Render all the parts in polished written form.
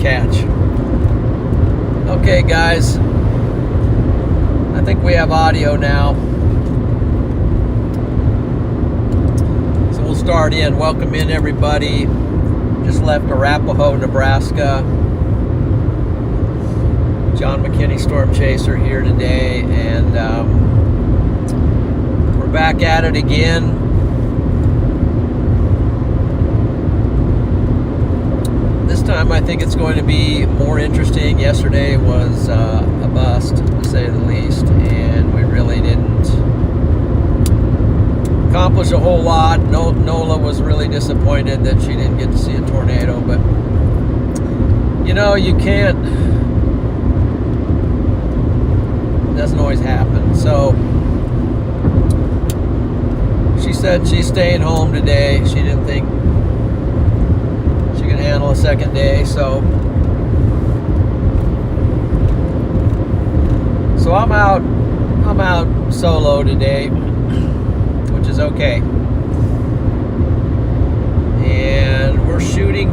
catch. Okay, guys. I think we have audio now. So we'll start in. Welcome in, everybody. Just left Arapahoe, Nebraska. John McKinney, Storm Chaser, here today. And we're back at it again. This time I think it's going to be more interesting. Yesterday was a bust, to say the least, and we really didn't accomplish a whole lot. Nola was really disappointed that she didn't get to see a tornado, but you know, you can't, it doesn't always happen. So she said she's staying home today. She didn't think she could handle a second day, so I'm out solo today, which is okay. And we're shooting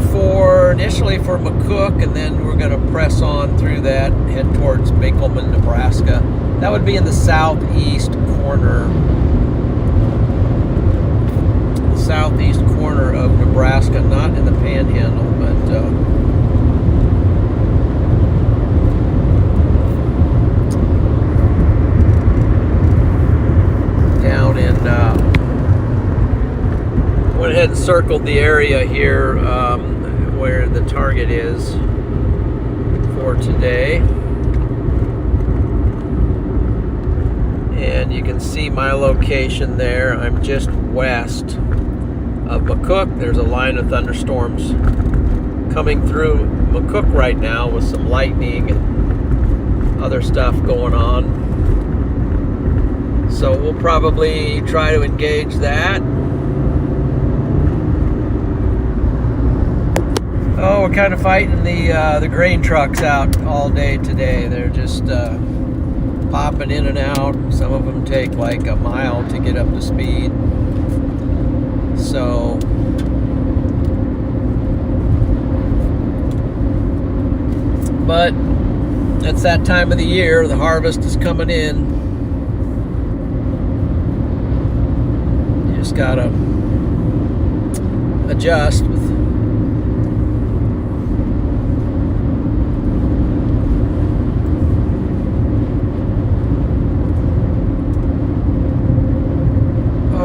initially for McCook, and then we're going to press on through that, head towards Binkelman, Nebraska. That would be in the southeast corner of Nebraska, not in the Panhandle, but down in went ahead and circled the area here where the target is for today, and you can see my location there. I'm just west of McCook. There's a line of thunderstorms coming through McCook right now with some lightning and other stuff going on. So we'll probably try to engage that. Oh, we're kind of fighting the grain trucks out all day today. They're just popping in and out. Some of them take like a mile to get up to speed. So but it's that time of the year. The harvest is coming in. You just gotta adjust with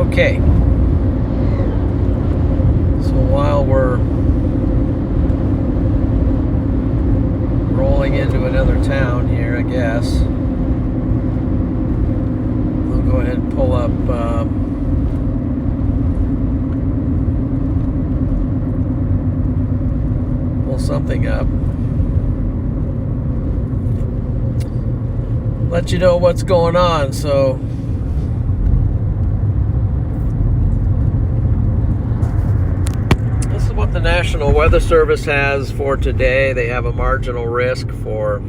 okay. While we're rolling into another town here, I guess we'll go ahead and pull up pull something up, let you know what's going on. So what the National Weather Service has for today. They have a marginal risk for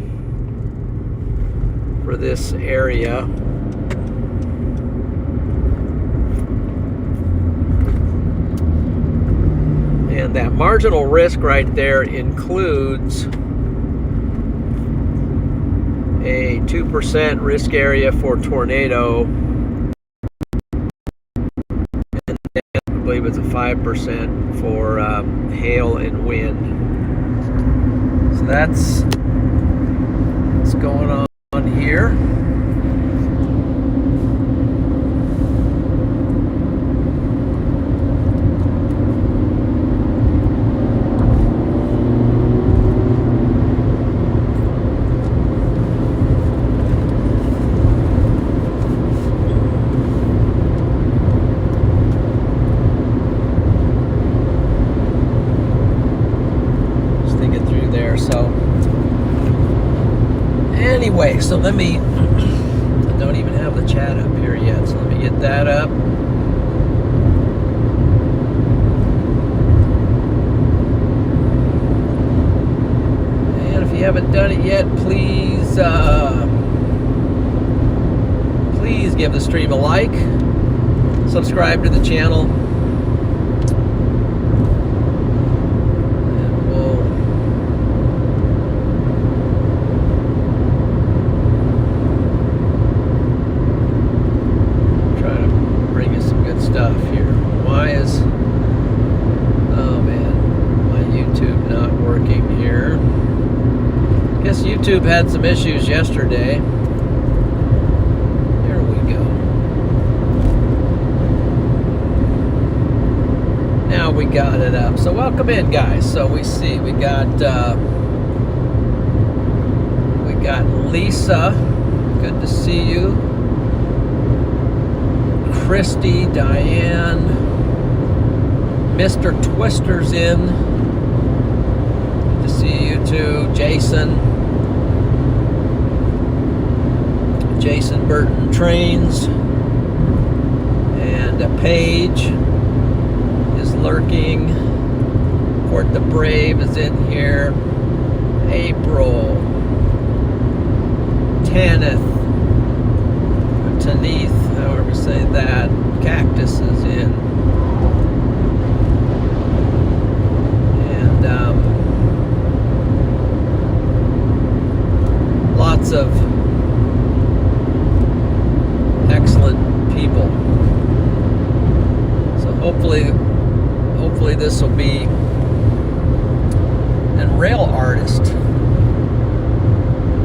this area. And that marginal risk right there includes a 2% risk area for tornado, and I believe it's a 5% for hail and wind. So that's what's going on here. So anyway, so let me, I don't even have the chat up here yet, so let me get that up. And if you haven't done it yet, please give the stream a like, subscribe to the channel, had some issues yesterday. There we go. Now we got it up. So welcome in, guys. So we see we got Lisa. Good to see you. Christy, Diane, Mr. Twister's in. Good to see you too. Jason Burton Trains, and Paige is lurking. Court the Brave is in here. April, Tanith, however you say that. Cactus is in. And lots of excellent people. So hopefully this will be. And Rail Artist.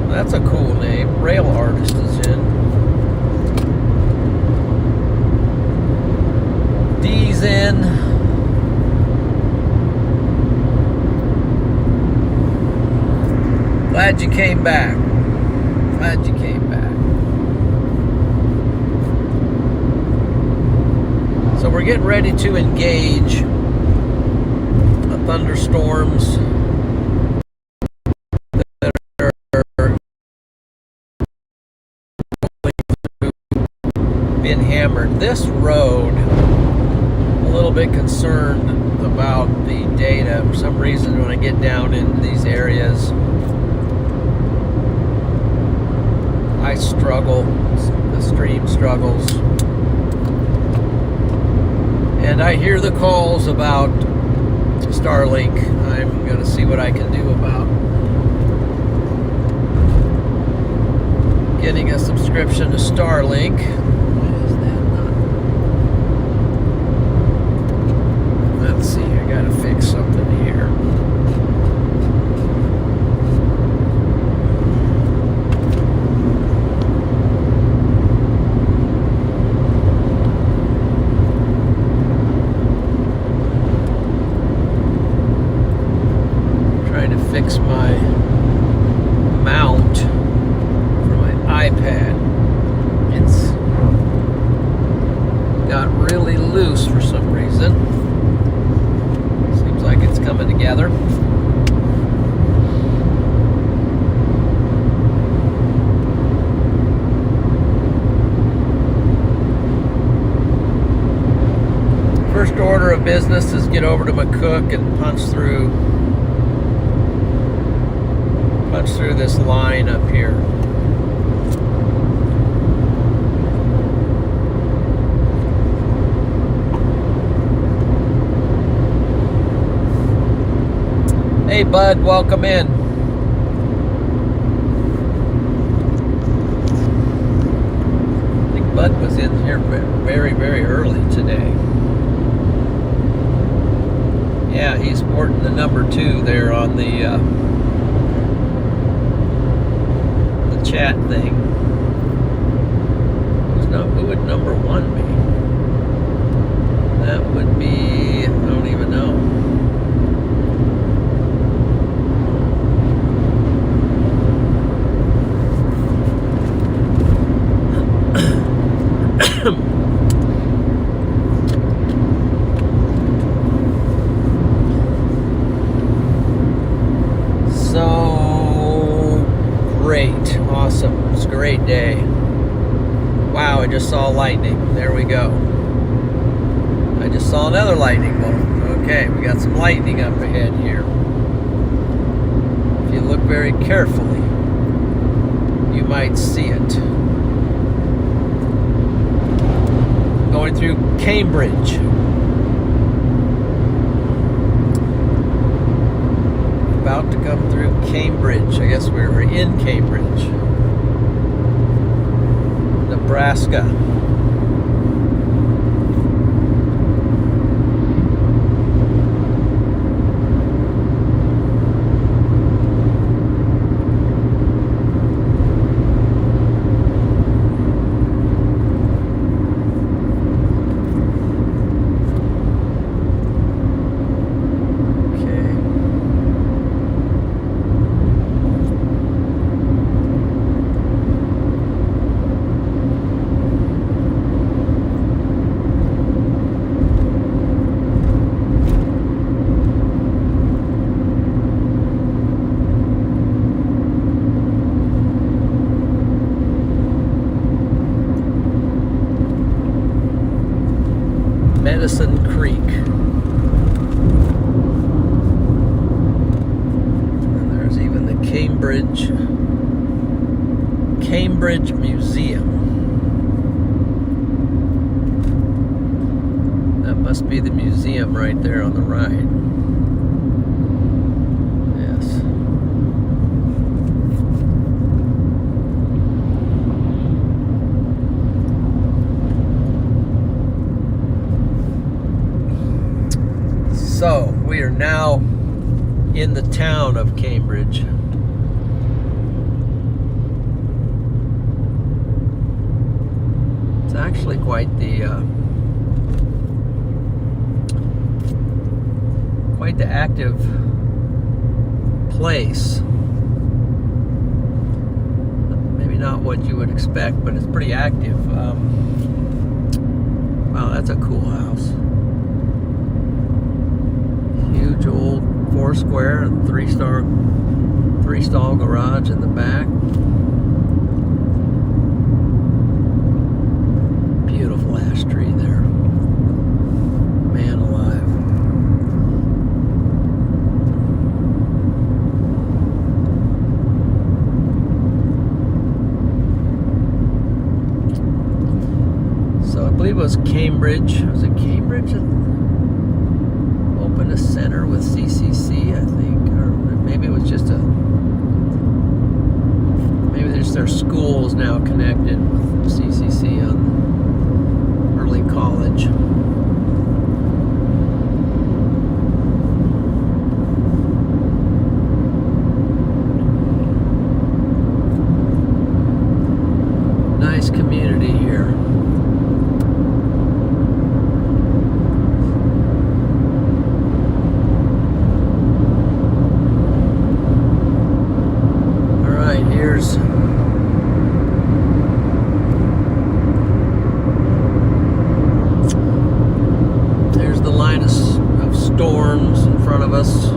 That's a cool name. Rail Artist is in. D's in. Glad you came back. Glad you came back. So we're getting ready to engage the thunderstorms that are being hammered. This road, a little bit concerned about the data. For some reason, when I get down in these areas, I struggle. The stream struggles. And I hear the calls about Starlink. I'm going to see what I can do about getting a subscription to Starlink. Why is that not? Let's see, I got to fix something here. Fix my mount for my iPad. It's got really loose for some reason. Seems like it's coming together. First order of business is get over to McCook and punch through this line up here. Hey bud, welcome in. I think Bud was in here very, very early today. Yeah, he's sporting the number 2 there on the chat thing. Who would number 1 be? That would be, I don't even know. Awesome. It's a great day. Wow, I just saw lightning. There we go. I just saw another lightning bolt. Okay, we got some lightning up ahead here. If you look very carefully, you might see it. Going through Cambridge. About to come through Cambridge. I guess we're in Cambridge, Nebraska. Medicine Creek. And there's even the Cambridge Museum. That must be the museum right there on the right. Yes. So, we are now in the town of Cambridge. It's actually quite the active place. Maybe not what you would expect, but it's pretty active. Wow, that's a cool house. Huge old 4-square and 3-stall garage in the back. Beautiful ash tree there. Man alive. So I believe it was Cambridge. Was it Cambridge? Opened a center with CCC, I think, or maybe it was just maybe there's their schools now connected with CCC on early college. Nice community here. There's the line of storms in front of us,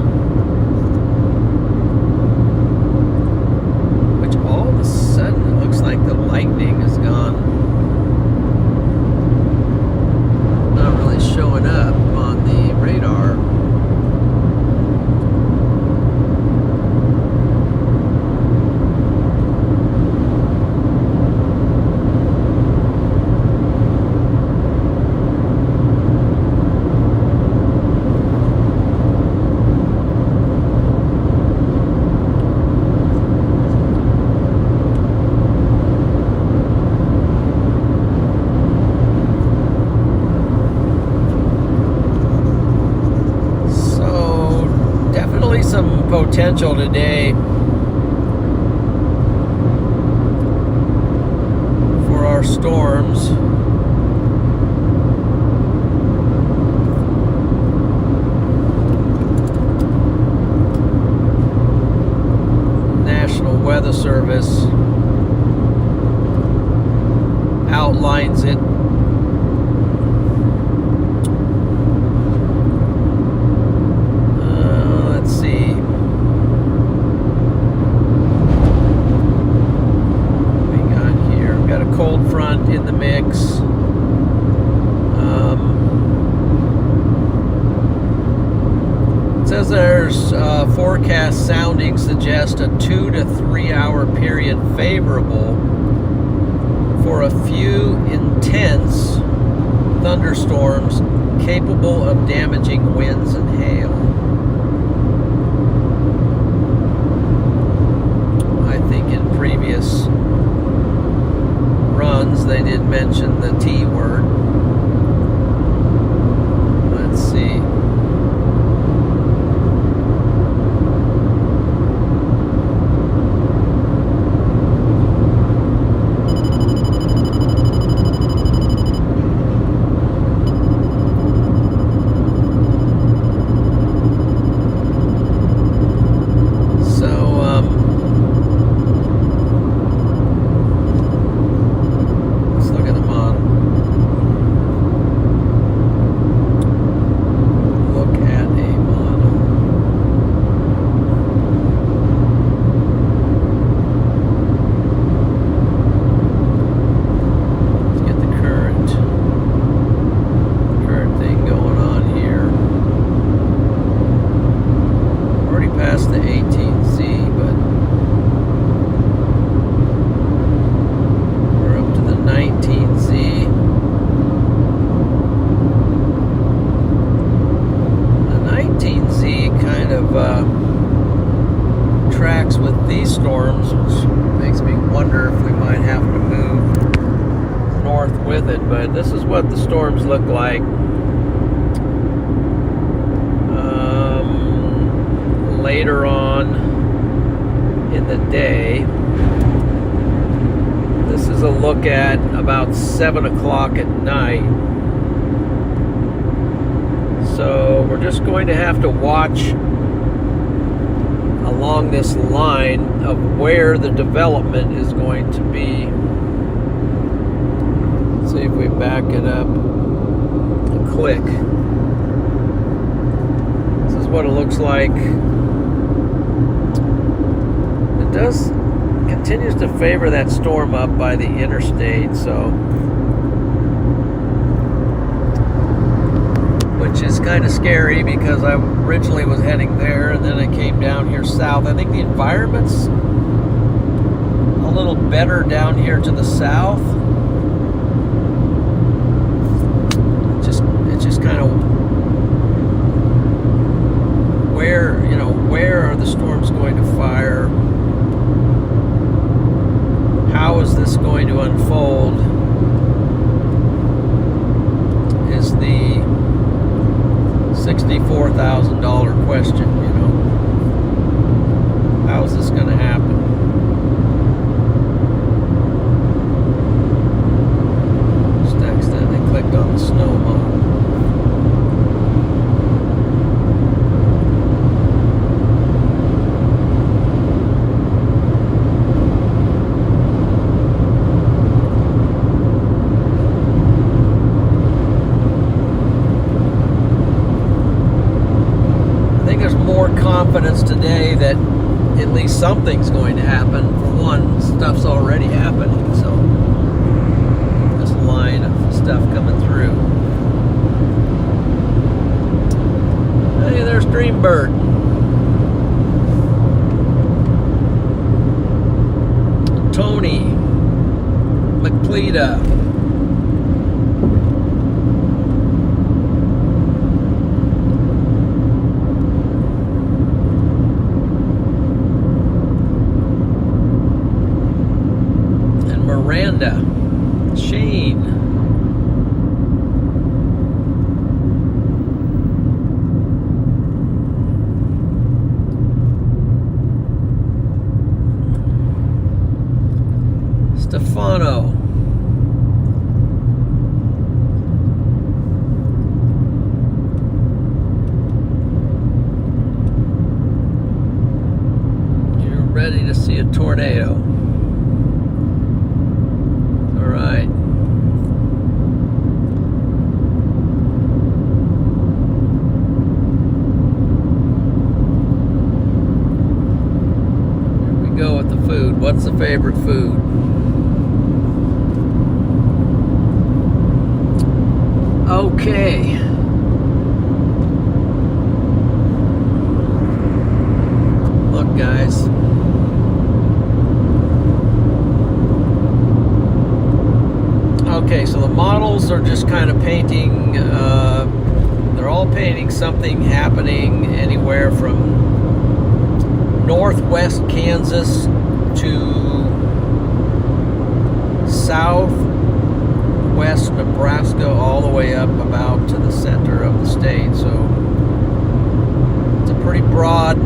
which all of a sudden it looks like the lightning is gone. Not really showing up on the radar. Some potential today for our storms. National Weather Service outlines it. Cold front in the mix. It says there's forecast sounding suggest a 2 to 3 hour period favorable for a few intense thunderstorms capable of damaging winds and hail. I think in previous runs they did mention the T word. Let's see. Let's look at the model. with it, but this is what the storms look like later on in the day. This is a look at about 7 o'clock at night. So we're just going to have to watch along this line of where the development is going to be. Let's see if we back it up and click. This is what it looks like. It does continues to favor that storm up by the interstate, so which is kind of scary because I originally was heading there and then I came down here south. I think the environment's a little better down here to the south. It's just kind of where are the storms going to fire? How is this going to unfold is the $64,000 question, How is this going to happen? Just accidentally clicked on the snow model. Confidence today that at least something's going to happen. For one, stuff's already happening, so this line of stuff coming through. Hey, there's Dreambird. Tony McPleeda. Miranda, Shane, Stefano, you're ready to see a tornado. Go with the food. What's the favorite food? Okay. Look, guys. Okay, so the models are just kind of painting, they're all painting something happening anywhere from northwest Kansas to southwest Nebraska, all the way up about to the center of the state. So it's a pretty broad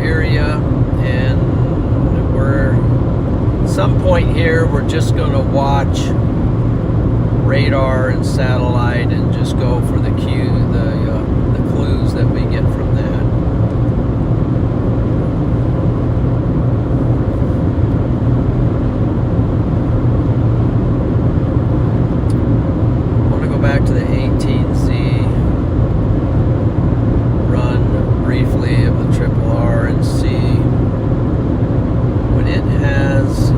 area, and at some point here we're just going to watch radar and satellite and just go for the clues that we get from that. I want to go back to the 18Z, run briefly of the Triple R and see when it has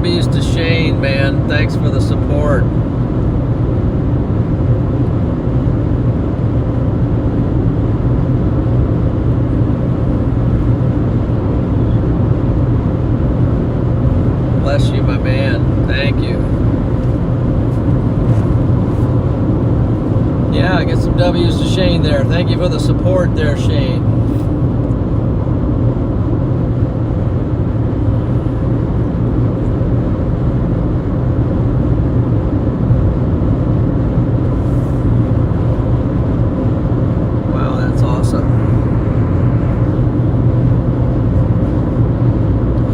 W's to Shane, man. Thanks for the support. Bless you, my man. Thank you. Yeah, I get some W's to Shane there. Thank you for the support there, Shane. Wow, that's awesome.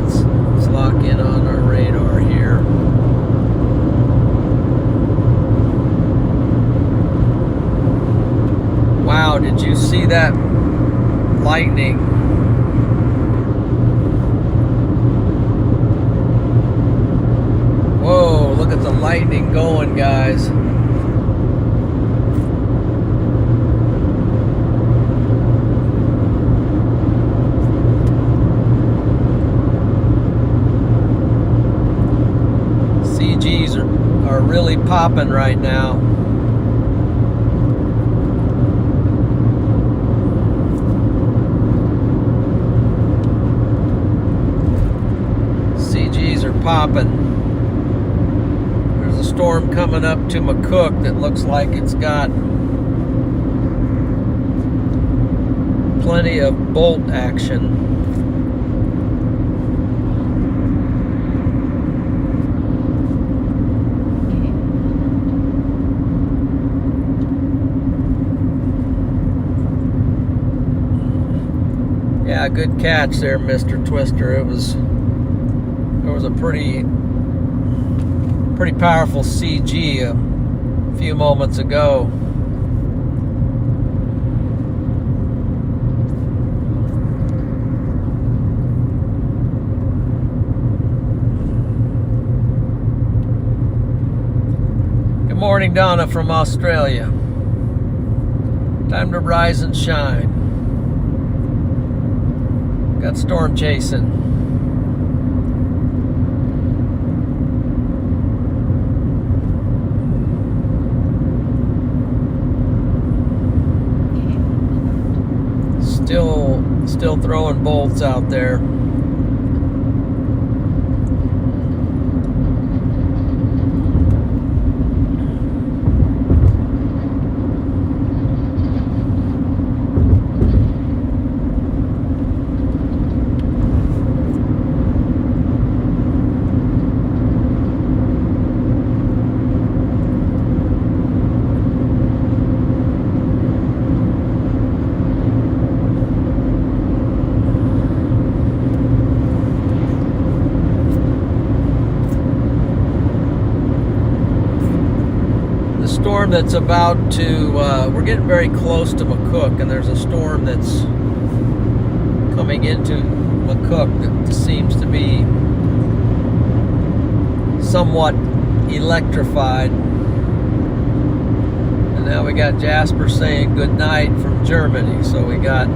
Let's lock in on our radar here. Wow, did you see that lightning? Whoa, look at the lightning going, guys. CGs are really popping right now. CGs are popping. There's a storm coming up to McCook that looks like it's got plenty of bolt action. Yeah, good catch there, Mr. Twister. There was a pretty powerful CG a few moments ago. Good morning, Donna from Australia. Time to rise and shine. Got storm chasing. Still throwing bolts out there. Storm that's about to, we're getting very close to McCook, and there's a storm that's coming into McCook that seems to be somewhat electrified. And now we got Jasper saying good night from Germany. So we got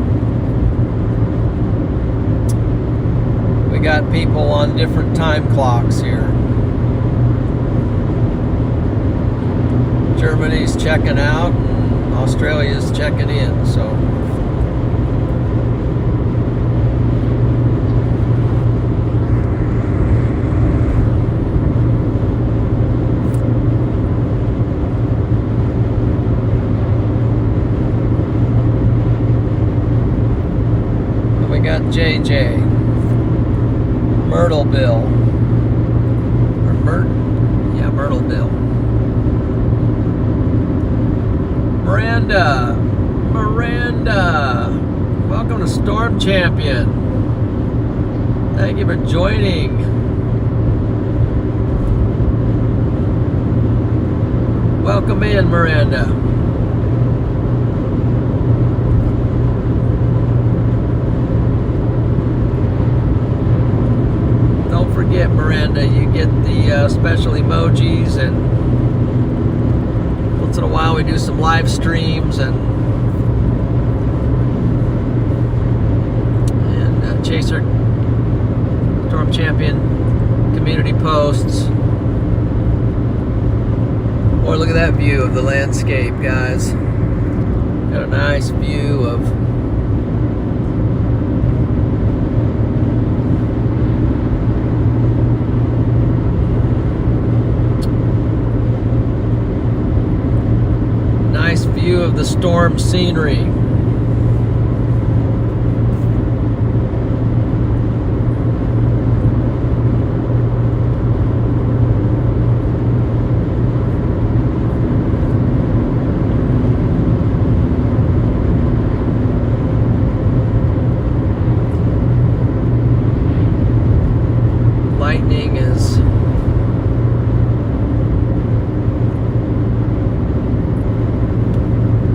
people on different time clocks here. Germany's checking out and Australia's checking in, so and we got JJ Myrtle Bill or Myrtle Bill. Miranda, welcome to Storm Champion. Thank you for joining. Welcome in, Miranda. Don't forget, Miranda, you get the special emojis, and once in a while we do some live streams, and Chaser Storm Champion community posts. Boy, look at that view of the landscape, guys. Got a nice view of the storm scenery. Lightning is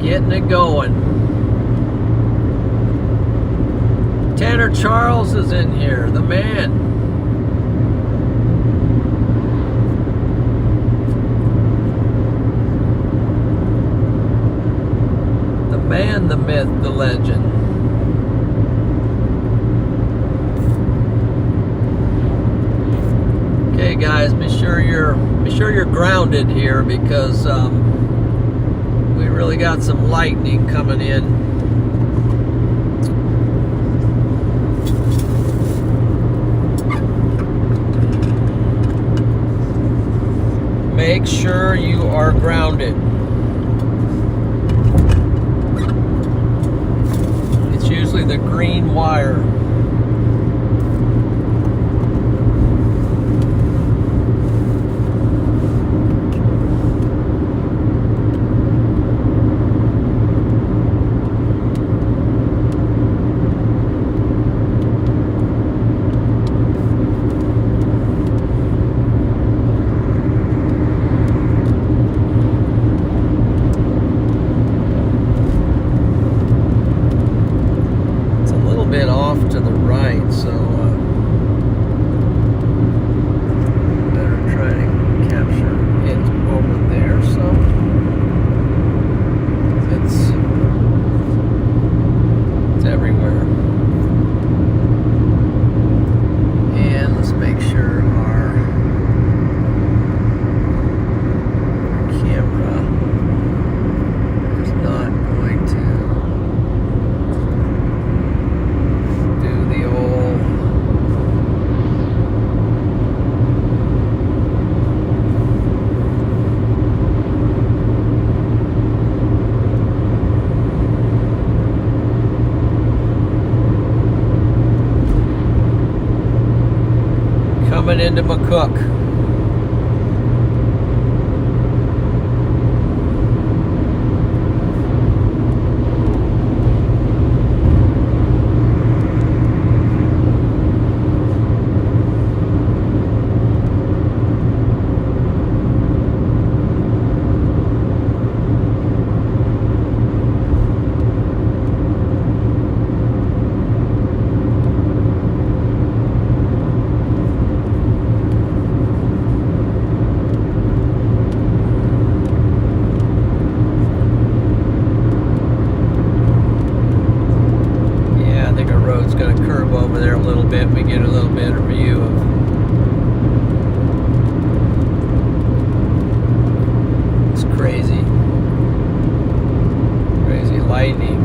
getting it going. Tanner Charles is in here, the man. The man, the myth, the legend. Okay, guys, be sure you're grounded here because we really got some lightning coming in. Make sure you are grounded. It's usually the green wire. To the right, so better try to capture it over there. So it's everywhere. And let's make sure our camera is not going to coming into McCook. Going to curve over there a little bit. We get a little better view of it's crazy lightning.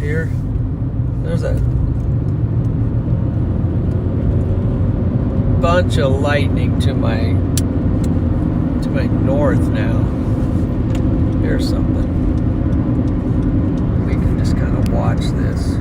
here. There's a bunch of lightning to my north now. Here's something. We can just kind of watch this.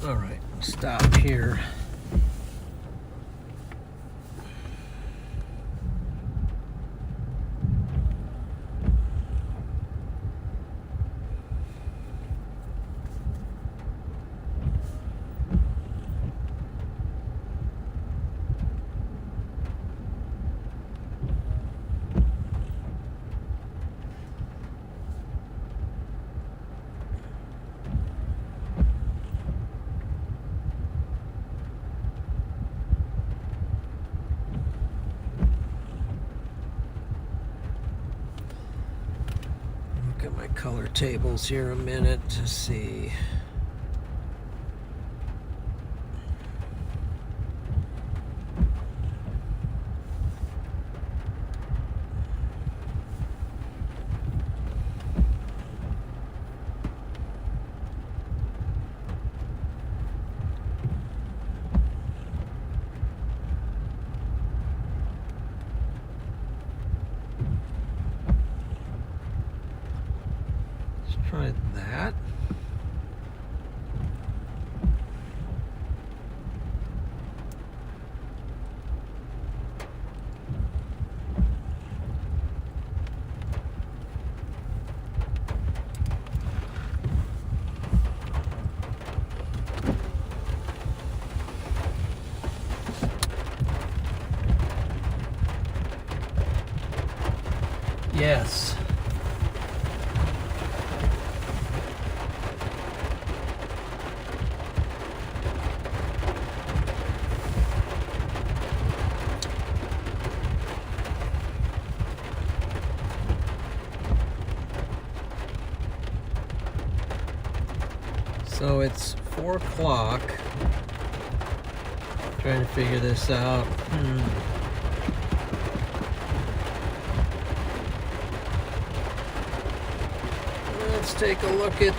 All right, stop here. Look at my color tables here a minute to see. Try that. Yes. So it's 4 o'clock. Trying to figure this out. Let's take a look at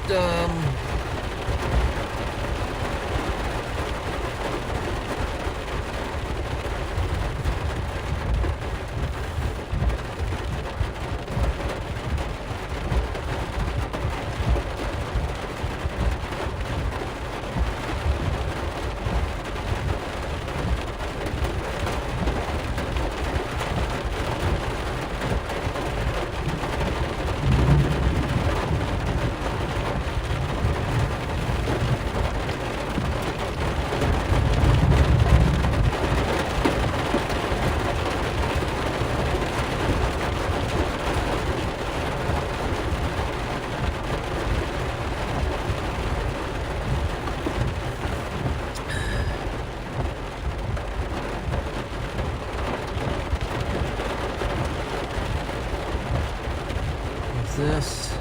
is this?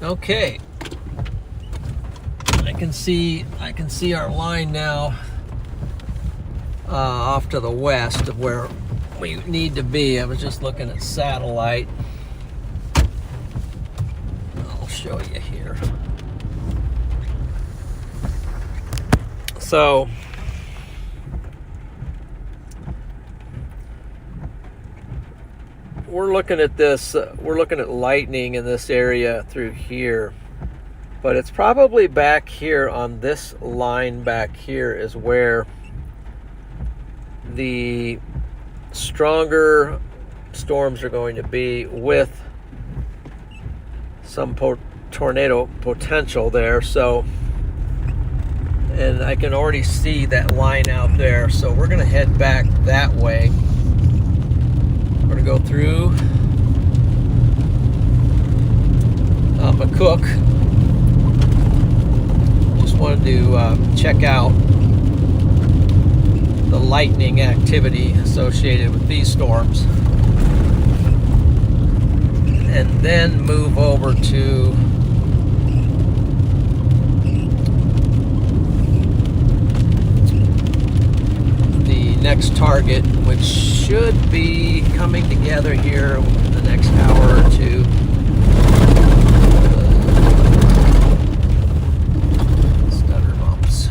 Okay, I can see our line now off to the west of where we need to be. I was just looking at satellite. I'll show you here. So we're looking at this, we're looking at lightning in this area through here, but it's probably back here on this line back here is where the stronger storms are going to be, with some tornado potential there. So, and I can already see that line out there, so we're going to head back that way. We're going to go through McCook. Just wanted to check out the lightning activity associated with these storms, and then move over to the next target, which should be coming together here in the next hour or two. Stutter bumps.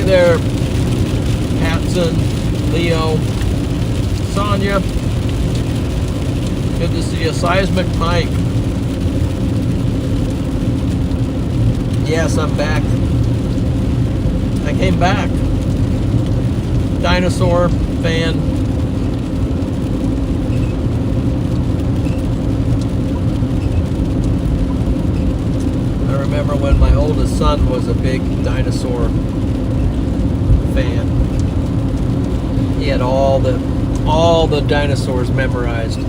There, Patson, Leo, Sonia, good to see you. Seismic Mike, yes, I'm back. I came back. Dinosaur fan. I remember when my oldest son was a big dinosaur fan. He had all the dinosaurs memorized.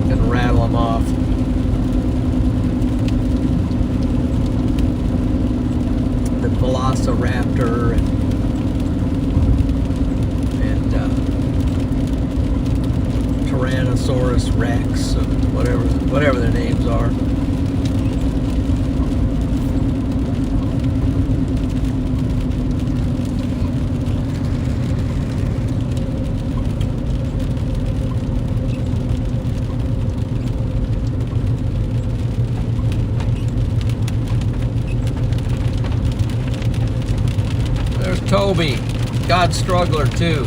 And rattle them off. The Velociraptor and Tyrannosaurus Rex, whatever their names are. Toby, God Struggler too.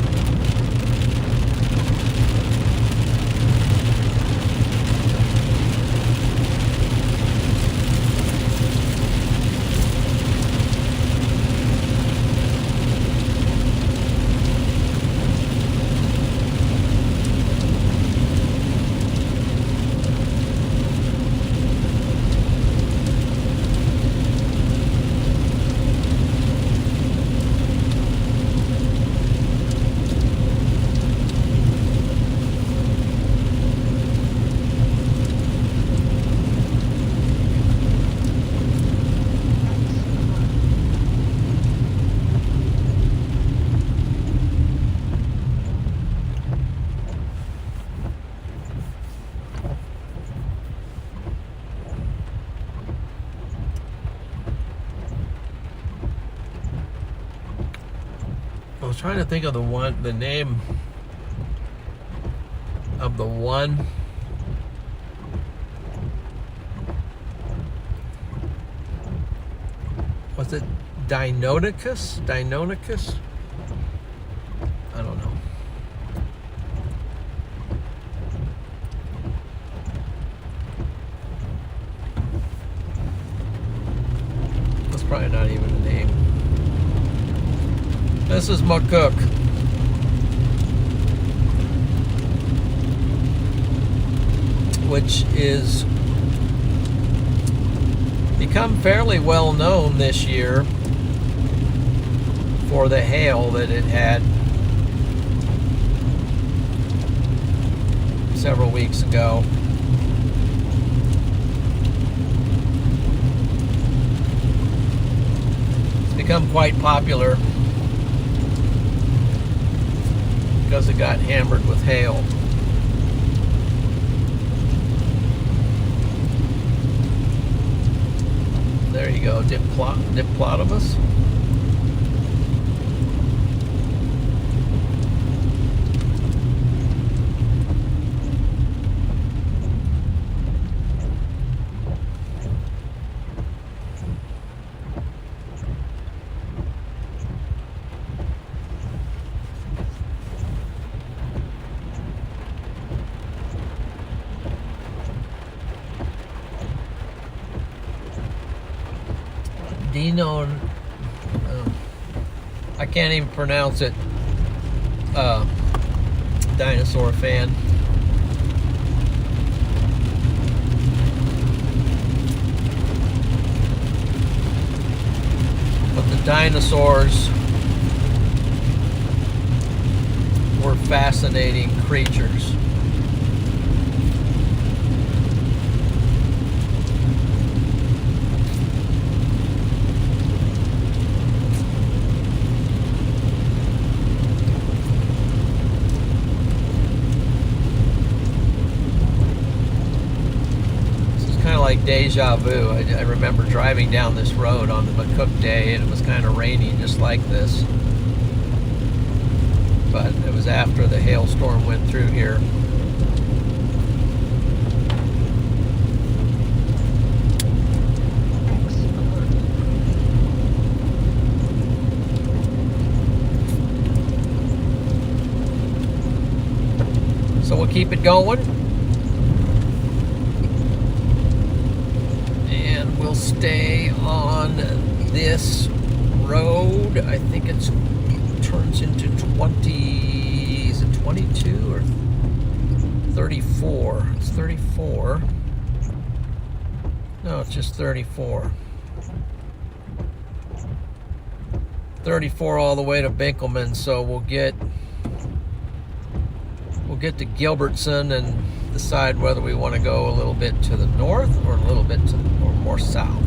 was trying to think of the name of the one. Was it Deinonychus? Deinonychus? I don't know. That's probably not even a name. This is McCook. Which is become fairly well known this year for the hail that it had several weeks ago. It's become quite popular because it got hammered with hail. There you go, Diplodomus. I can't even pronounce it. Dinosaur fan. But the dinosaurs were fascinating creatures. Like deja vu. I remember driving down this road on the McCook day, and it was kind of rainy just like this, but it was after the hailstorm went through here. So we'll keep it going. We'll stay on this road. I think it turns into 20, is it 22 or 34? It's 34. No, it's just 34. 34 all the way to Binkelman, so we'll get to Gilbertson and decide whether we want to go a little bit to the north or a little bit to or more south.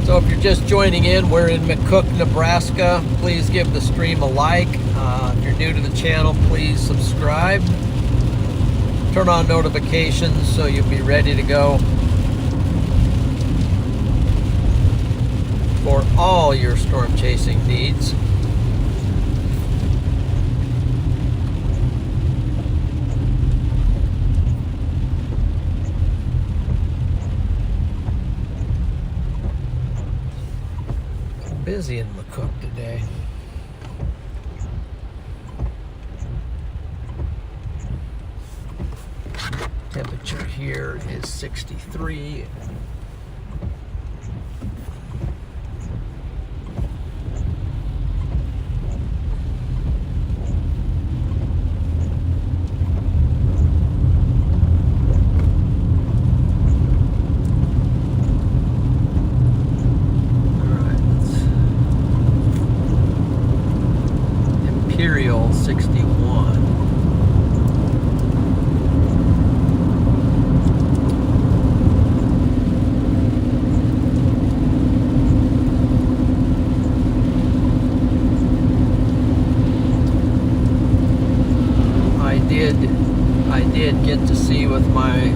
So if you're just joining in, we're in McCook, Nebraska. Please give the stream a like. If you're new to the channel, please subscribe. Turn on notifications so you'll be ready to go for all your storm chasing needs. Busy in McCook today. Temperature here is 63. Imperial 61. I did get to see with my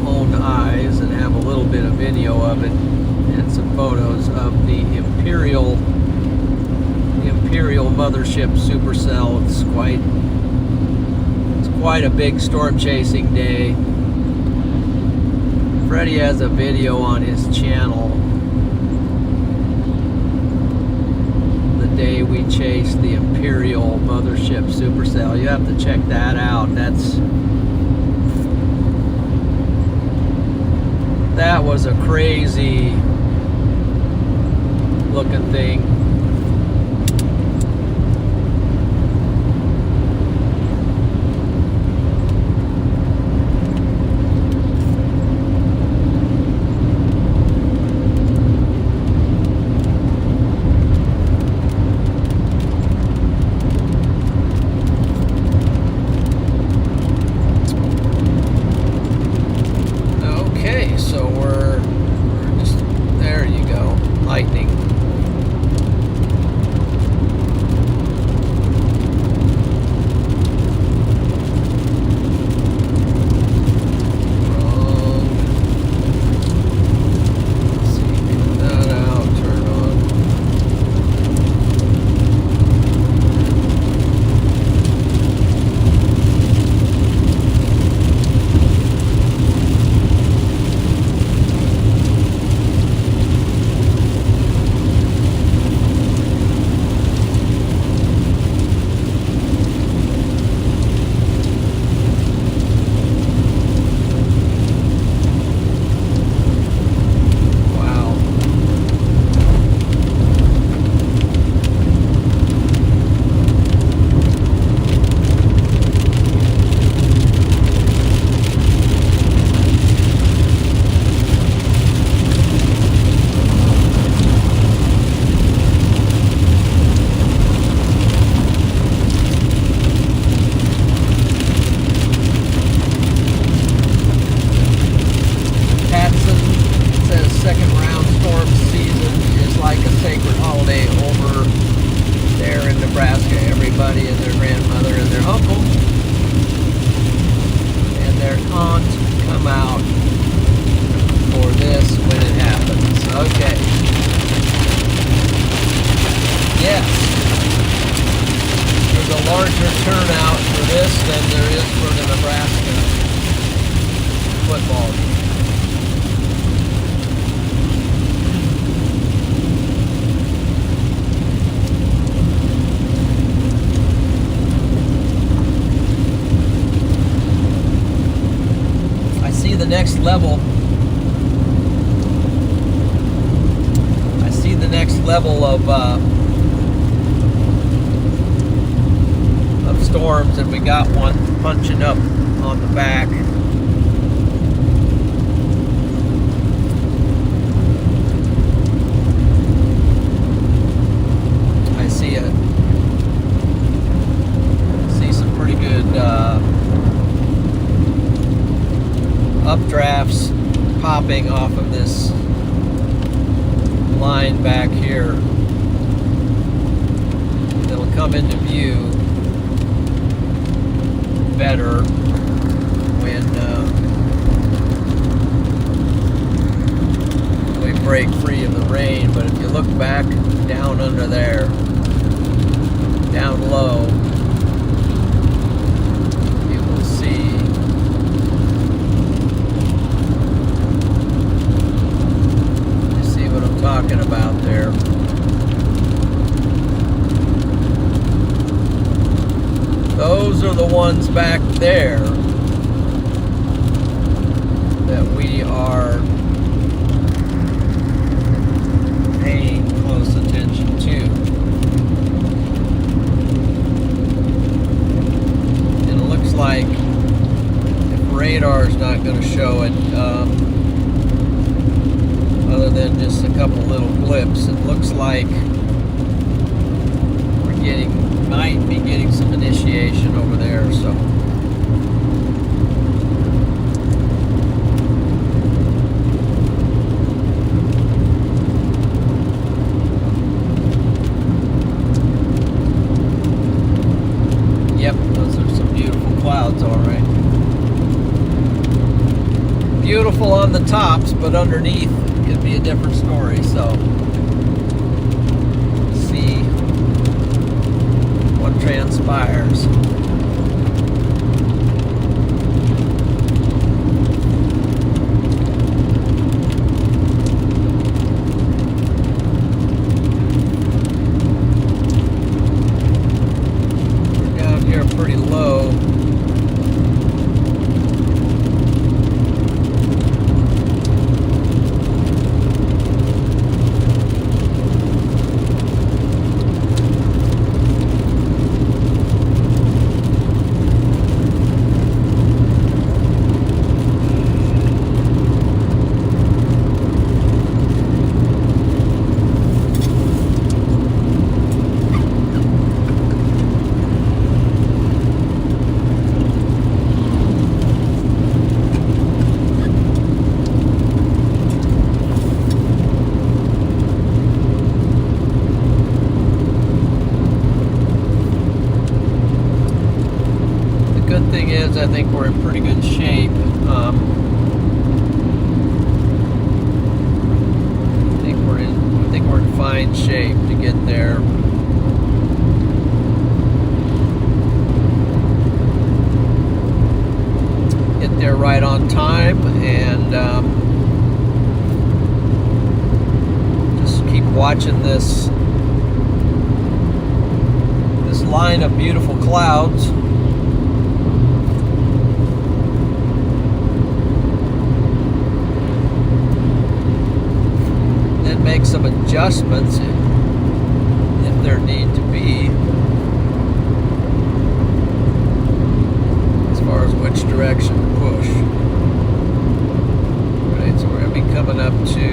own eyes and have a little bit of video of it and some photos of the Imperial mothership supercell. It's quite a big storm chasing day. Freddie has a video on his channel the day we chased the Imperial mothership supercell. You have to check that out. That was a crazy looking thing. So we're just, there you go, lightning. Let's see, turn that out, turn on. Second round storm season is like a sacred holiday over there in Nebraska. Everybody and their grandmother and their uncle and their aunt come out for this when it happens. Okay. Yes. There's a larger turnout for this than there is for the Nebraska football game. The next level. I see the next level of storms, and we got one punching up on the back. I see some pretty good updrafts popping off of this line back here. It'll come into view better when we break free of the rain. But if you look back down under there, down low, you will see what I'm talking about there. Those are the ones back there that we are paying close attention to. And it looks like if radar's not going to show it, other than just a couple little blips, it looks like we're getting might be getting some initiation over there, so. Yep, those are some beautiful clouds, all right. Beautiful on the tops, but underneath could be a different story, so. See what transpires. We're down here pretty low. Thing is, I think we're in pretty good shape. I think we're in fine shape to get there. Get there right on time, and just keep watching this line of beautiful clouds. Make some adjustments if there need to be, as far as which direction to push. Right, so we're going to be coming up to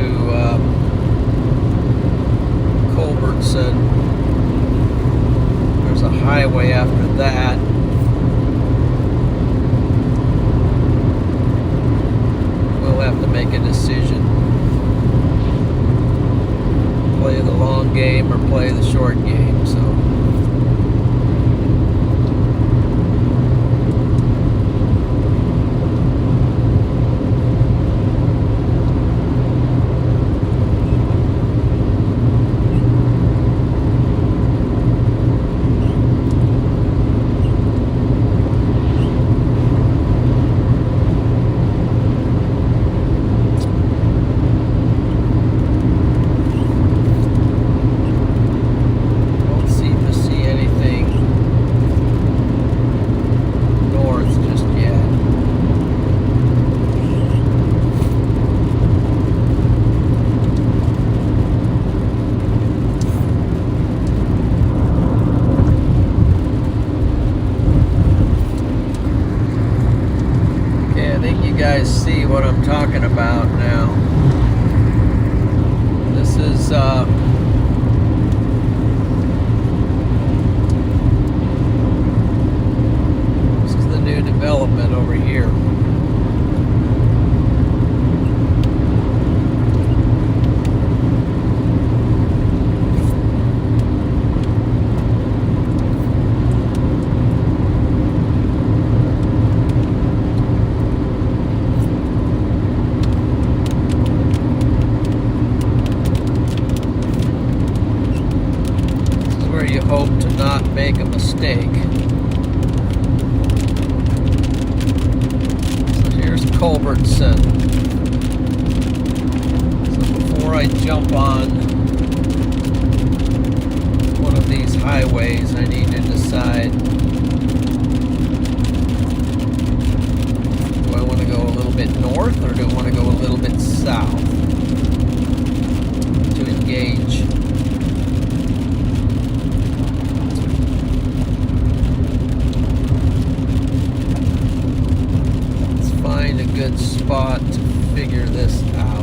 Culbertson. There's a highway after that. We'll have to make a decision. Play the long game or play the short game, so. Guys see what I'm talking about now. This is the new development over here. You hope to not make a mistake. So here's Culbertson. So before I jump on one of these highways, I need to decide, do I want to go a little bit north or do I want to go a little bit south to engage? Find a good spot to figure this out.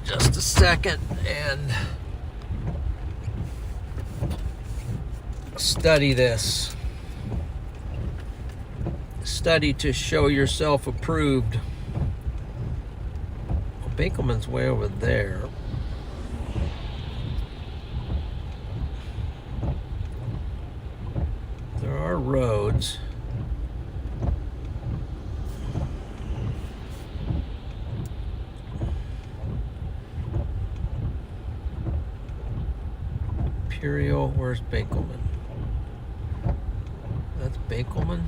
just a second and study this. Study to show yourself approved. Well, Binkelman's way over there. There are roads. Imperial, where's Binkelman? That's Binkelman.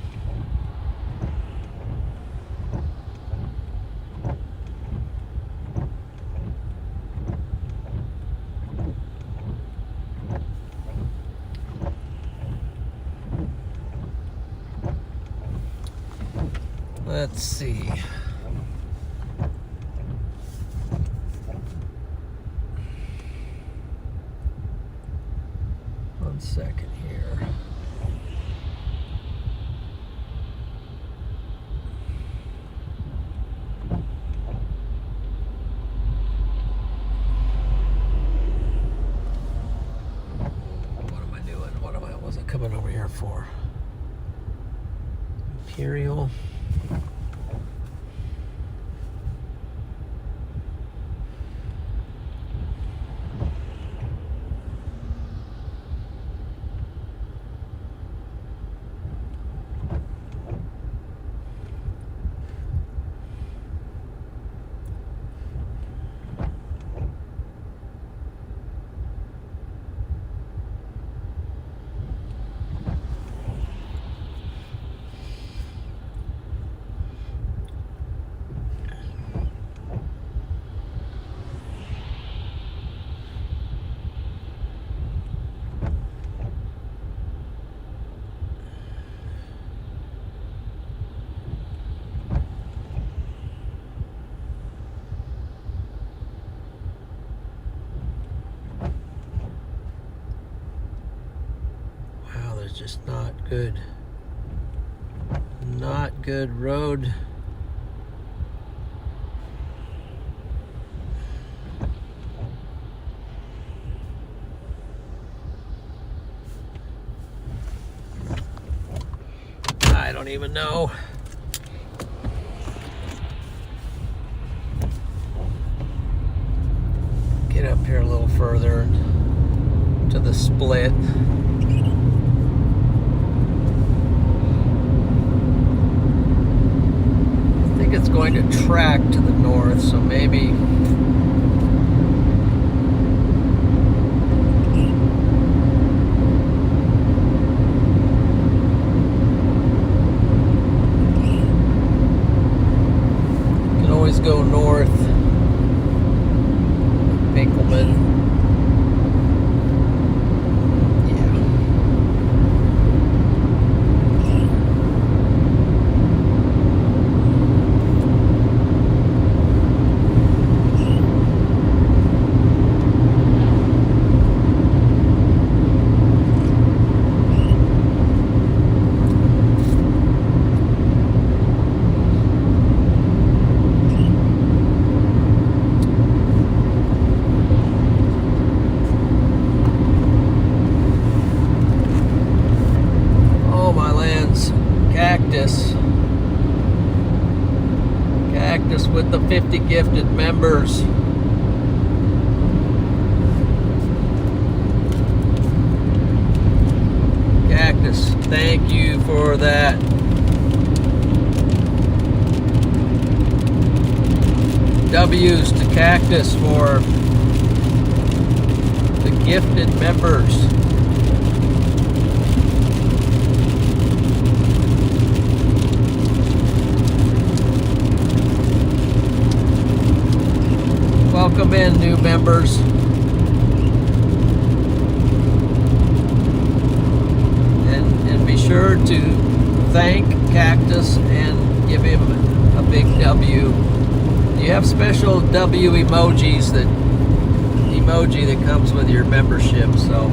Let's see. One second here. What am I doing? What was I coming over here for? Imperial. Just not good road. I don't even know. Get up here a little further to the split. It's going to track to the north, so maybe you can always go north. Binkelman. Cactus with the 50 gifted members. Cactus, thank you for that. W's to Cactus for the gifted members. Welcome in, new members. And be sure to thank Cactus and give him a big W. You have special W emojis, that emoji that comes with your membership, so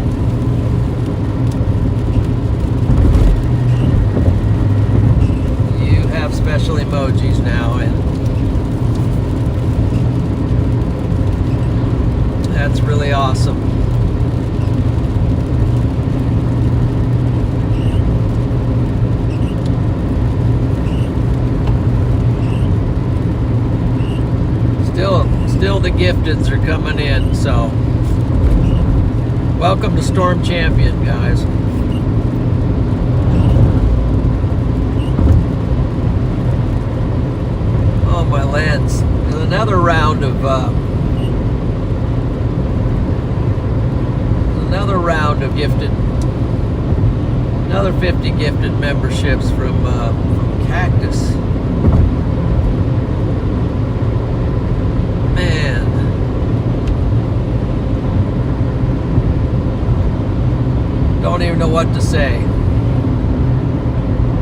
you have special emojis now, and That's really awesome. Still the gifteds are coming in, so welcome to Storm Champion, guys. Oh, my lands. There's another round of gifted, another 50 gifted memberships from Cactus. Man, don't even know what to say.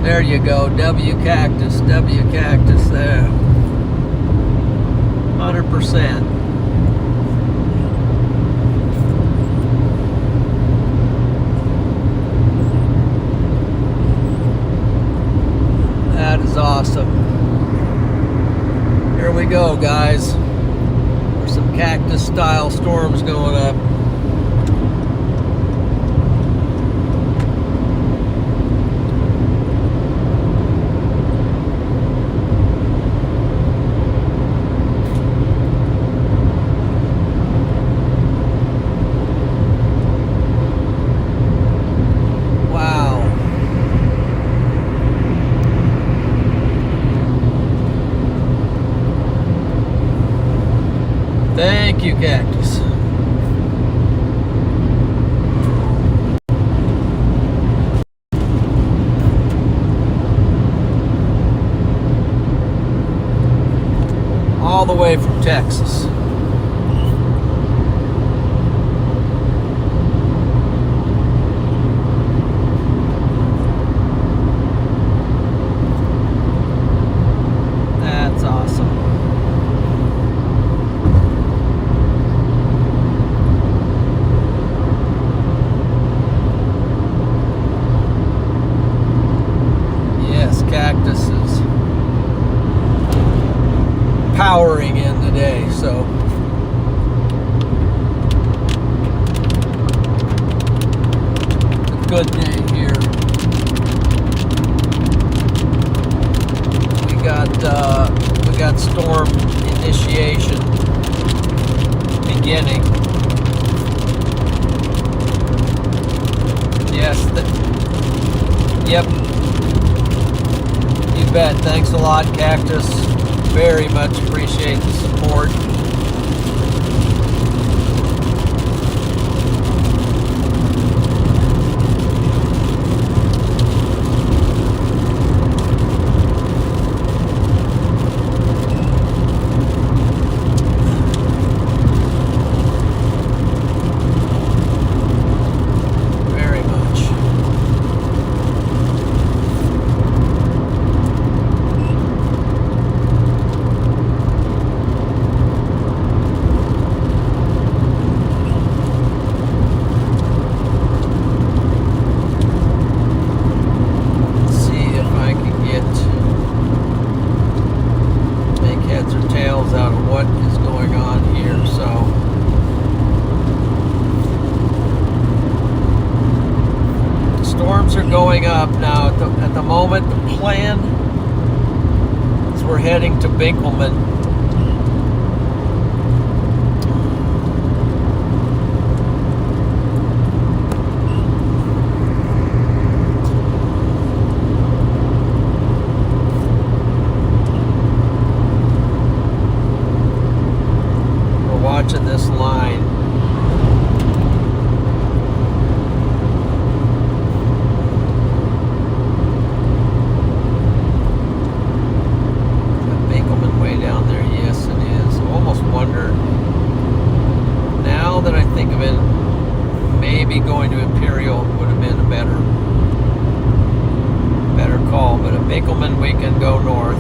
There you go, W Cactus there. 100%. That is awesome. Here we go, guys. There's some cactus style storms going up. Thank you, Cactus. All the way from Texas. That's awesome. Cactus is powering in today, so a good day here. We got storm initiation beginning. Yes, yep. You bet. Thanks a lot, Cactus. Very much appreciate the support. Out of what is going on here, so the storms are going up now. At the moment, the plan is we're heading to Binkelman. Watching this line. That Binkelman way down there, yes it is. I almost wonder, now that I think of it, maybe going to Imperial would have been a better call, but at Binkelman we can go north.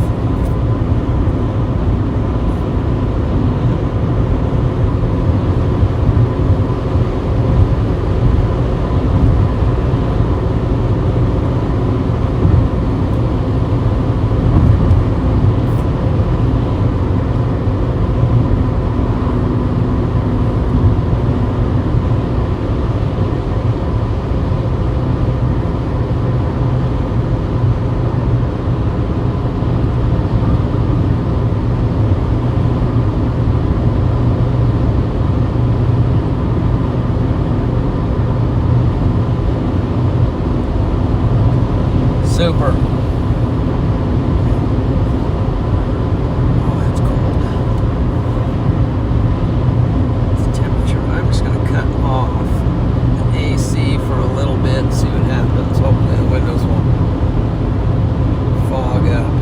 super. Oh, that's cold. It's temperature. I'm just going to cut off the AC for a little bit and see what happens. Hopefully the windows won't fog up.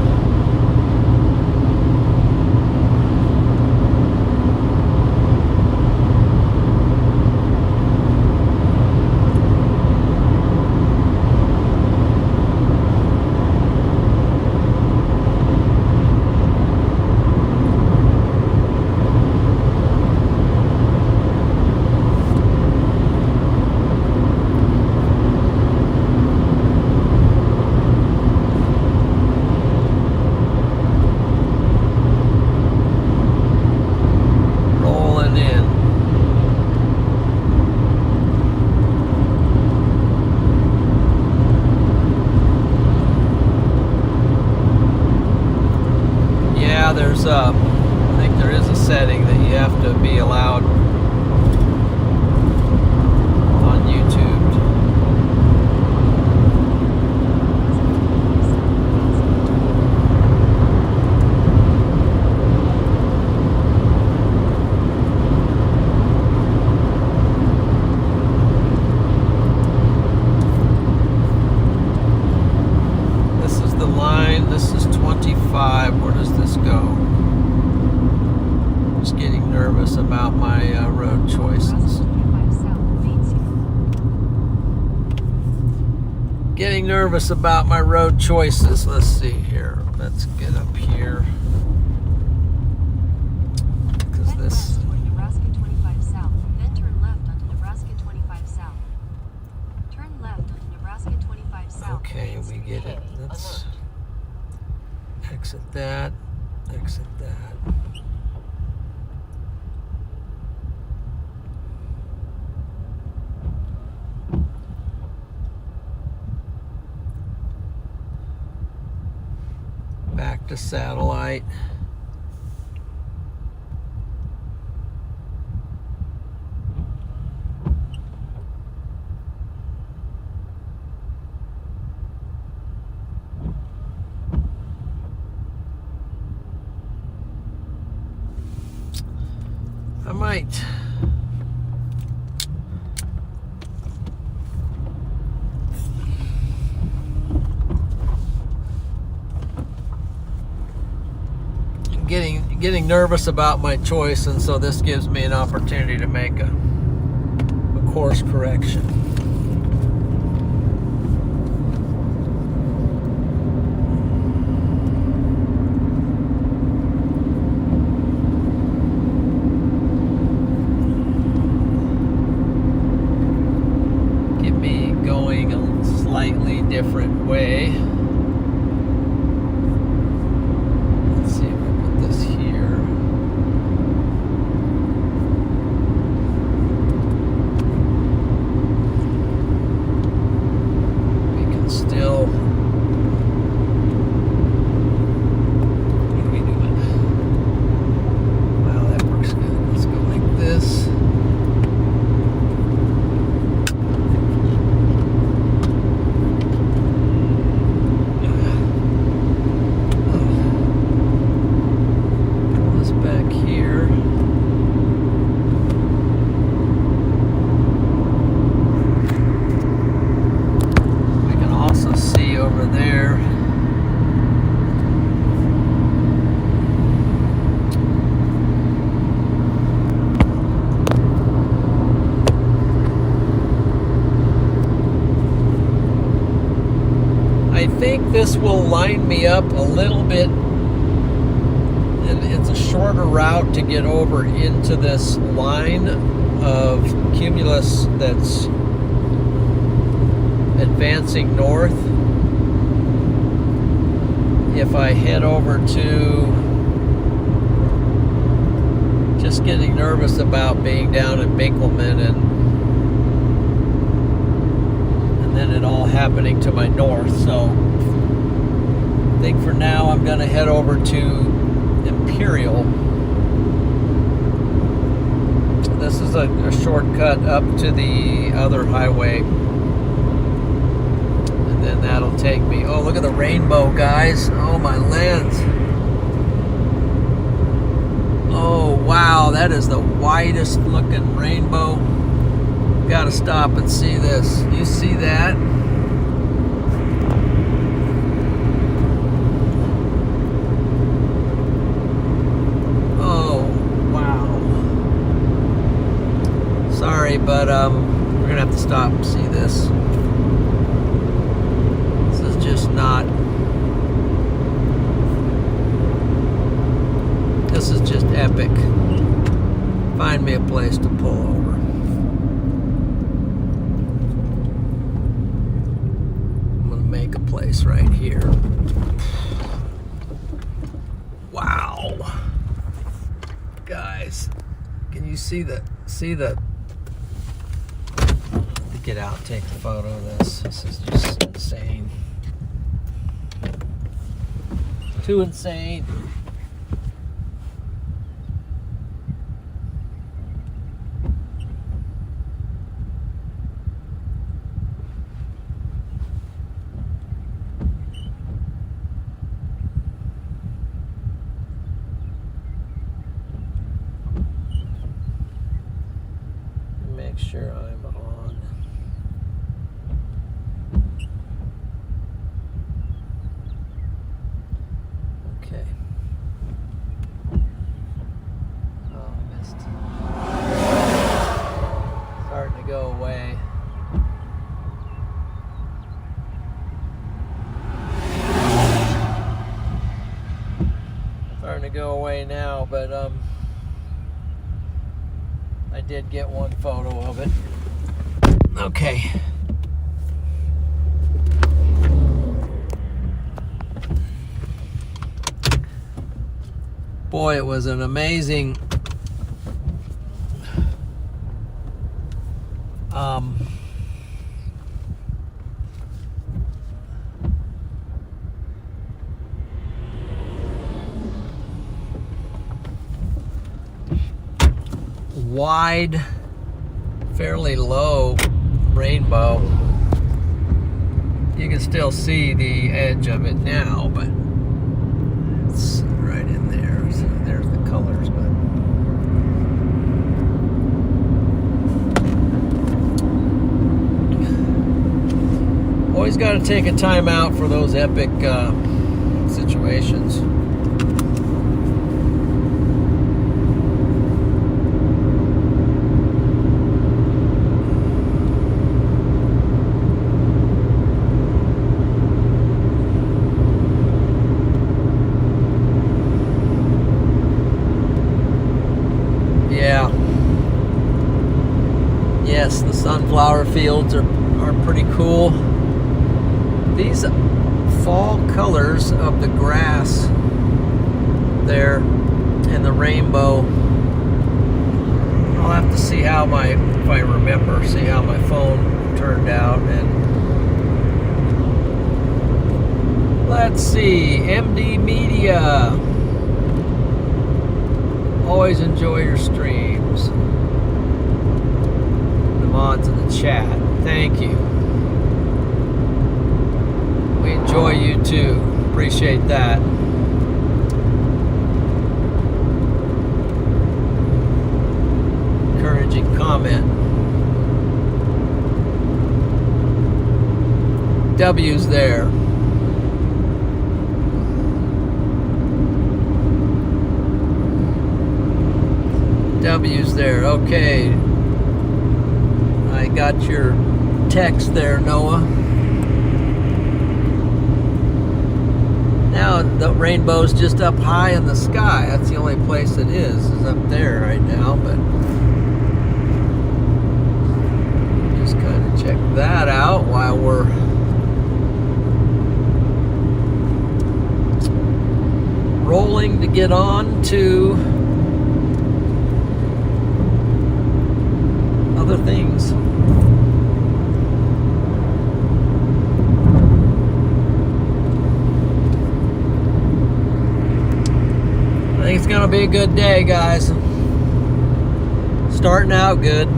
There's I think there is a setting that you have to be allowed on YouTube. This is the line. This is 25. Where does this go? Just getting nervous about my road choices. Getting nervous about my road choices. Let's see here. Let's get up here. Because this. Nebraska 25 south, then turn left onto Nebraska 25 south. Turn left onto Nebraska 25 south. Okay, we get it. Let's exit that. Exit that. Back to satellite. I might getting nervous about my choice, and so this gives me an opportunity to make a course correction. Get me going a slightly different way. I think this will line me up a little bit, and it's a shorter route to get over into this line of cumulus that's advancing north. If I head over to, just getting nervous about being down in Binkelman and then it all happening to my north. So I think for now I'm going to head over to Imperial. This is a shortcut up to the other highway, and then that'll take me. Oh, look at the rainbow, guys. Oh, my lens. Oh, wow, that is the widest looking rainbow. Gotta stop and see this. You see that? Oh, wow. Sorry, but we're gonna have to stop and see this. This is just not. This is just epic. Find me a place to pull over. I'm gonna make a place right here. Wow. Guys, can you see the get out, take a photo of this. This is just insane. Too insane. Make sure I'm on. Okay. Oh, missed. Starting to go away. Starting to go away now, but I did get one photo of it. Okay. Boy, it was an amazing wide, fairly low rainbow. You can still see the edge of it now, but it's right in there. So there's the colors, but always got to take a time out for those epic situations. Yeah. Yes, the sunflower fields are pretty cool. These fall colors of the grass there and the rainbow. I'll have to see how if I remember, see how my phone turned out. And let's see, MD Media. Always enjoy your streams. The mods in the chat, thank you. We enjoy you too. Appreciate that. Encouraging comment. W's there. W's there. Okay. I got your text there, Noah. Now the rainbow's just up high in the sky. That's the only place it is up there right now, but just kind of check that out while we're rolling to get on to other things. I think it's gonna be a good day, guys. Starting out good.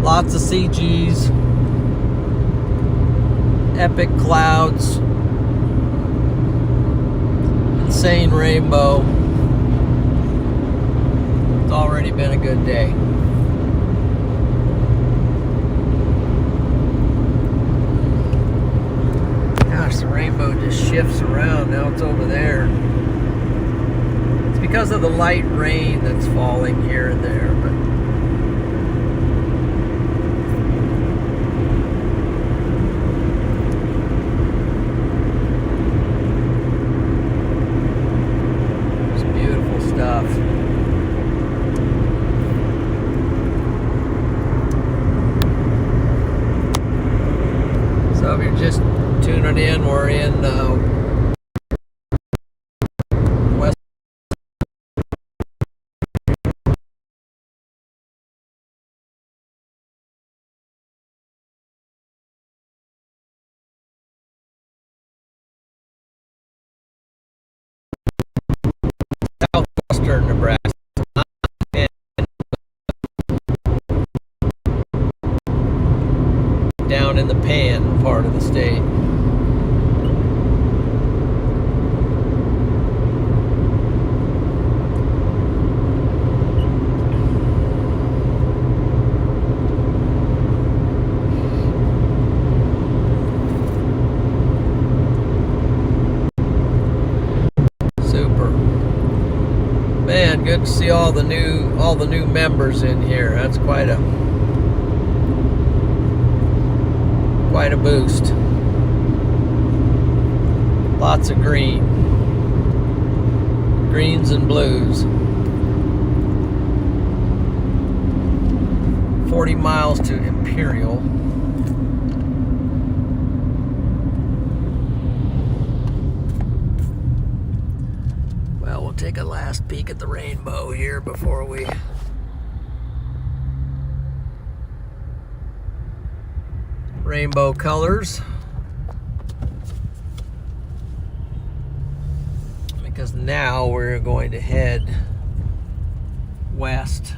Lots of CGs epic clouds, insane rainbow. It's already been a good day. Gosh, the rainbow just shifts around. Now it's over there. It's because of the light rain that's falling here and there, but stuff. So if you're just tuning in, we're in West southwestern Nebraska. Down in the Pan part of the state. Super. Man, good to see all the new members in here. That's quite a boost. Lots of greens and blues. 40 miles to Imperial. Well, we'll take a last peek at the rainbow here before we rainbow colors, because now we're going to head west.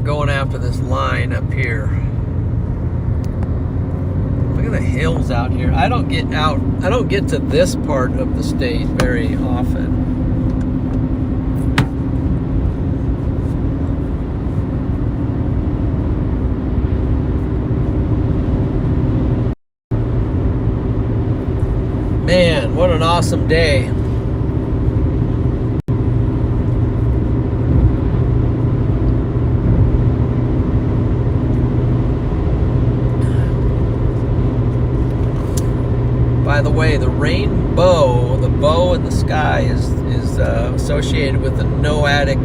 Going after this line up here. Look at the hills out here. I don't get to this part of the state very often. Man, what an awesome day. By the way, the rainbow, the bow in the sky is associated with the Noahic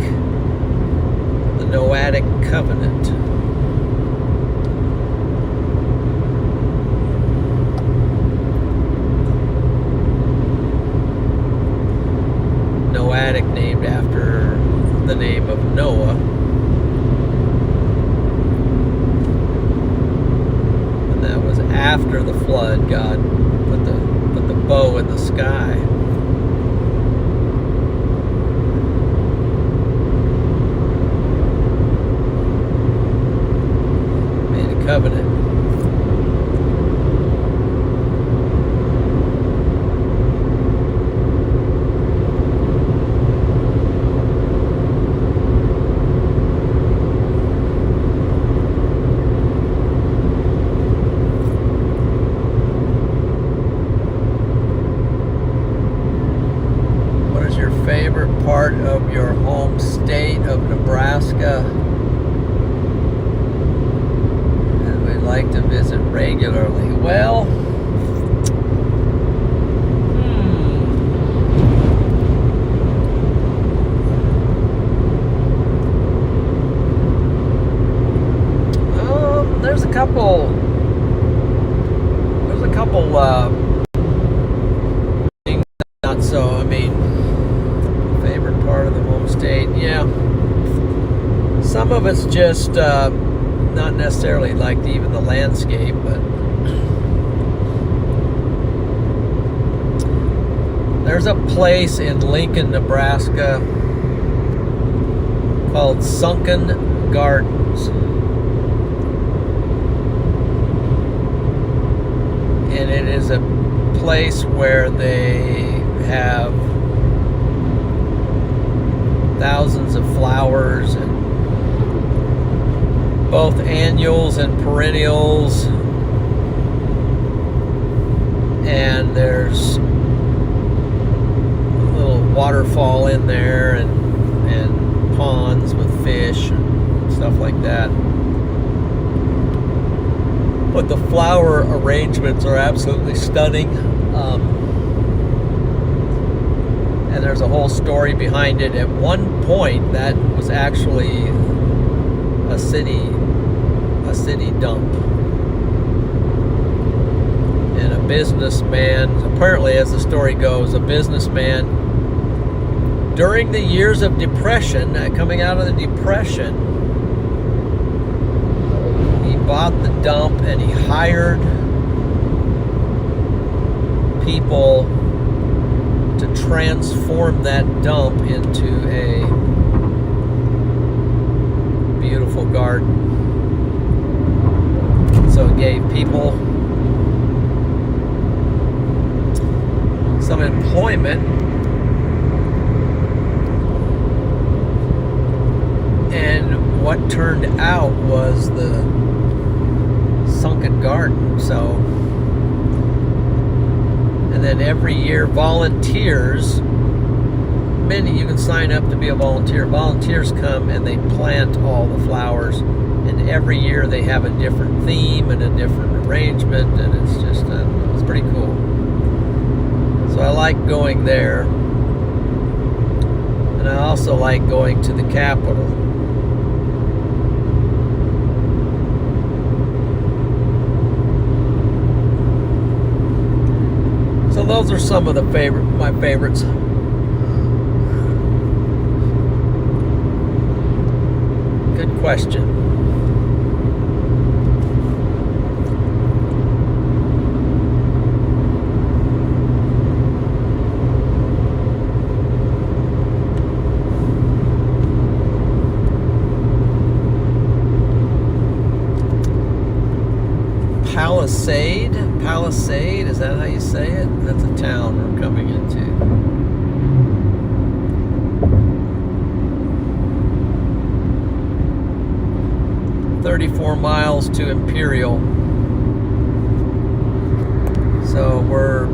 covenant. Noahic, named after the name of Noah. And that was after the flood. God put the bow in the sky. Made a covenant. Favorite part of your home state of Nebraska and we'd like to visit regularly? Well, there's a couple things not so, I mean, favorite part of the just not necessarily like even the landscape, but there's a place in Lincoln, Nebraska called Sunken Gardens. And it is a place where they have thousands of flowers, and both annuals and perennials, and there's a little waterfall in there, and ponds with fish and stuff like that. But the flower arrangements are absolutely stunning. And there's a whole story behind it. At one point, that was actually a city dump. And a businessman, apparently as the story goes, a businessman during the years of depression, coming out of the depression, he bought the dump and he hired people to transform that dump into a beautiful garden. So it gave people some employment, and what turned out was the sunken garden. So, and then every year volunteers, many, you can sign up to be a volunteer. Volunteers come and they plant all the flowers, and every year they have a different theme and a different arrangement, and it's just it's pretty cool. So I like going there, and I also like going to the Capitol. So those are some of the my favorites. Good question. Palisade, is that how you say it? That's a town we're coming into. 34 miles to Imperial. So we're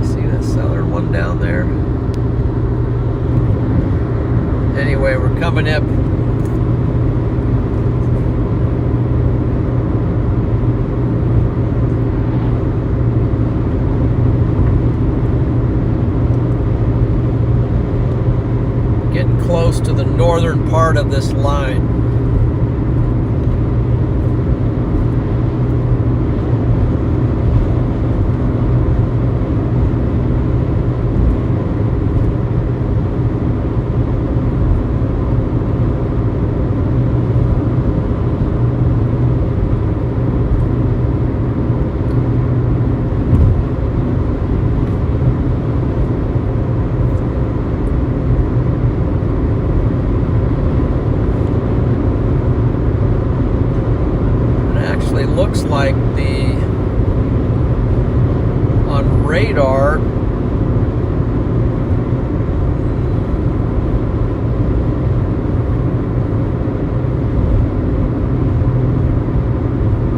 see that southern one down there? Anyway, we're coming up. Getting close to the northern part of this line. Looks like on radar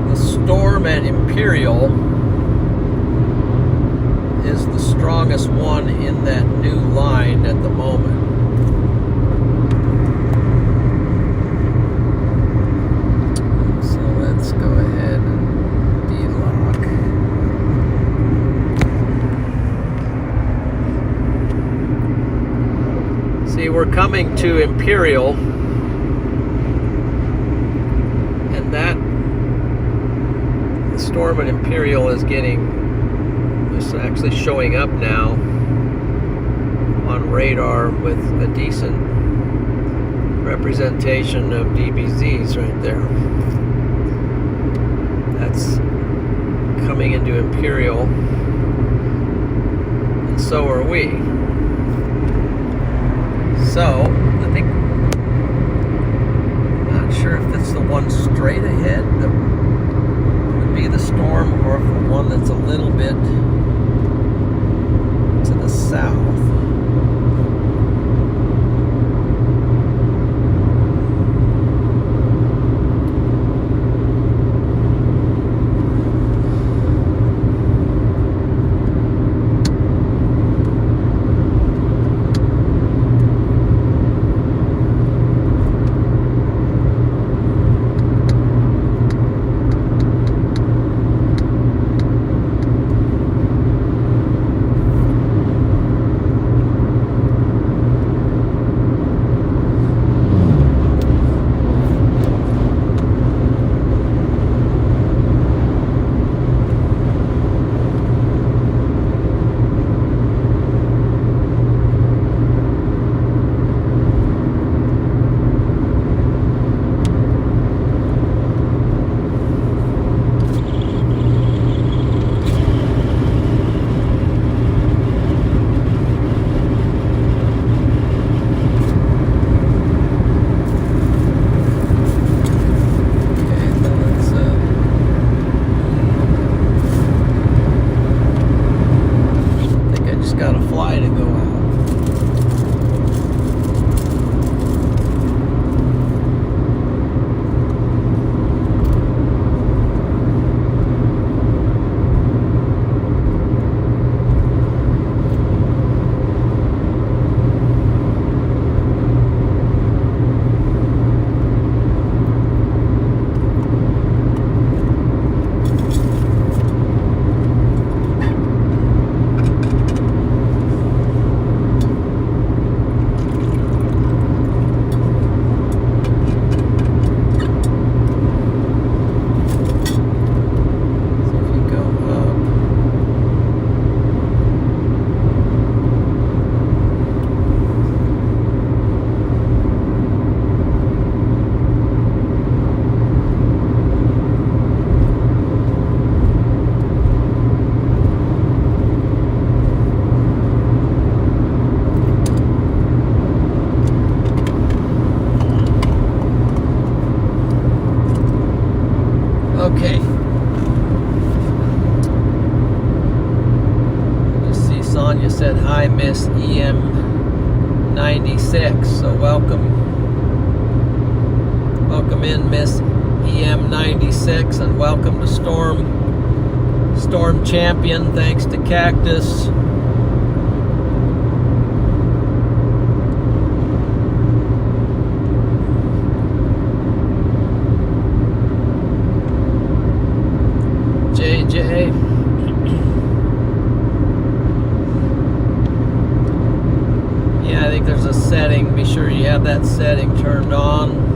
the storm at Imperial is the strongest one in that new line at the moment. Let's go ahead and de-lock. See, we're coming to Imperial, and that the storm at Imperial is actually showing up now. radar with a decent representation of DBZs right there. That's coming into Imperial, and so are we. So, I think, not sure if that's the one straight ahead that would be the Storm, or if the one that's a little bit to the south. Okay. Just see Sonia said hi, Miss EM96. So welcome. Welcome in, Miss EM96, and welcome to Storm Champion. Thanks to Cactus. JJ. Yeah, I think there's a setting. Be sure you have that setting turned on.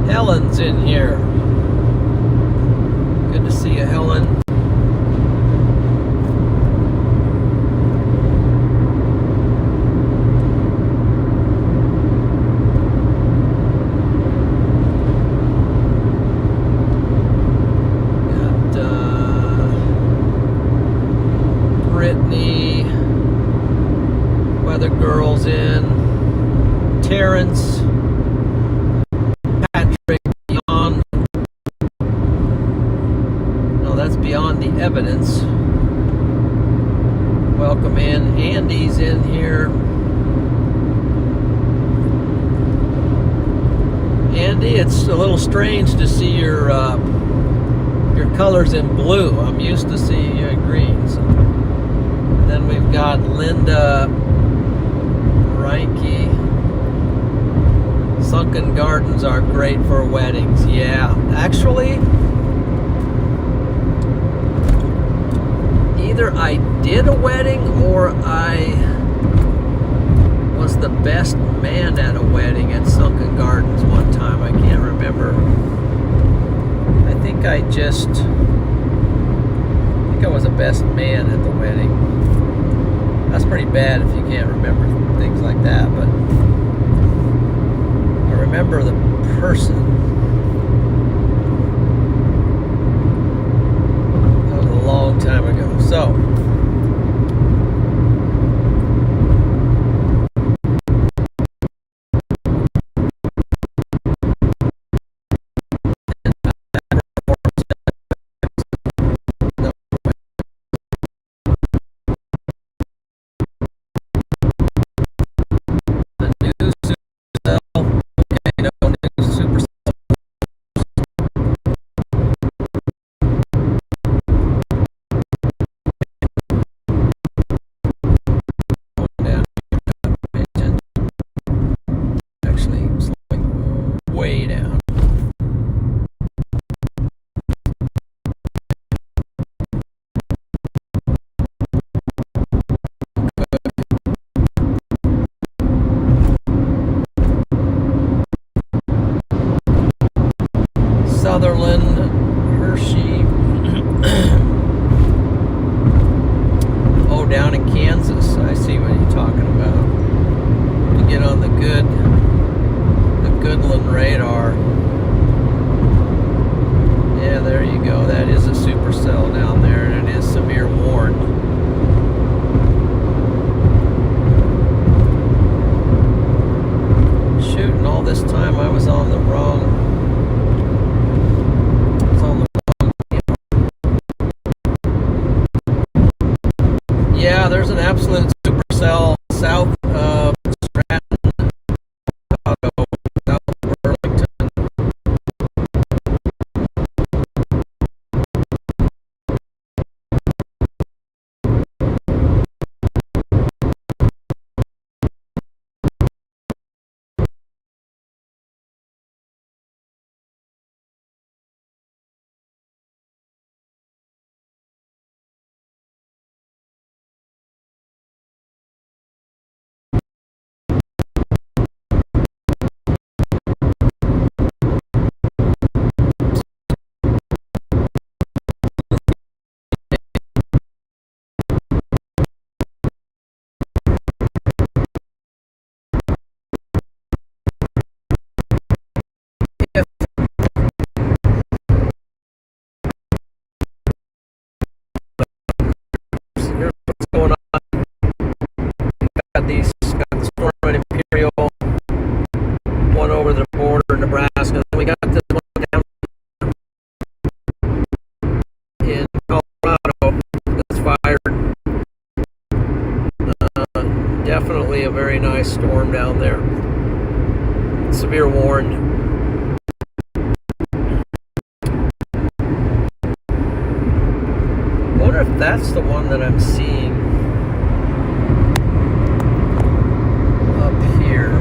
Helen's in here. Good to see you, Helen. Weather Girls in, Terrence, Patrick, Beyond. No, that's Beyond the Evidence. Welcome in. Andy's in here. Andy, it's a little strange to see your colors in blue. I'm used to seeing you in green. So. Then we've got Linda Reinke. Sunken Gardens are great for weddings. Yeah, actually, either I did a wedding or I was the best man at a wedding at Sunken Gardens one time. I can't remember. I think I was was a best man at the wedding. That's pretty bad if you can't remember things like that, but I remember the person. That was a long time ago. So, the new supercell. Okay, no new supercell down. Pay attention. Actually, slowing way down. Sutherland, Hershey. Oh, down in Kansas. I see what you're talking about. To get on the Goodland radar. Yeah, there you go. That is a supercell down there, and it is severe warned. Shoot, and all this time I was on the wrong. Yeah, there's an absolute supercell south of Stratton, Chicago, south of Burlington. Here's what's going on. Got the storm at Imperial, one over the border in Nebraska. Then we got this one down in Colorado that's fired. Definitely a very nice storm down there. Severe warned. I wonder if that's the one that I'm seeing up here.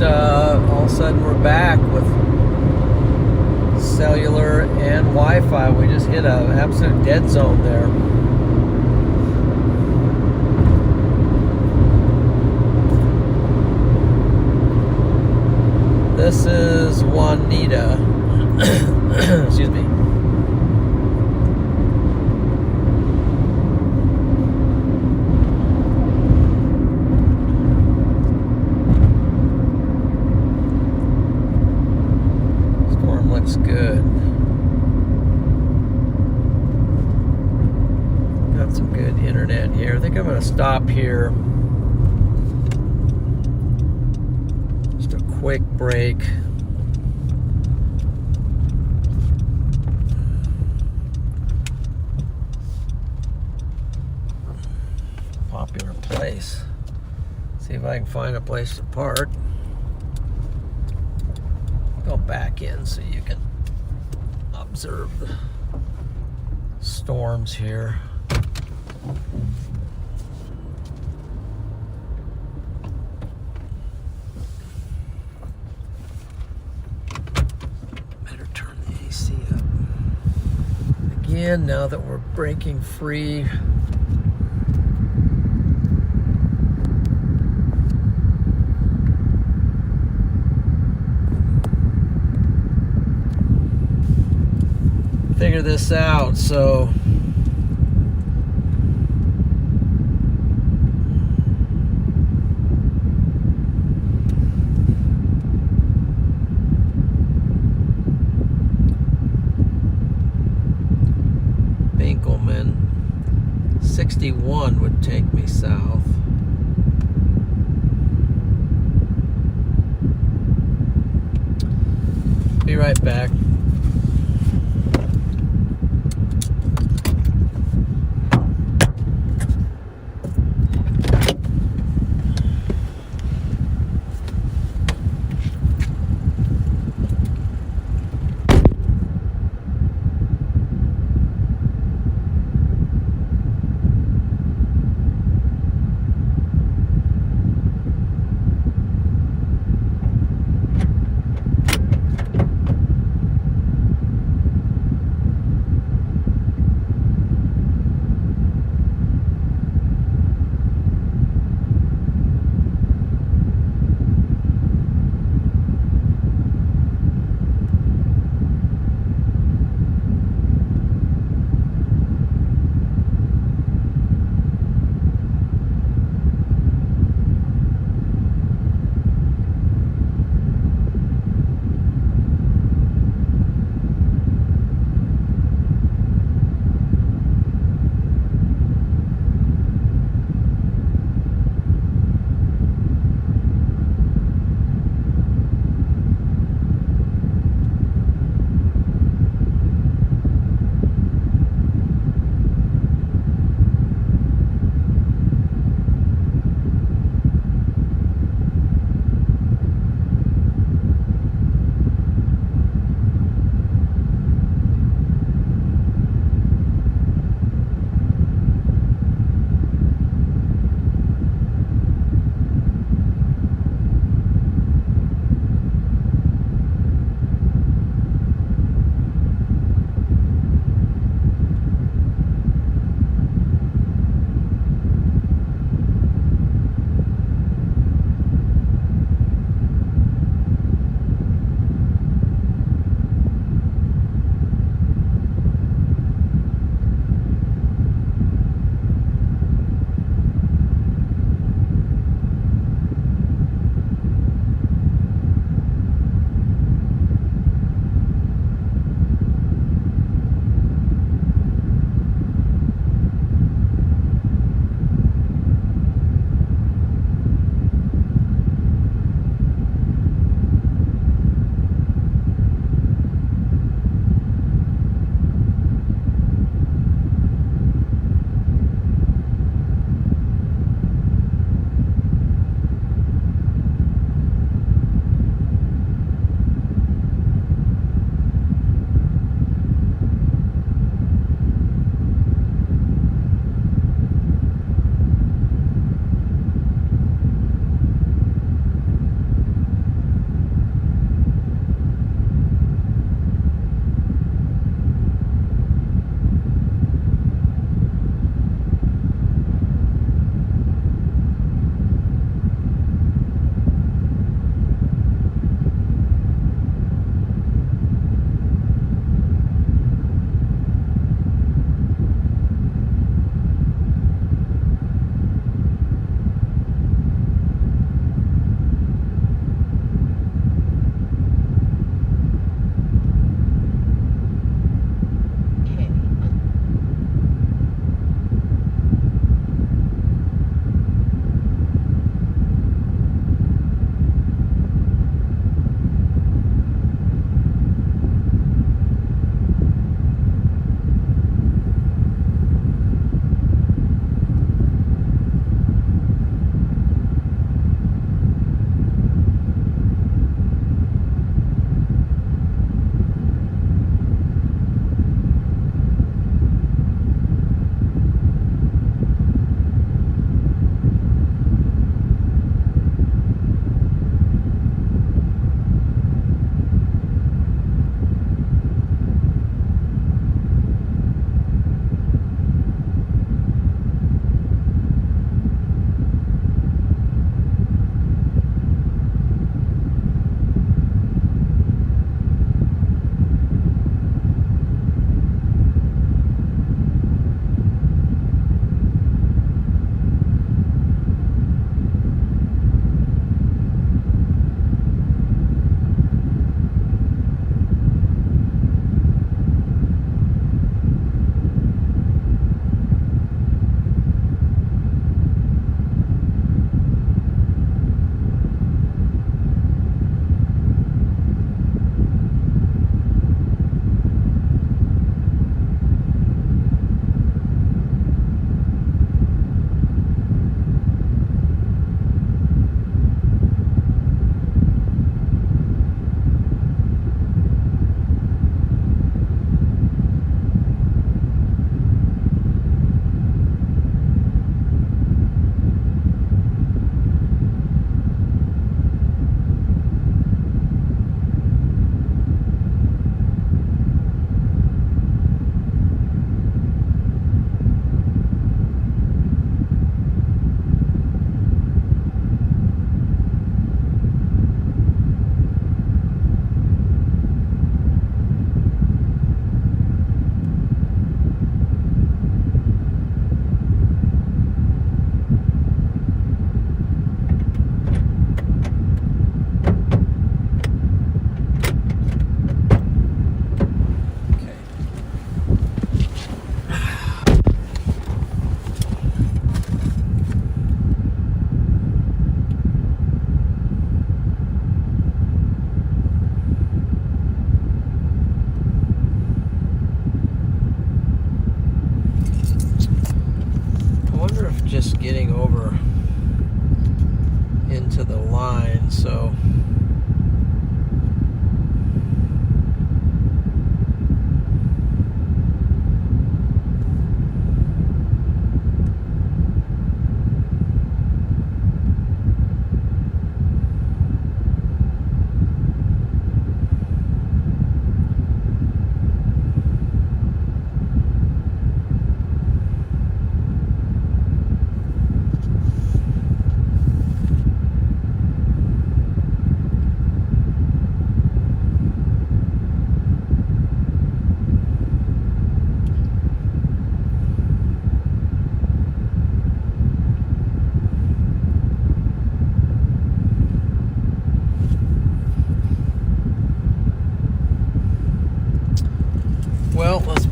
all of a sudden we're back with cellular and Wi-Fi. We just hit an absolute dead zone there. This is Juanita. Excuse me. Storm looks good. Got some good internet here. I think I'm going to stop here. Just a quick break. Popular place. See if I can find a place to park. Go back in so you can observe the storms here. Better turn the AC up. Again, now that we're breaking free. Figure this out, so Binkelman 61 would take me south. Be right back.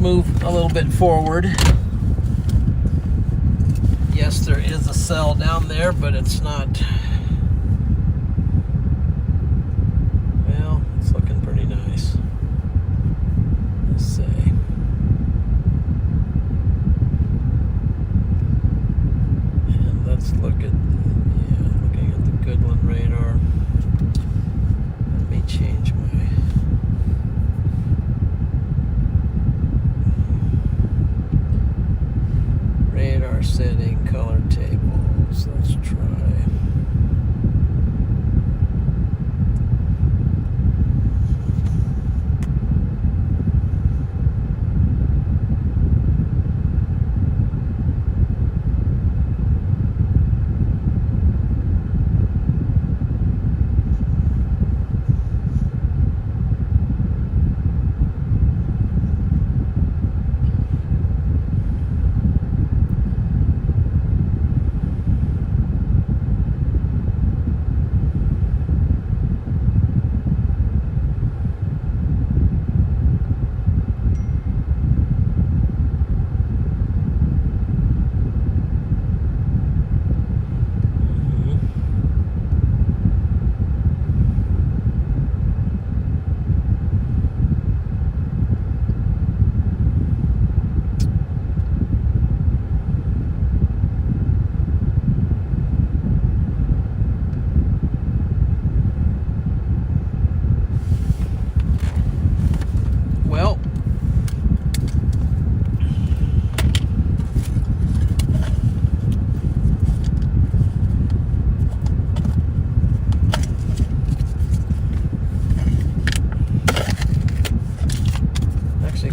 move a little bit forward. Yes, there is a cell down there, but it's not. Well, it's looking pretty nice. Let's say. And let's look at, looking at the Goodland radar. Let me change my. Radar setting, color tables. Let's try.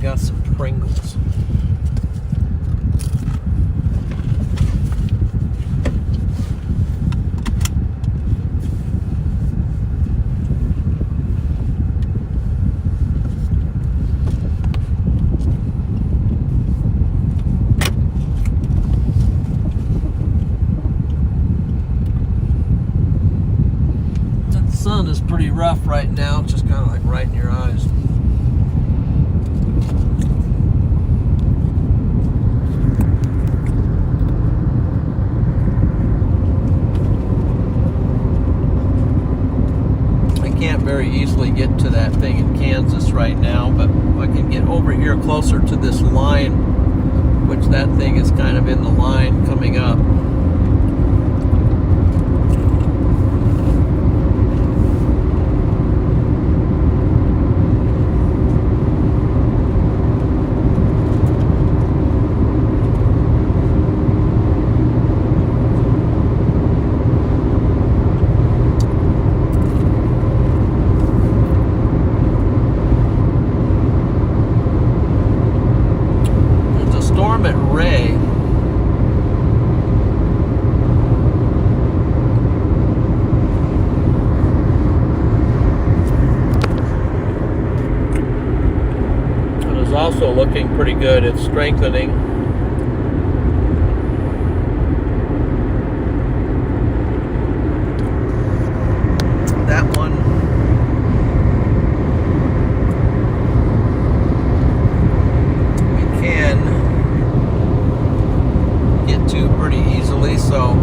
Got some Pringles. That sun is pretty rough right now, just kind of like right in your eyes. Very easily get to that thing in Kansas right now, but I can get over here closer to this line, which that thing is kind of in the line coming up. Also looking pretty good. It's strengthening. That one we can get to pretty easily, so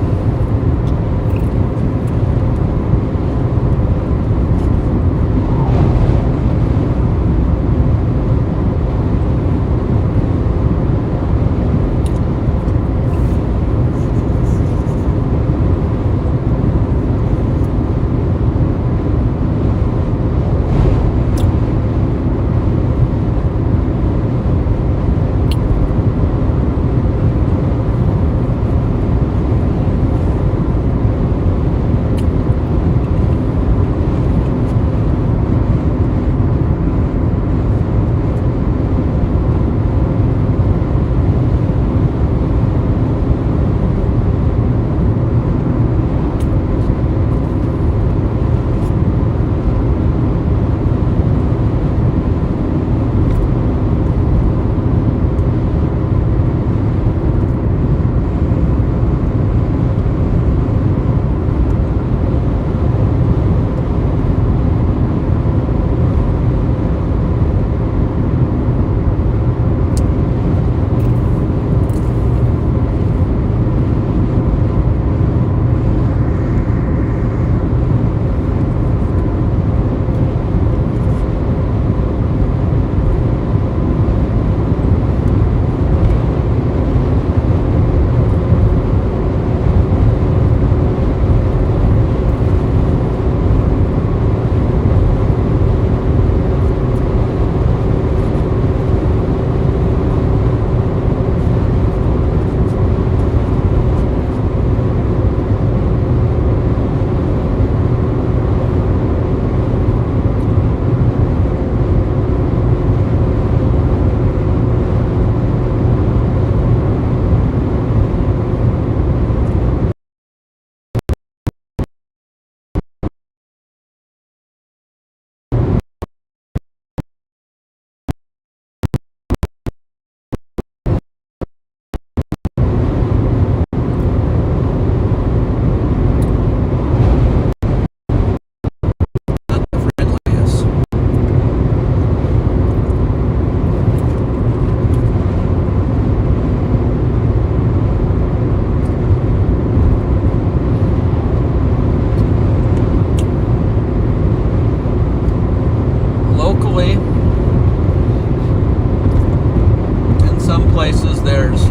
there's a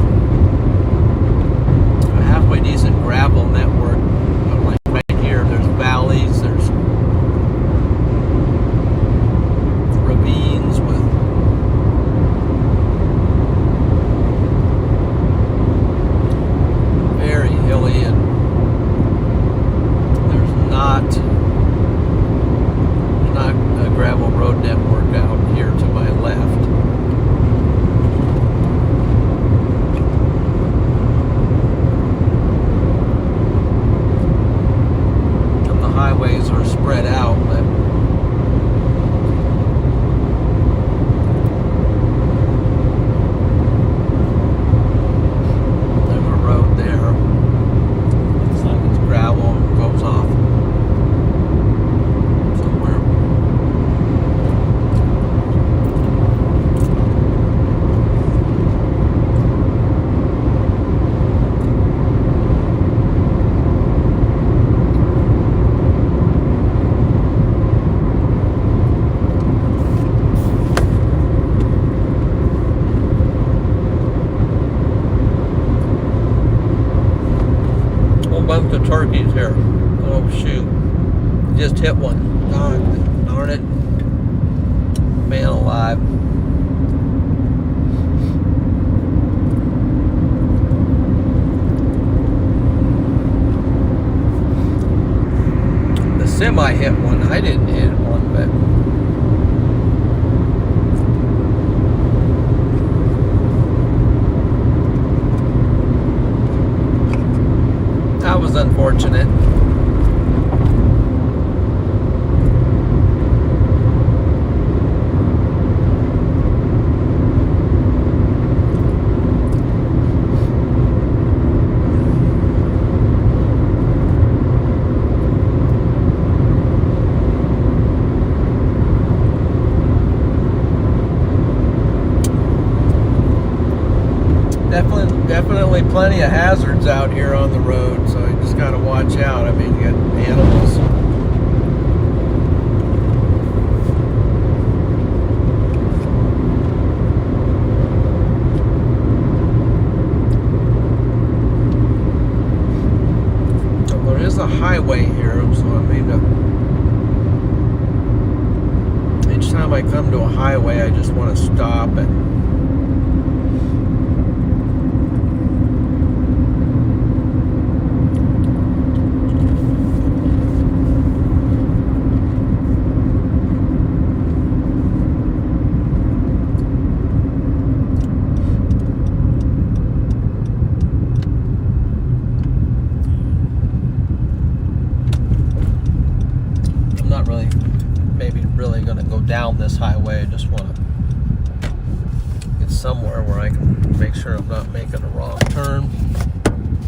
halfway decent gravel network. But like right here, there's valleys, there's ravines with very hilly, and there's not a gravel road network out here to my left. And the highways are spread out, but there's a road there. Looks like it's gravel and goes off somewhere. Whole bunch of turkeys here. Oh shoot. Just hit one. Darn it. Man alive. The semi hit one. I didn't hit one, but that was unfortunate. Definitely plenty of hazards out here on the road, so you just gotta watch out. I mean, you got animals. Well, there is a highway here, so I mean, each time I come to a highway, I just want to stop and really going to go down this highway. I just want to get somewhere where I can make sure I'm not making a wrong turn.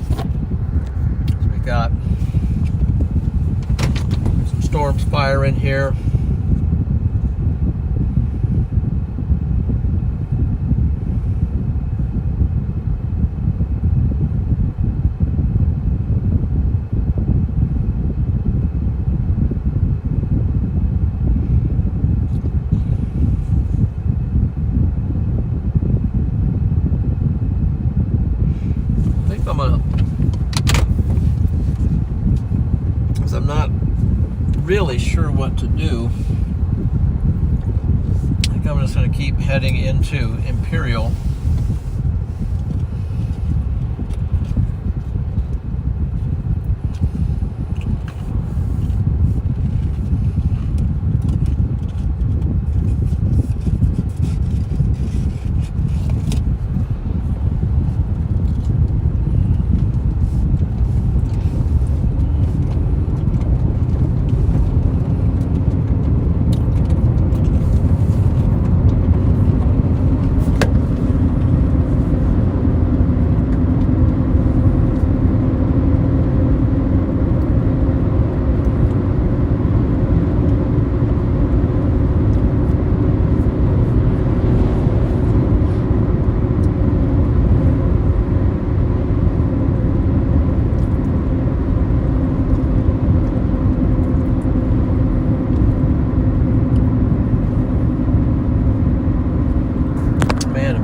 So we got some storms firing here. I'm not really sure what to do. I think I'm just going to keep heading into Imperial.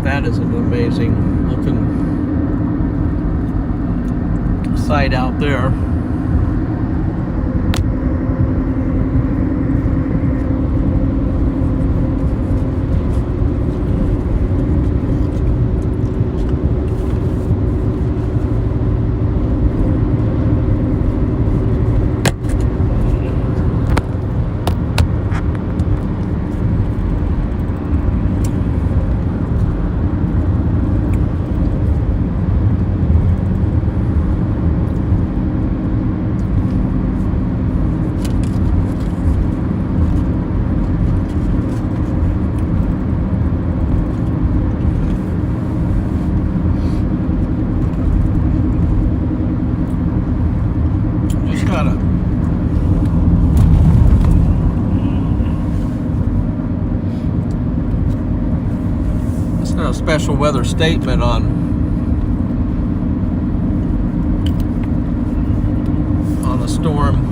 That is an amazing looking site out there. It's not a special weather statement on the storm.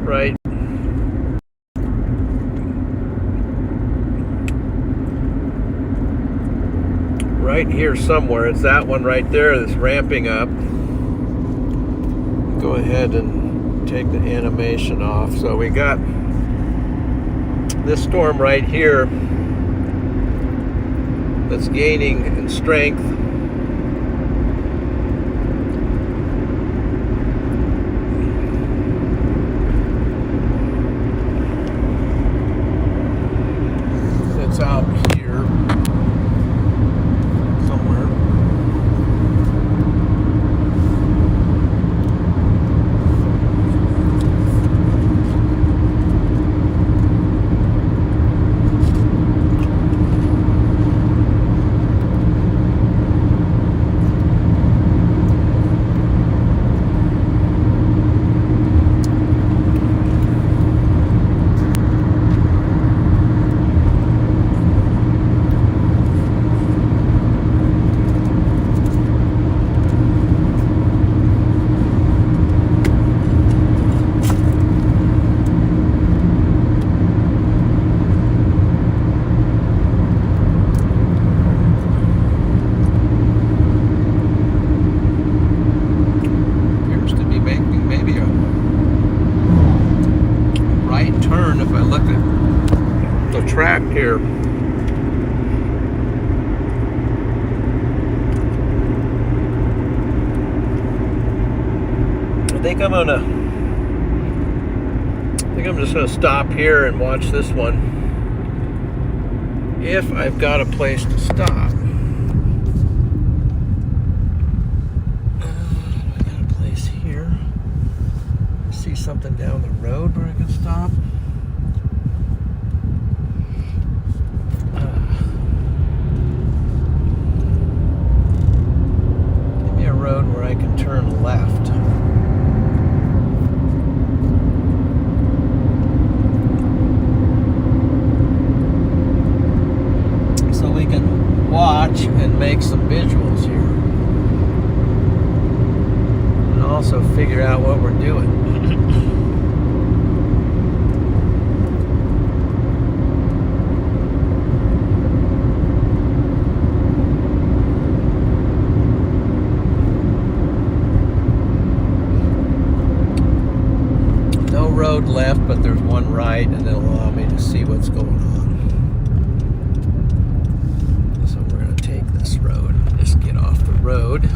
Right. Right here somewhere. It's that one right there that's ramping up. Go ahead and take the animation off. So we got this storm right here that's gaining in strength. It's out here somewhere. Track here. I think I'm just gonna stop here and watch this one if I've got a place to stop. I got a place here. I see something down the road where I can stop. Road where I can turn left. So we can watch and make some visuals here. And also figure out what we're doing. Road left, but there's one right, and it'll allow me to see what's going on. So we're going to take this road, just get off the road.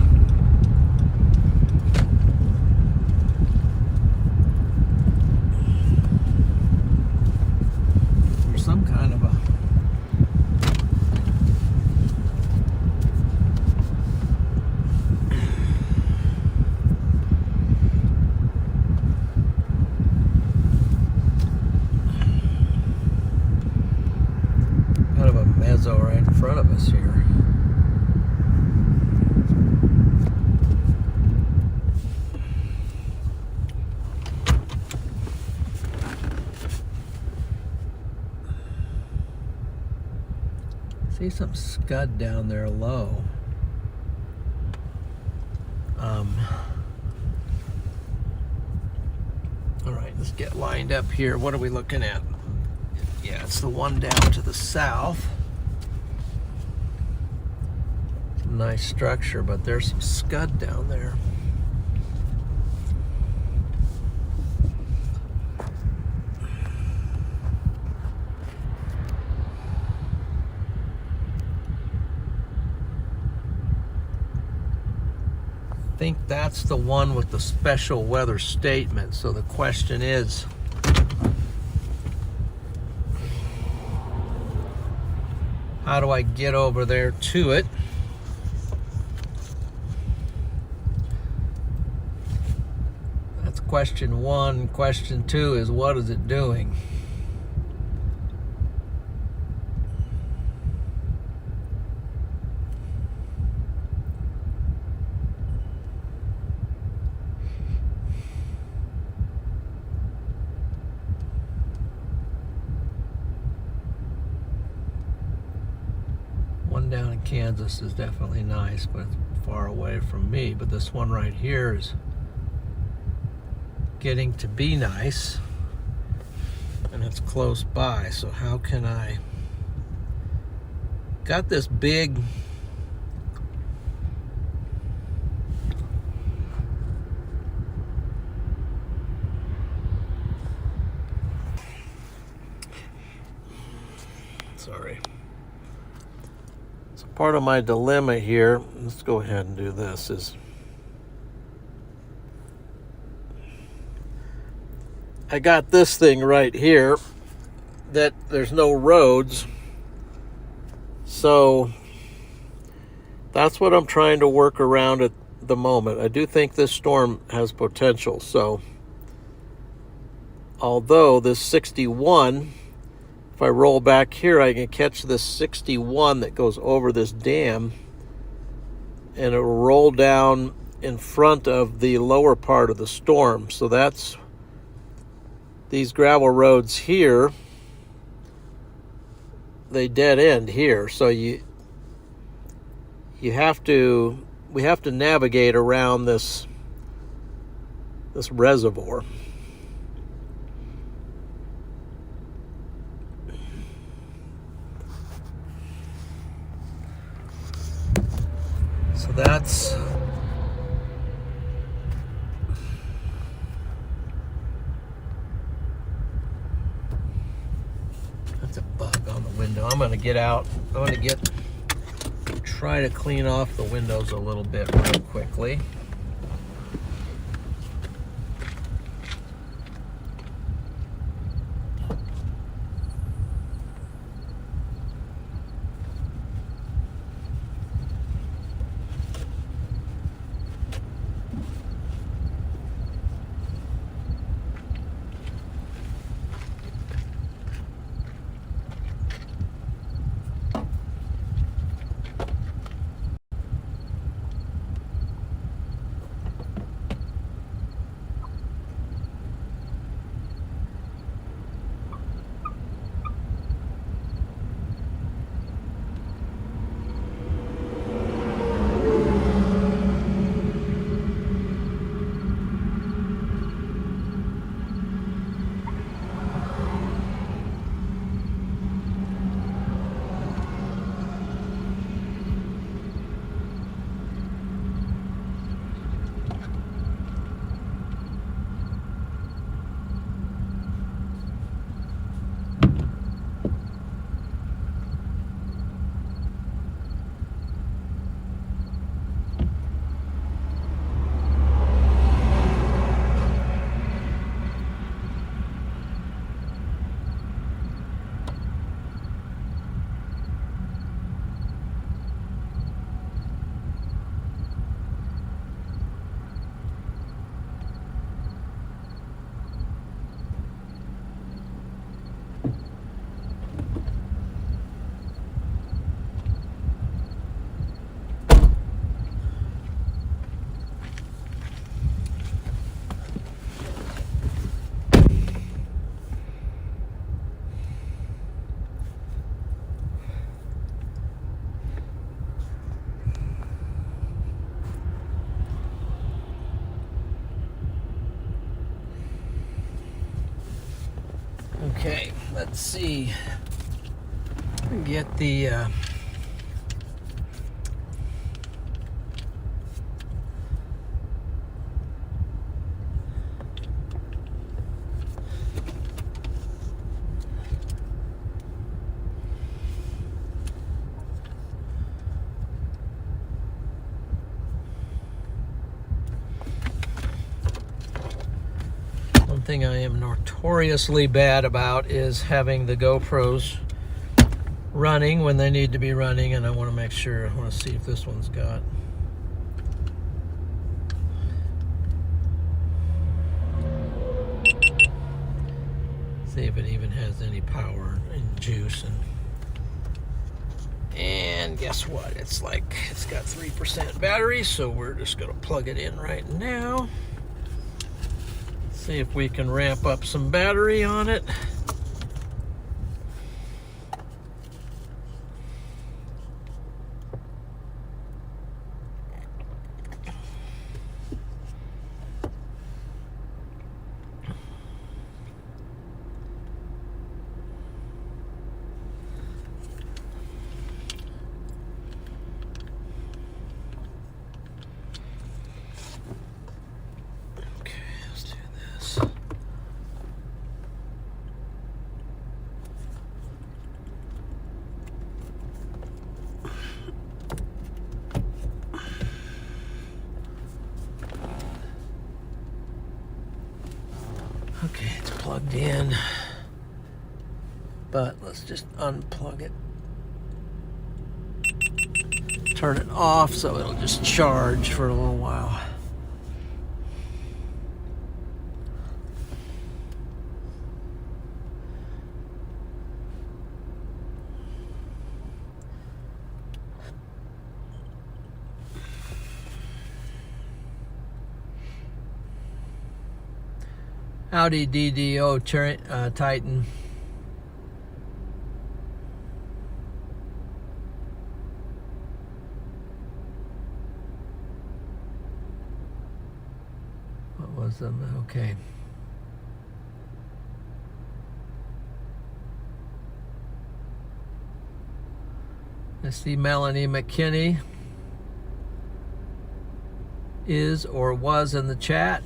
There's some kind of a mezzo right in front of us here. See some scud down there low. All right, let's get lined up here. What are we looking at? Yeah, it's the one down to the south. Nice structure, but there's some scud down there. I think that's the one with the special weather statement. So the question is, how do I get over there to it? That's question one. Question two is, what is it doing? One down in Kansas is definitely nice, but it's far away from me. But this one right here is getting to be nice, and it's close by. So how can I... Got this big... Sorry. So part of my dilemma here, let's go ahead and do this, is I got this thing right here that there's no roads. So that's what I'm trying to work around at the moment. I do think this storm has potential. So although this 61, if I roll back here, I can catch this 61 that goes over this dam, and it will roll down in front of the lower part of the storm. So that's these gravel roads here, they dead end here. So we have to navigate around this reservoir. So that's a bug on the window. I'm going to get out. I'm going to try to clean off the windows a little bit real quickly. Okay, let's see. Get the one thing I am notoriously bad about is having the GoPros running when they need to be running, and I want to make sure. I want to see if this one's got. See if it even has any power and juice. And guess what? It's got 3% battery, so we're just gonna plug it in right now. See if we can ramp up some battery on it. Okay, it's plugged in, but let's just unplug it. Turn it off so it'll just charge for a little while. Howdy, DDO Titan. What was them? Okay. I see Melanie McKinney is or was in the chat.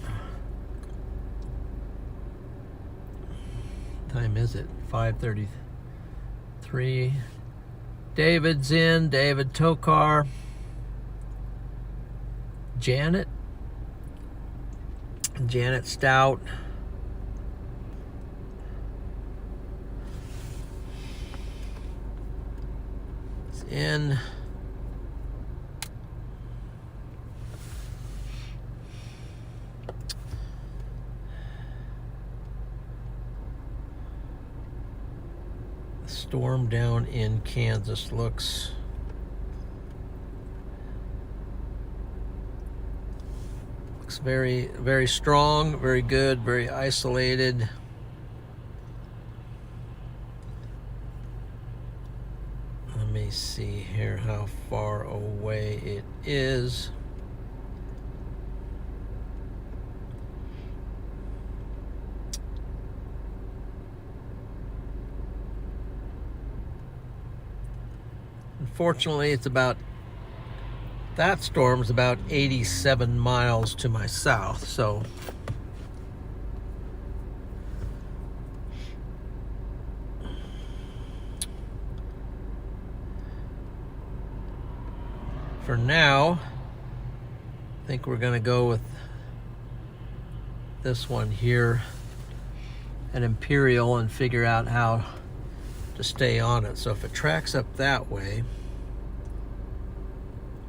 Time is it? 5:33. David's in. David Tokar. Janet Stout. It's in. Storm down in Kansas looks very, very strong, very good, very isolated. Let me see here how far away it is. Unfortunately, that storm's about 87 miles to my south, so for now, I think we're going to go with this one here at Imperial and figure out how to stay on it. So if it tracks up that way,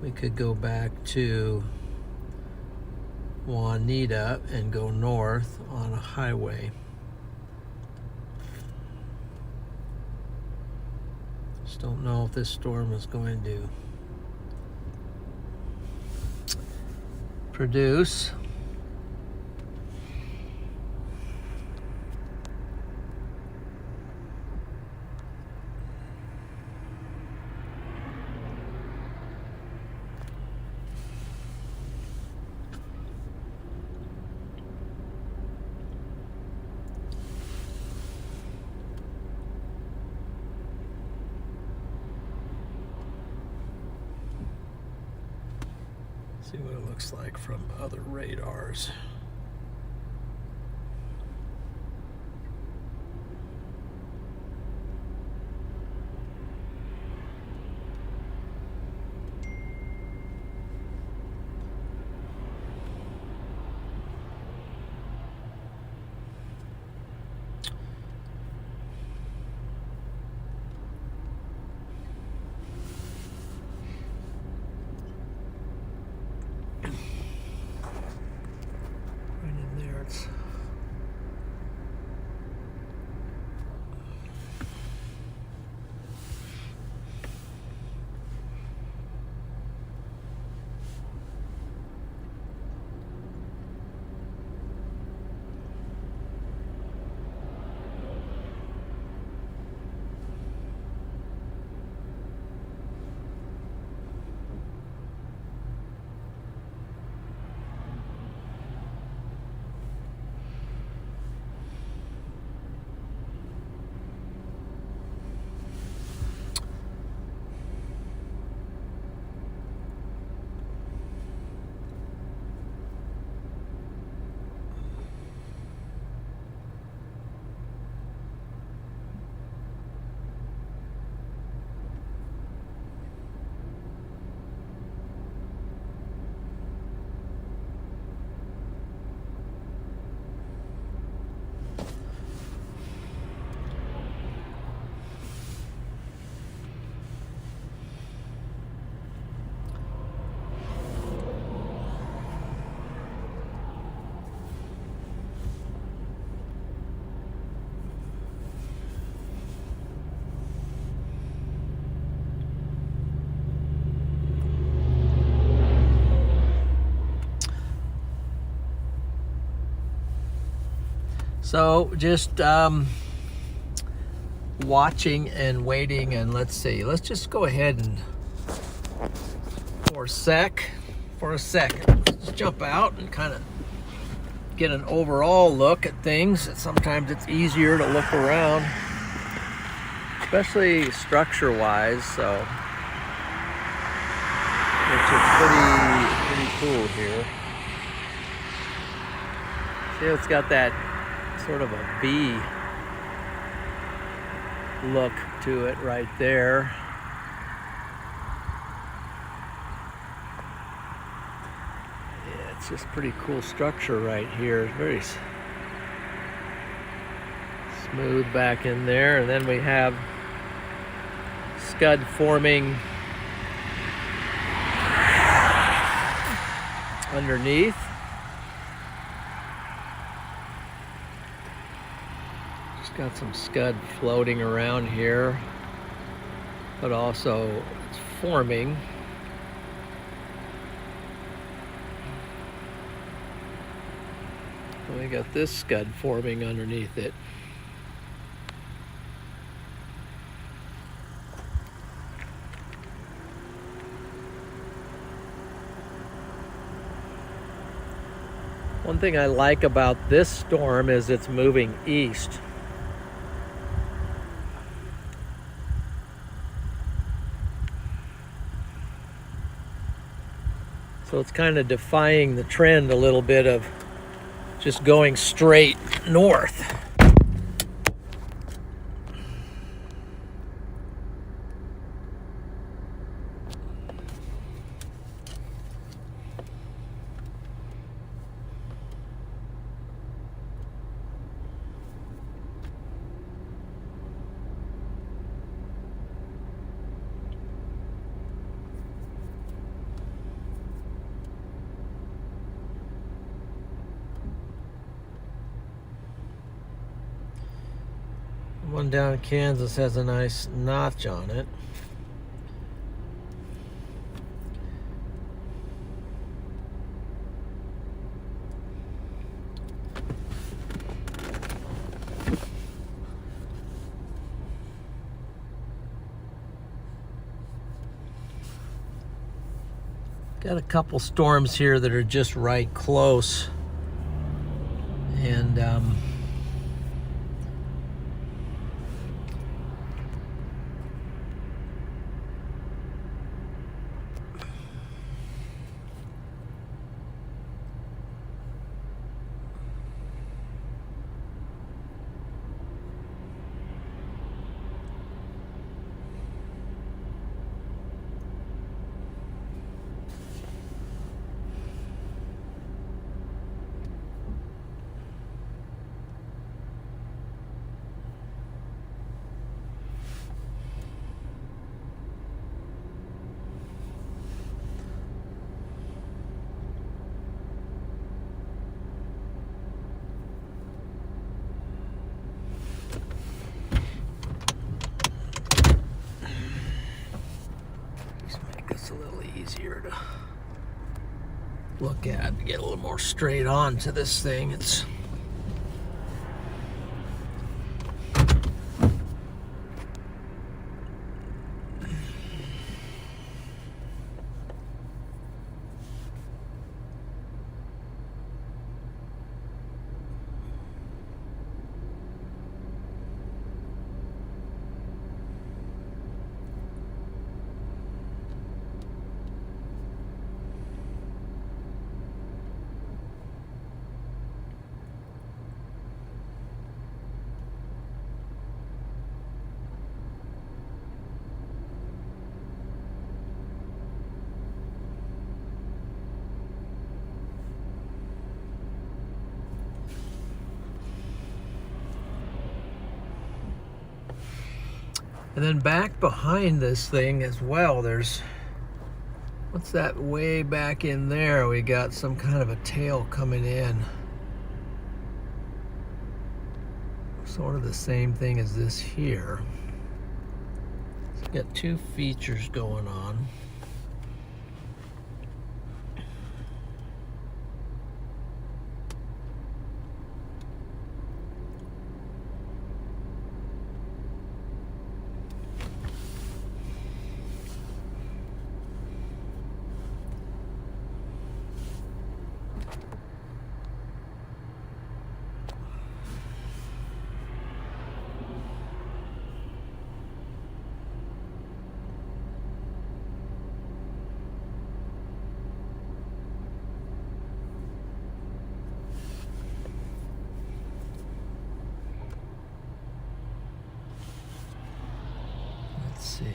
we could go back to Juanita and go north on a highway. Just don't know if this storm is going to produce. See what it looks like from other radars. So just watching and waiting, and let's see. Let's just go ahead and for a second, let's jump out and kind of get an overall look at things. Sometimes it's easier to look around, especially structure-wise. So, which is pretty cool here. See, it's got that sort of a V look to it right there. Yeah, it's just pretty cool structure right here. It's very smooth back in there, and then we have scud forming underneath. Got some scud floating around here, but also it's forming. And we got this scud forming underneath it. One thing I like about this storm is it's moving east. So it's kind of defying the trend a little bit of just going straight north. One down in Kansas has a nice notch on it. Got a couple storms here that are just right close, and look at to get a little more straight on to this thing. It's and then back behind this thing as well, there's, what's that way back in there? We got some kind of a tail coming in. Sort of the same thing as this here. It's got two features going on. Let's see.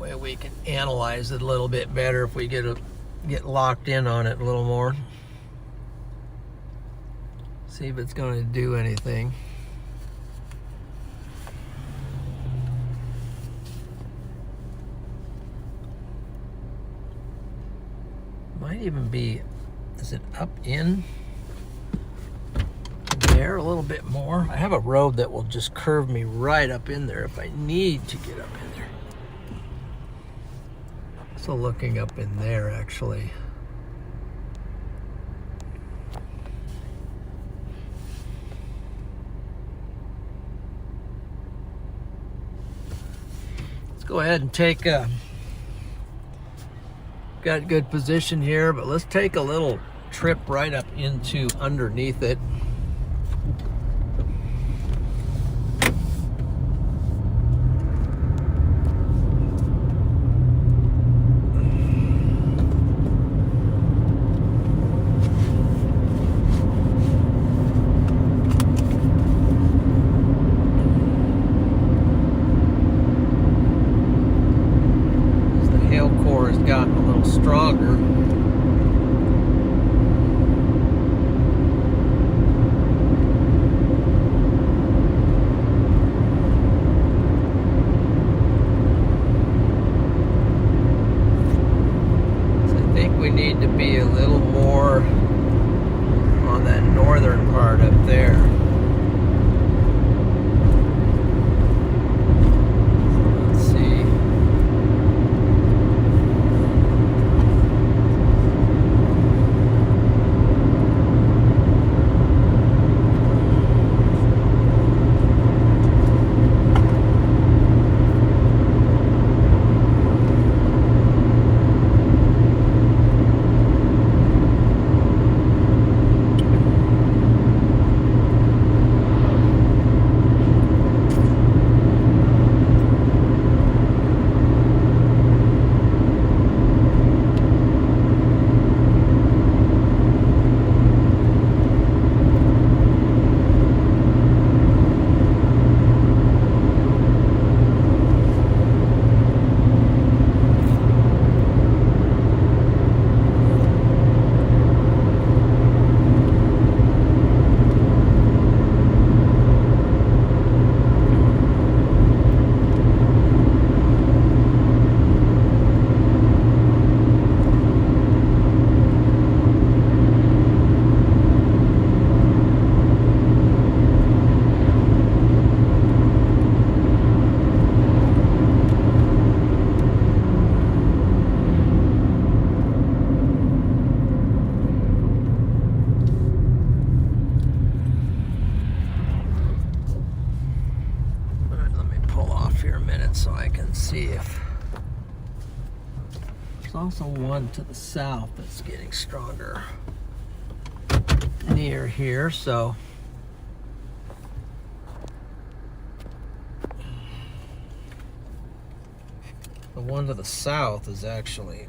Way we can analyze it a little bit better if we get locked in on it a little more. See if it's going to do anything. Might even be, is it up in there a little bit more? I have a road that will just curve me right up in there if I need to get up in there. So looking up in there, actually. Let's go ahead and take a, got good position here, but let's take a little trip right up into underneath it. Gotten a little stronger. here a minute so I can see if there's also one to the south that's getting stronger near here. So the one to the south is actually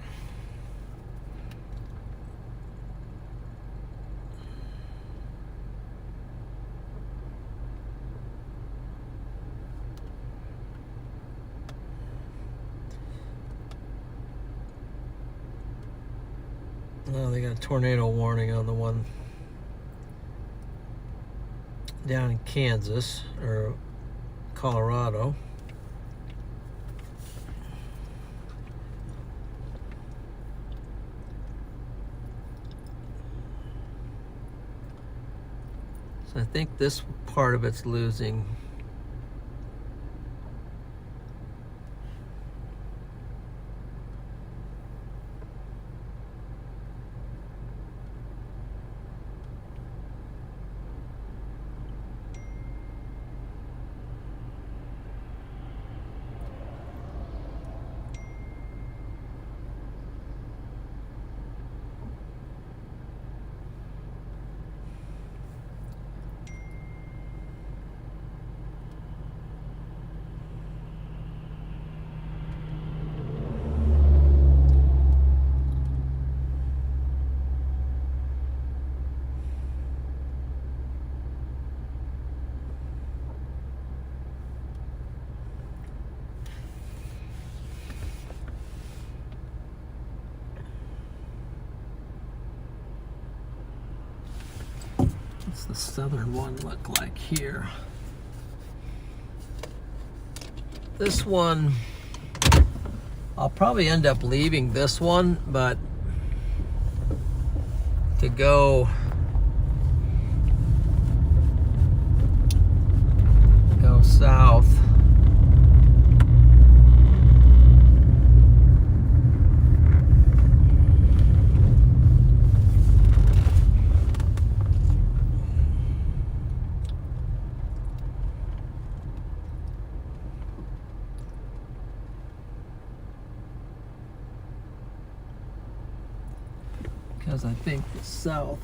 oh, they got a tornado warning on the one down in Kansas or Colorado. So I think this part of it's losing. What's the southern one look like here? This one, I'll probably end up leaving this one, but to go south. Because I think the south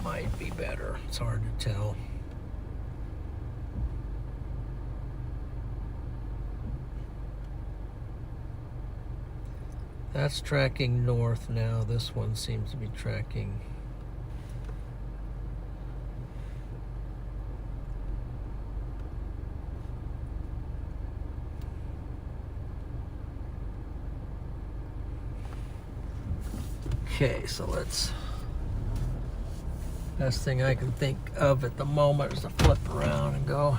might be better. It's hard to tell. That's tracking north now. This one seems to be tracking okay, so let's, best thing I can think of at the moment is to flip around and go.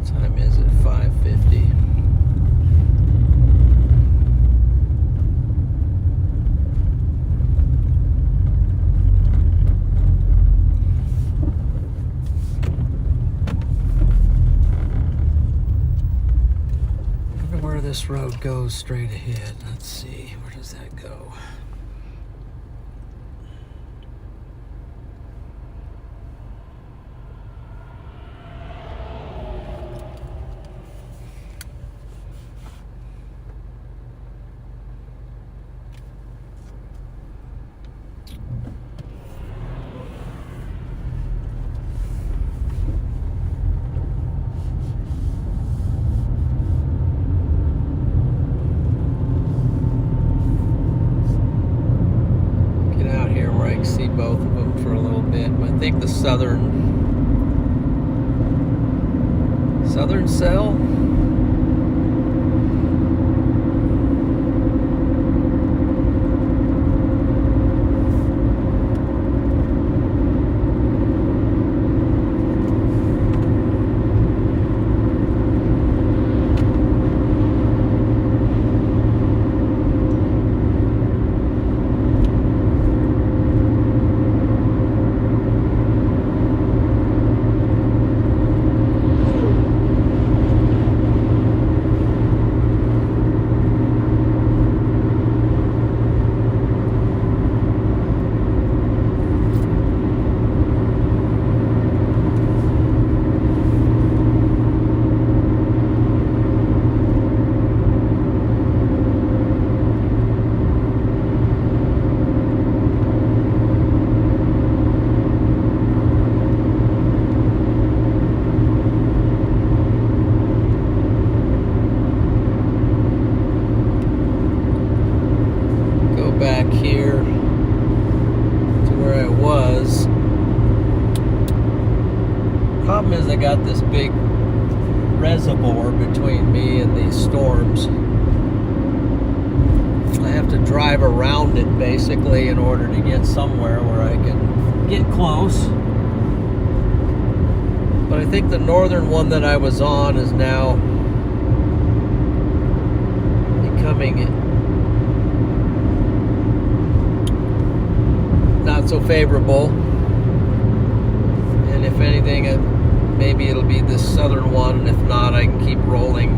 Time is at 5:50. Where this road goes straight ahead. Let's see, where does that go? See both of them for a little bit. I think the southern Southern cell. Back here to where I was. Problem is I got this big reservoir between me and these storms. I have to drive around it basically in order to get somewhere where I can get close. But I think the northern one that I was on is now becoming not so favorable, and if anything, maybe it'll be this southern one, and if not, I can keep rolling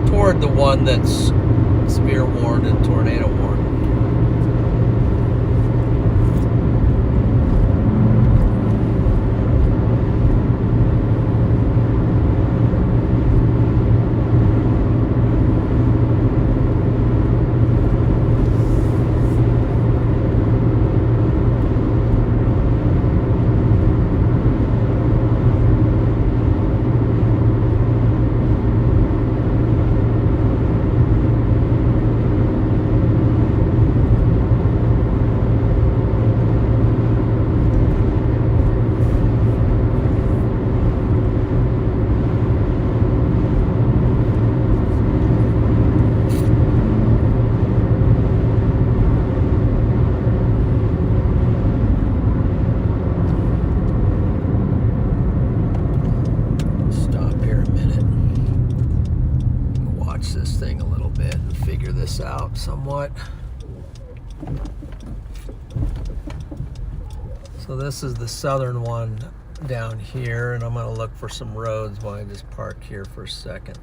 toward the one that's severe warned and tornado warned. Out somewhat. So this is the southern one down here, and I'm going to look for some roads while I just park here for a second.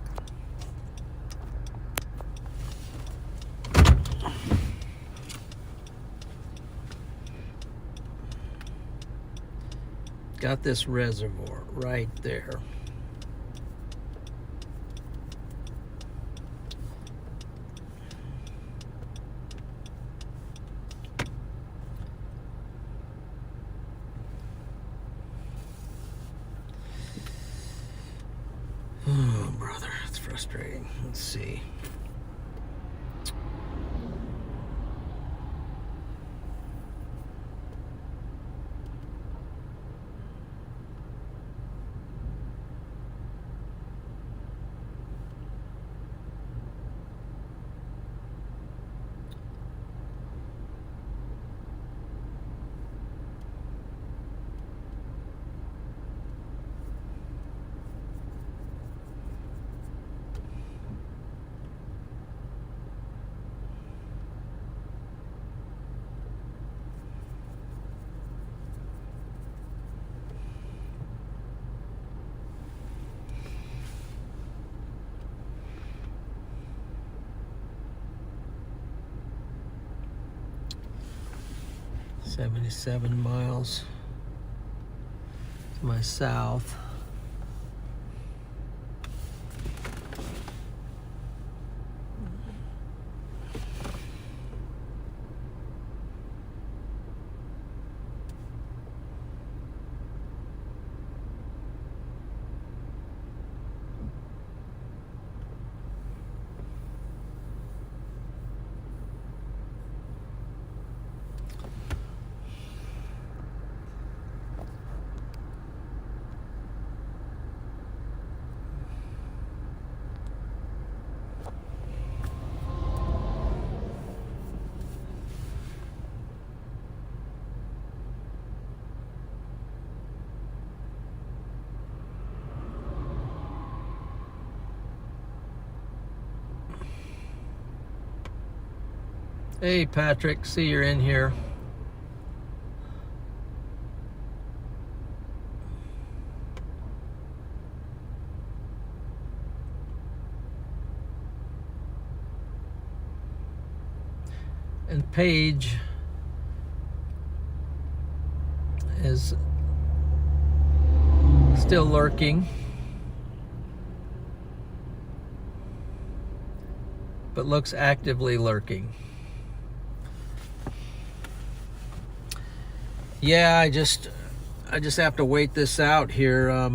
Got this reservoir right there. Oh, brother, it's frustrating. Let's see. $77 miles to my south. Hey Patrick, see you're in here. And Paige is still lurking, but looks actively lurking. Yeah, I just have to wait this out here.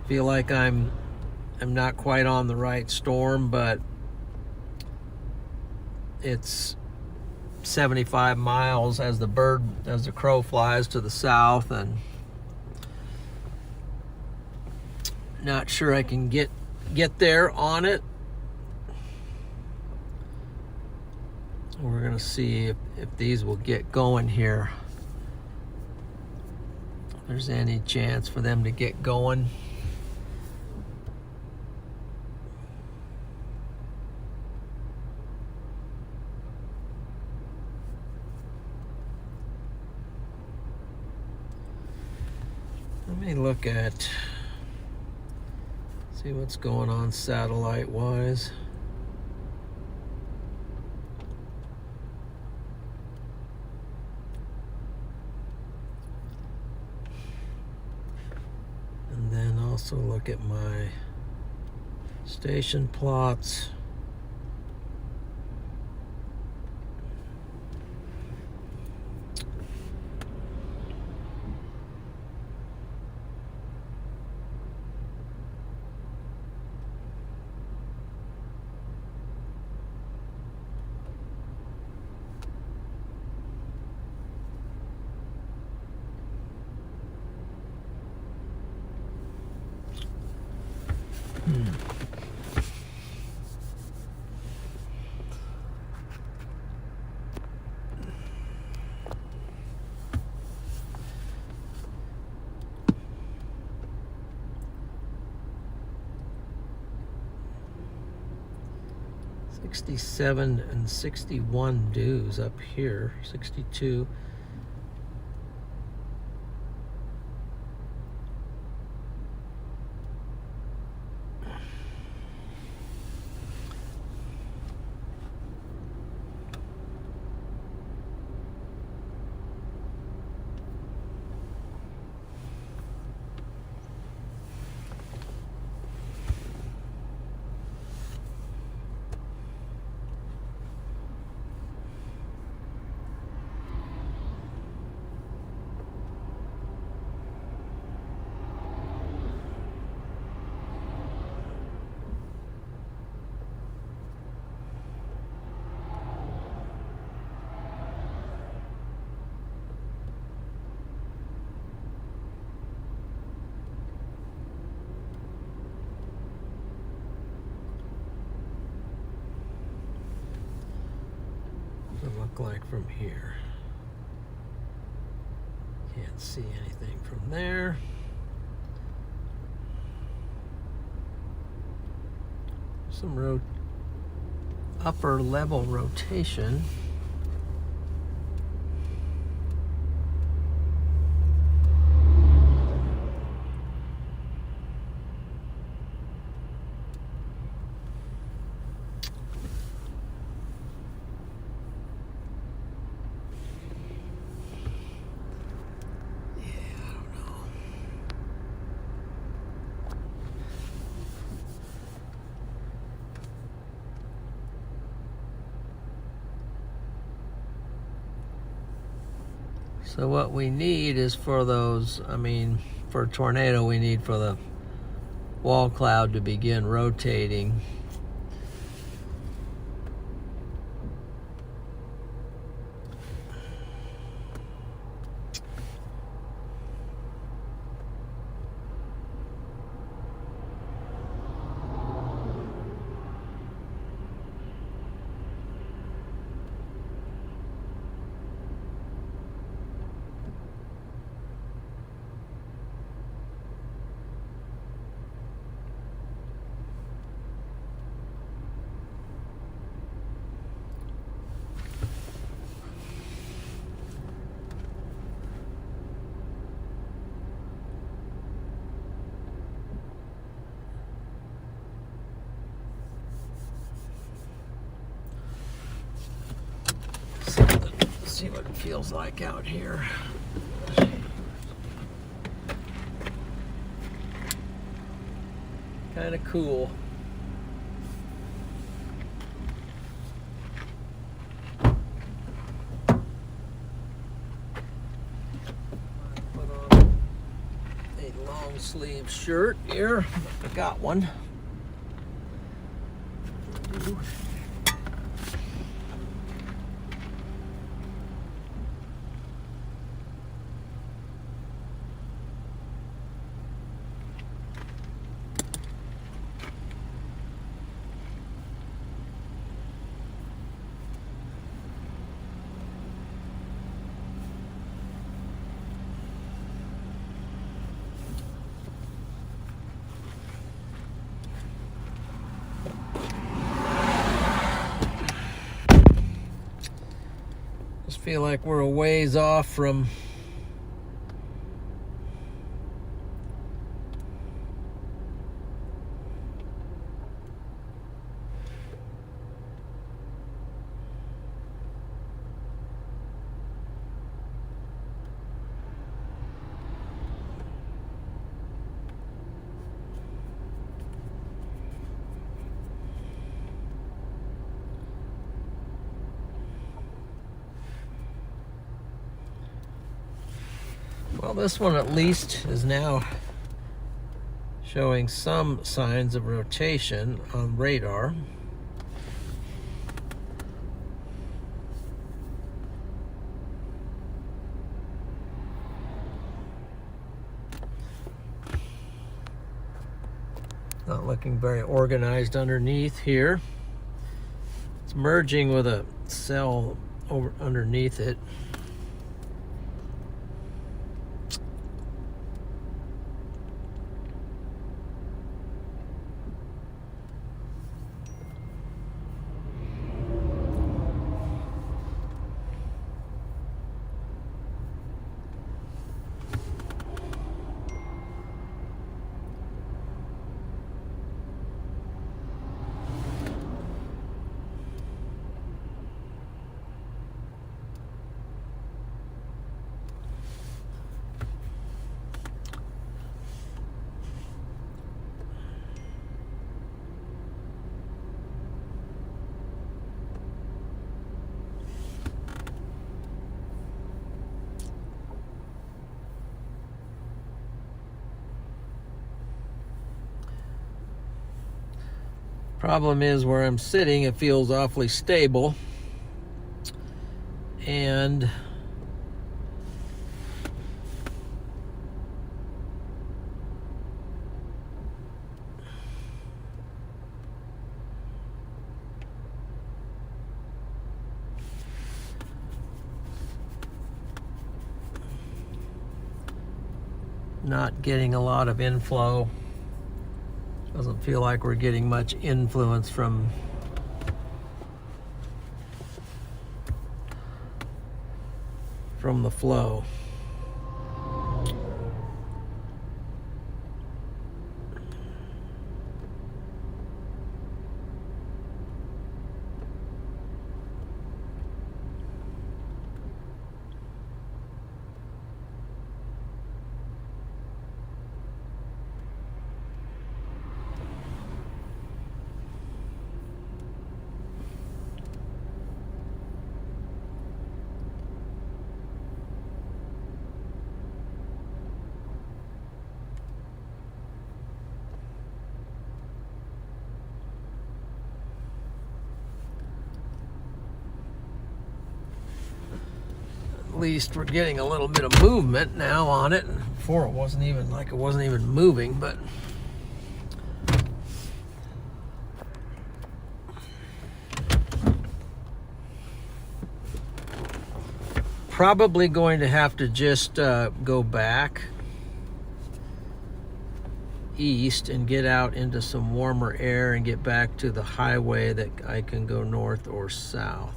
Feel like I'm not quite on the right storm, but it's 75 miles as the crow flies to the south, and not sure I can get there on it. We're gonna see if these will get going here. If there's any chance for them to get going. Let me look at, see what's going on satellite wise. And then also look at my station plots. $67 and $61 dues up here, 62. What does it look like from here? Can't see anything from there. Some upper level rotation. So what we need is for those, for a tornado, we need for the wall cloud to begin rotating. feels like out here. Kind of cool. Put on a long sleeve shirt here. I got one. Feel like we're a ways off from well, this one at least is now showing some signs of rotation on radar. Not looking very organized underneath here. It's merging with a cell over underneath it. Problem is, where I'm sitting, it feels awfully stable, and not getting a lot of inflow. Doesn't feel like we're getting much influence from the flow. At least we're getting a little bit of movement now on it. Before it wasn't even moving, but probably going to have to just go back east and get out into some warmer air and get back to the highway that I can go north or south.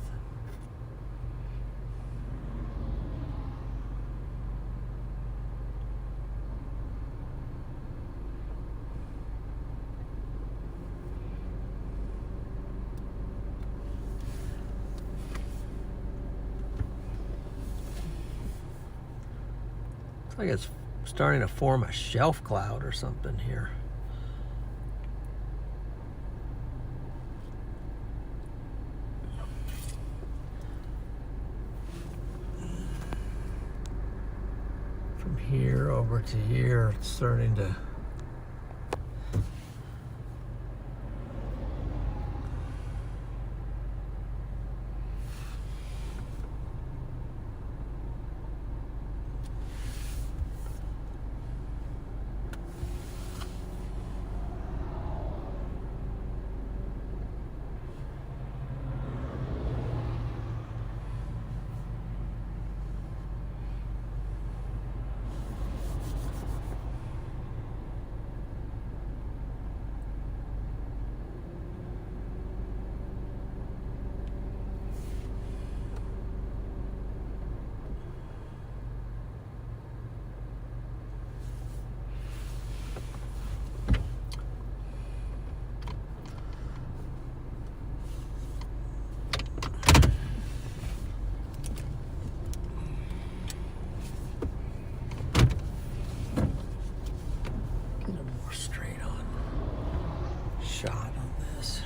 Looks like it's starting to form a shelf cloud or something here. From here over to here, it's starting to shot on this.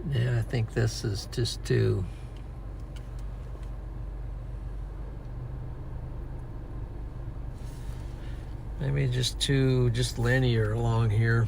Yeah, I think this is just too maybe just too linear along here.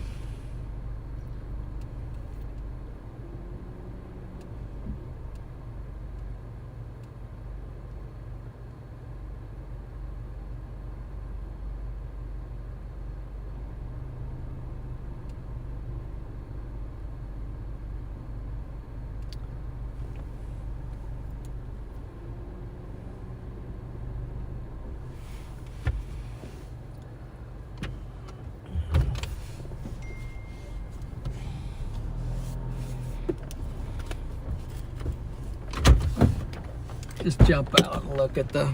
Just jump out and look at the,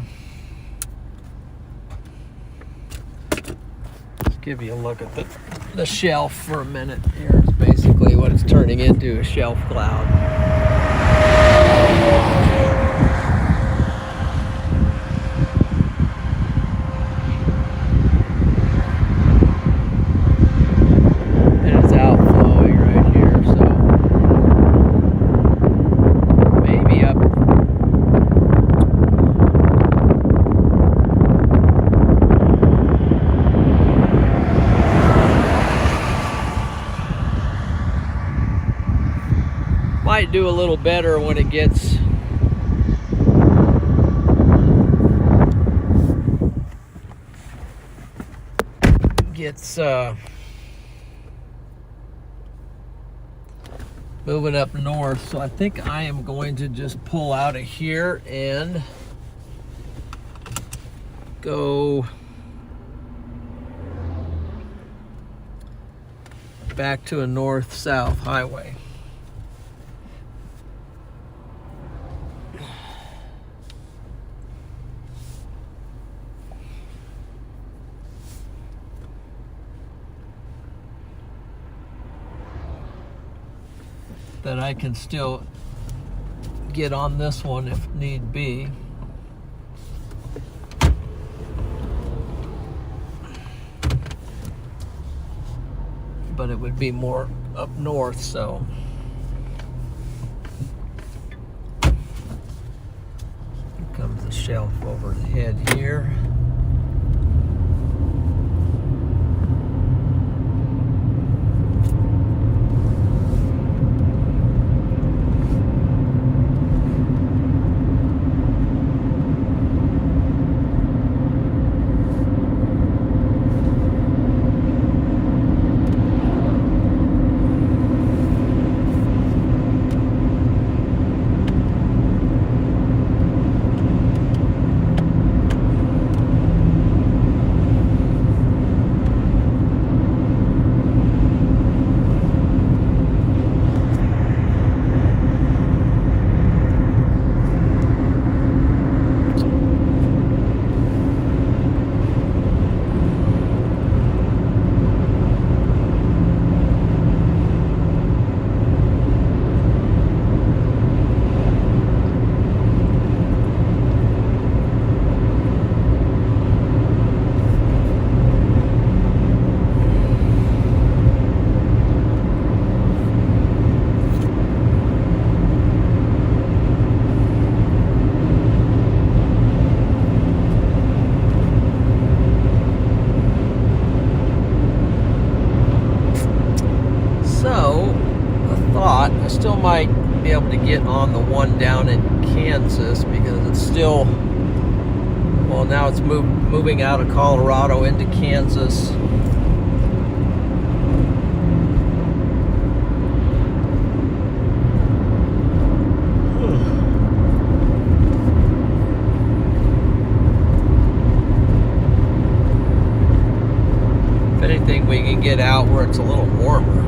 just give you a look at the shelf for a minute. Here's basically what it's turning into, a shelf cloud. And it's outflowing right here, so maybe up. Might do a little better when it gets moving up north. So I think I am going to just pull out of here and go back to a north-south highway. That I can still get on this one if need be. But it would be more up north, so. Here comes the shelf overhead here. still might be able to get on the one down in Kansas because it's still, well, now it's moving out of Colorado into Kansas. If anything, we can get out where it's a little warmer.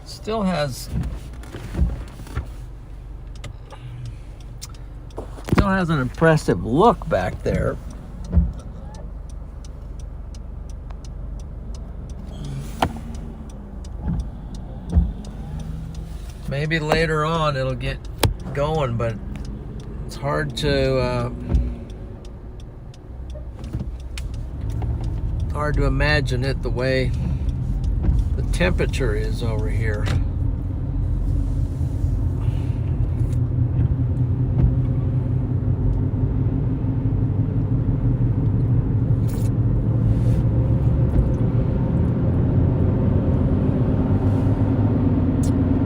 Still has an impressive look back there. Maybe later on it'll get going, but it's hard to imagine it the way the temperature is over here.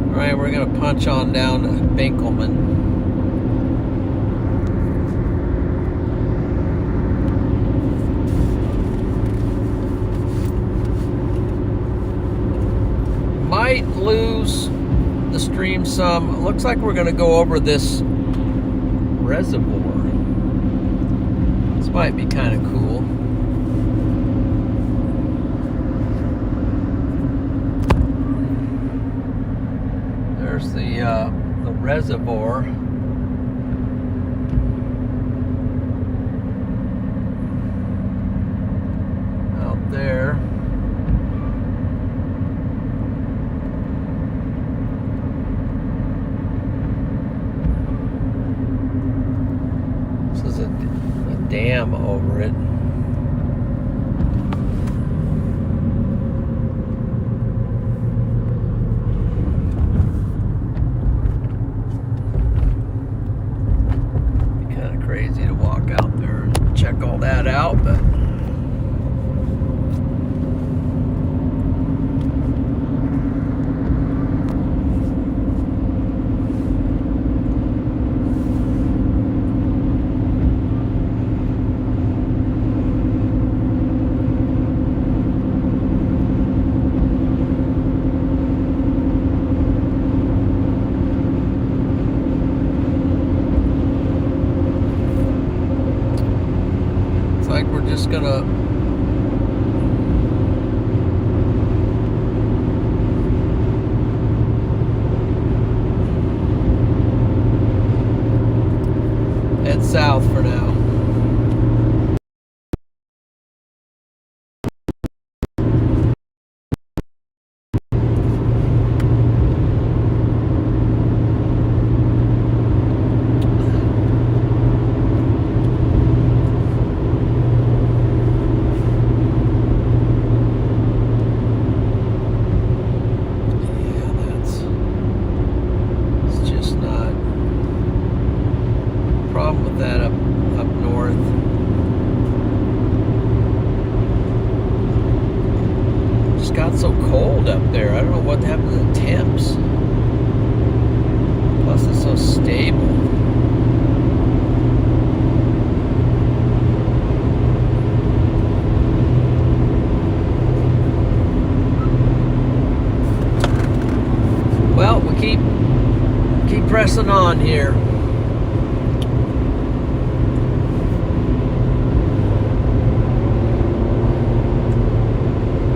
All right, we're gonna punch on down to Binkelman. Might lose the stream some. It looks like we're going to go over this reservoir. This might be kind of cool. There's the reservoir. Out there. Dam over it. Be kind of crazy to walk out there and check all that out, but just gonna head south for now. Well, we keep pressing on here.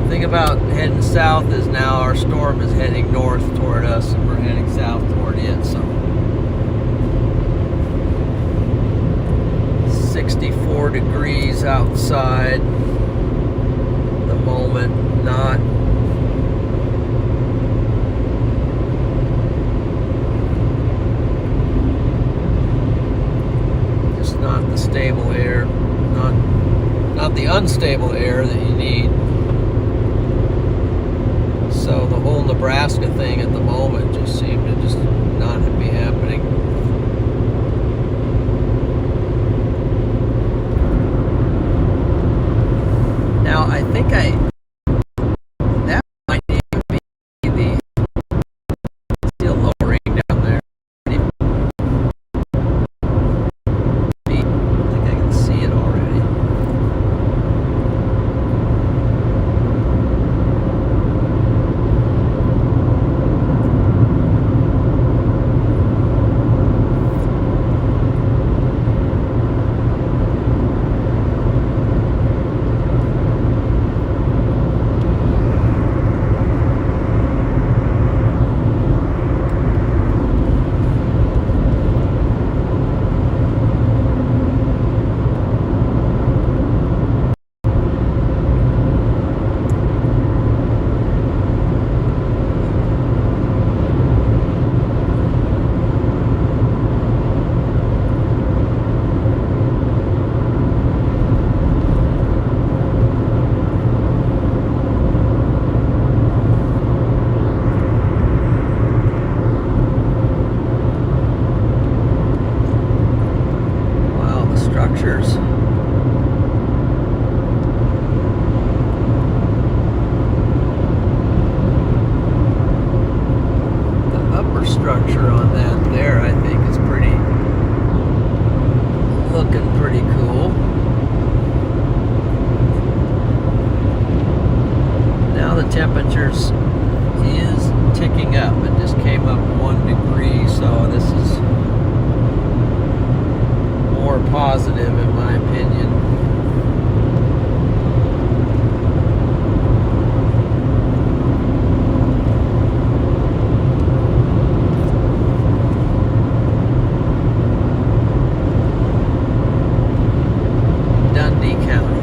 The thing about heading south is now our storm is heading north toward us, and we're heading south toward it. So 64 degrees outside at the moment. Not the stable air, not the unstable air that you need. So the whole Nebraska thing at the moment just seemed to just not be happening. Now I think that might even be the still lowering down there. Structures. The upper structure on that there, I think, is looking pretty cool. Now the temperatures is ticking up. It just came up 1 degree, so this is more positive in my opinion. Dundee County.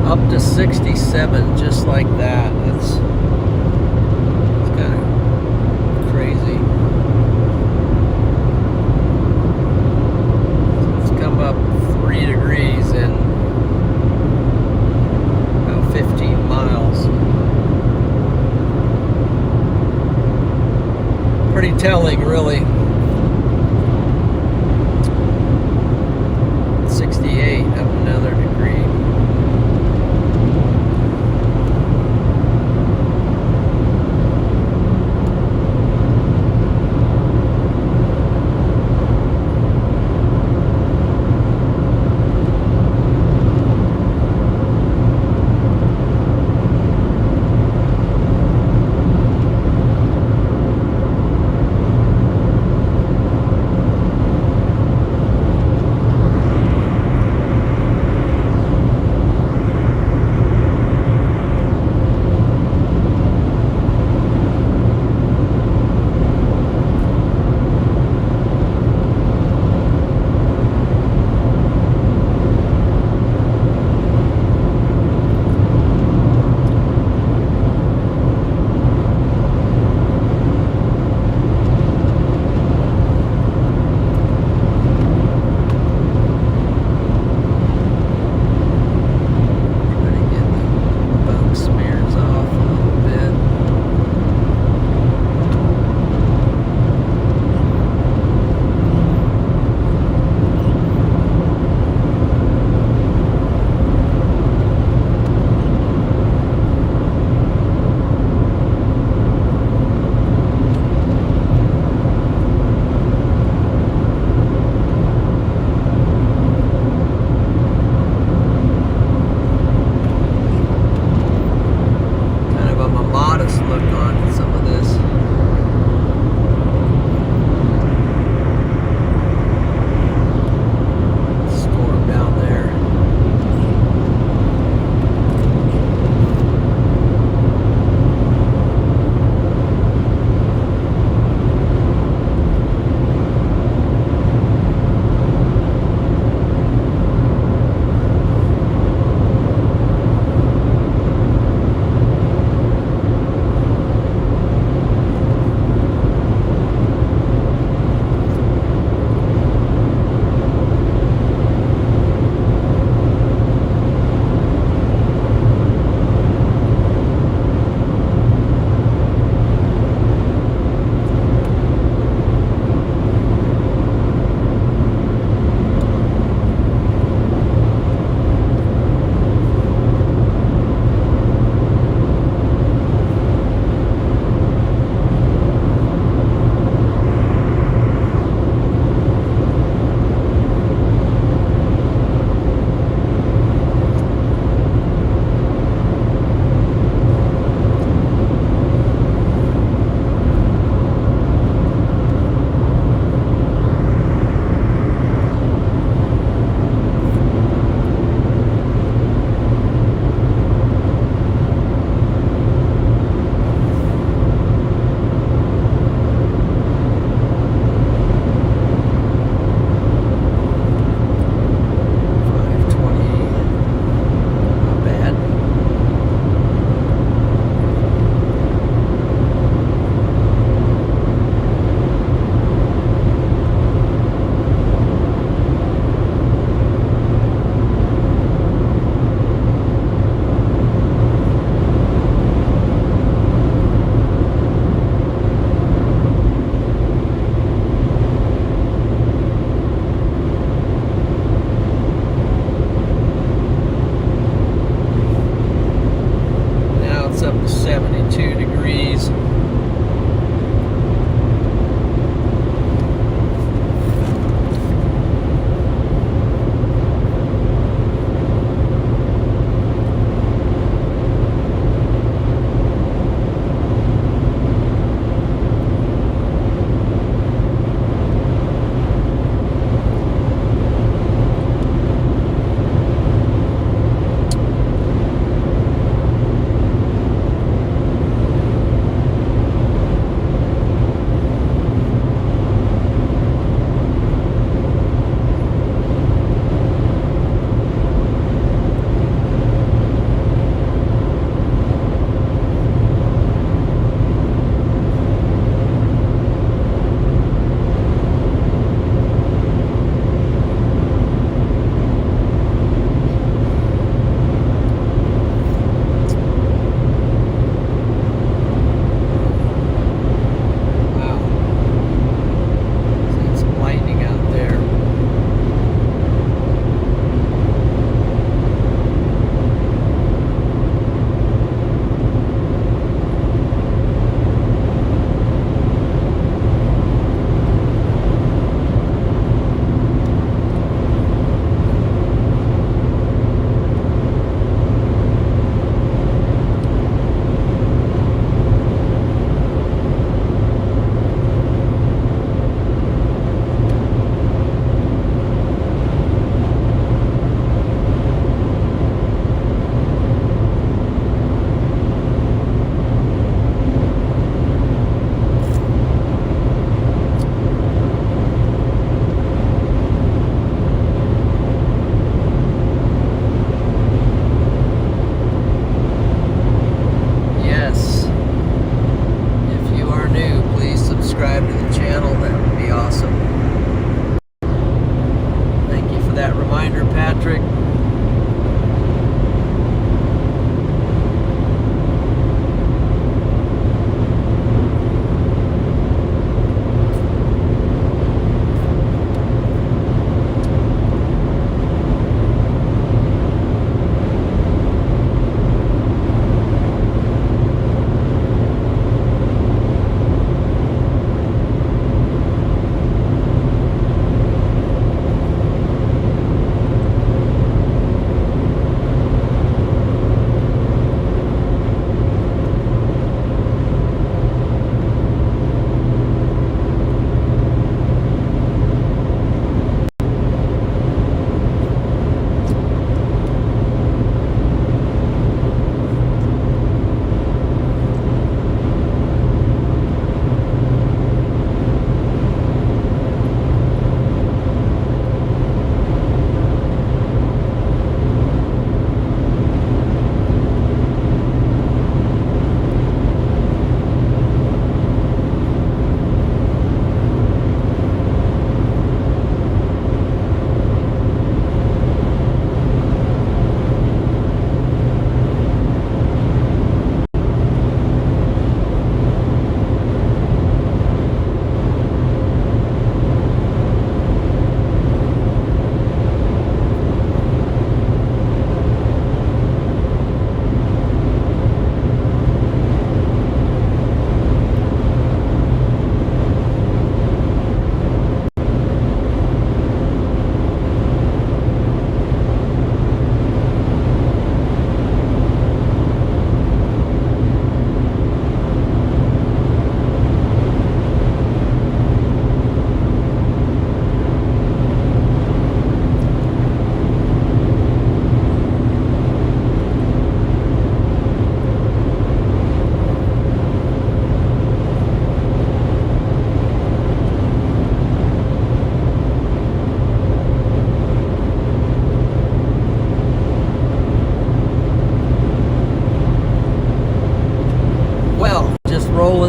Up to 67, just like that. It's kind of crazy. It's come up 3 degrees in about 15 miles. Pretty telling, really. 68, up another degree.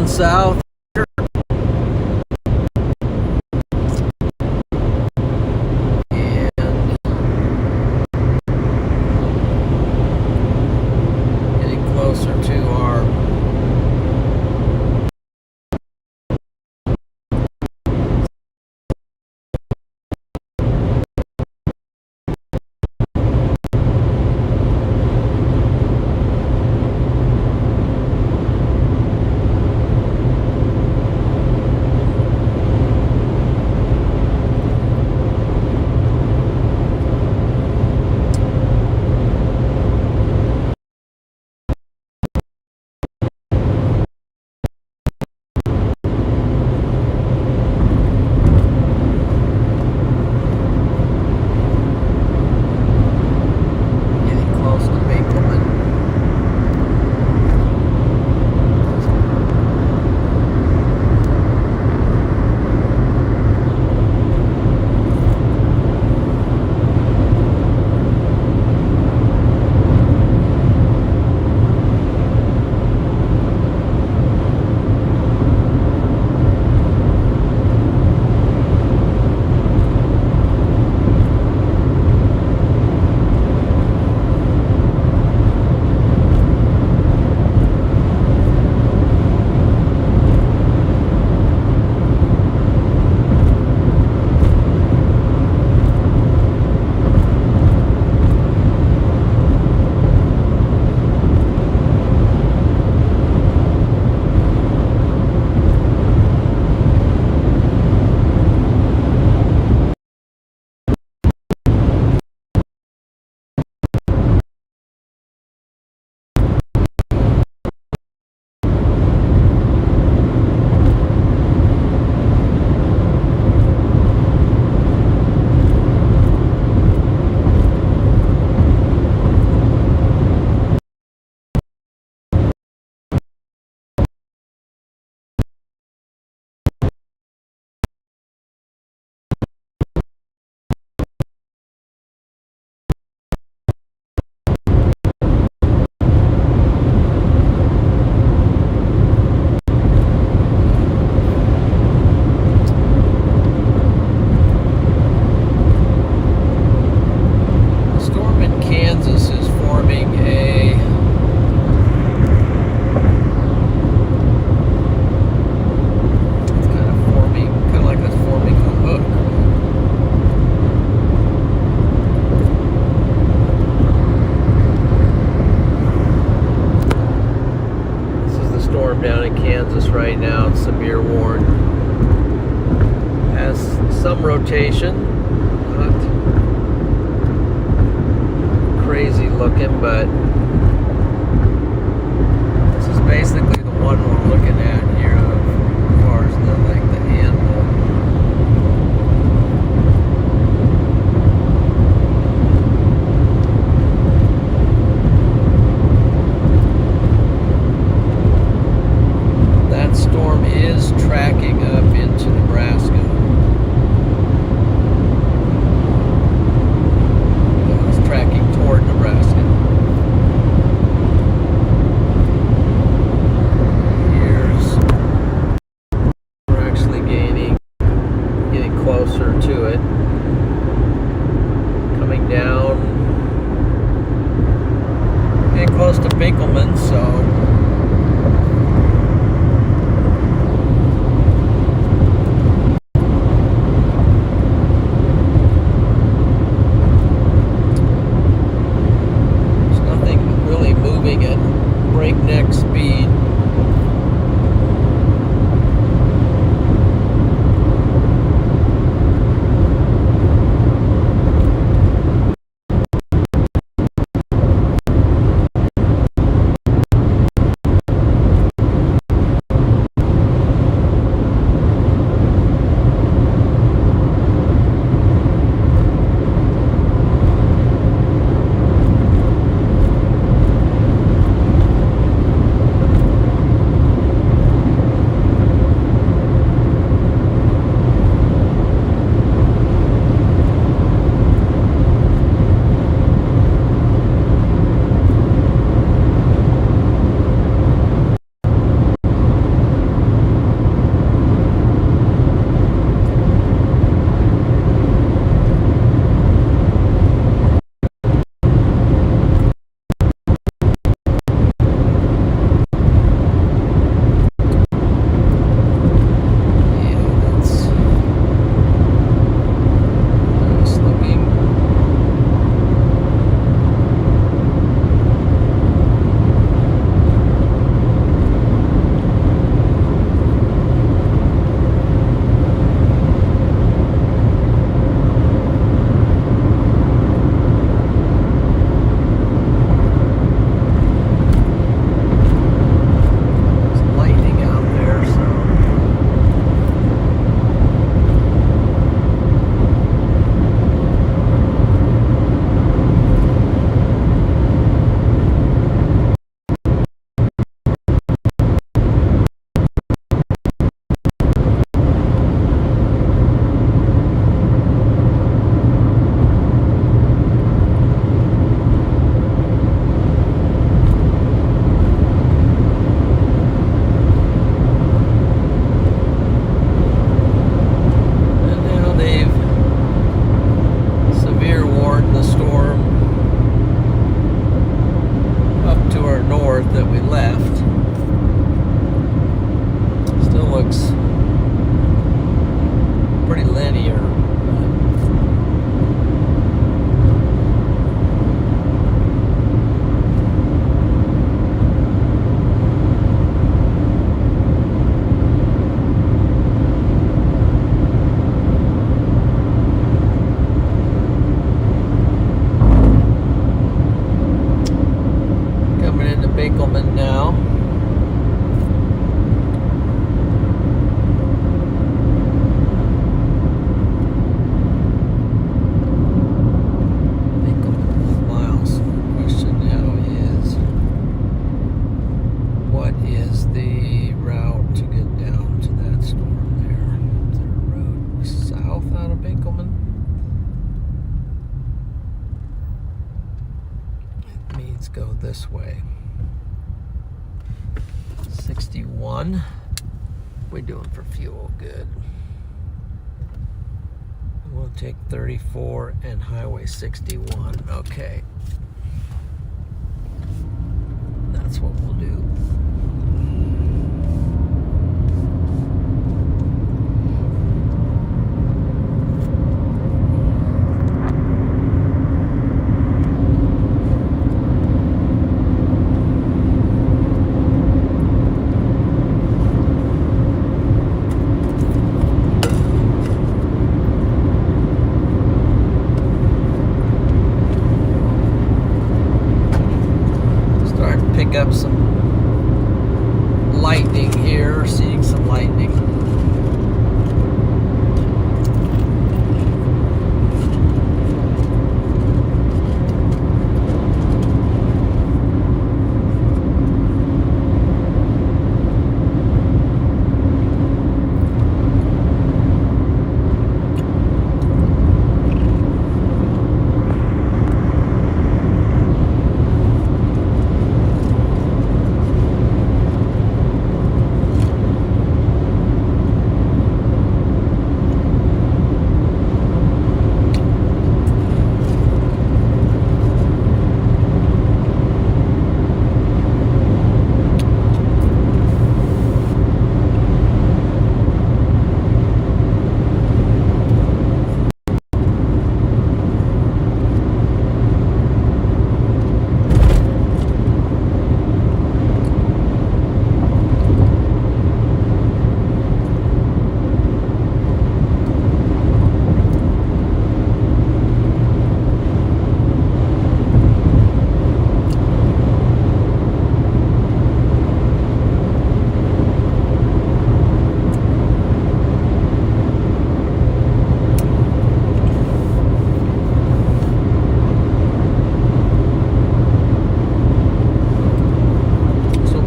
pulling south. And getting closer to our down in Kansas right now. It's severe warned. Has some rotation, not crazy looking, but this is basically the one we're looking at here as far as the handle. Storm is tracking up into Nebraska. It's tracking toward Nebraska. We're actually getting closer to it. Coming down, getting close to Binkelman, so breakneck speed. Binkelman now. Binkelman 1 mile. So the question now is, what is the route to get down to that storm there? Is there a road south out of Binkelman? It means go this way. 61. We're doing for fuel, good. We'll take 34 and Highway 61. Okay. That's what we'll do. Pick up some lightning here, seeing some lightning.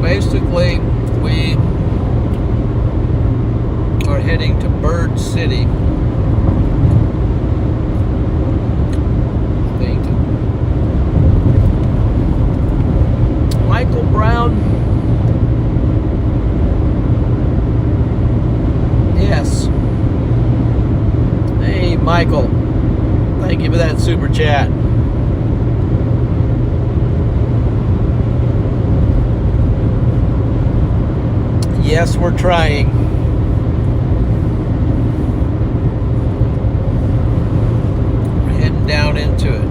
Basically, we are heading to Bird City. I think. Michael Brown. Yes. Hey, Michael. Thank you for that super chat. Yes, we're trying. We're heading down into it.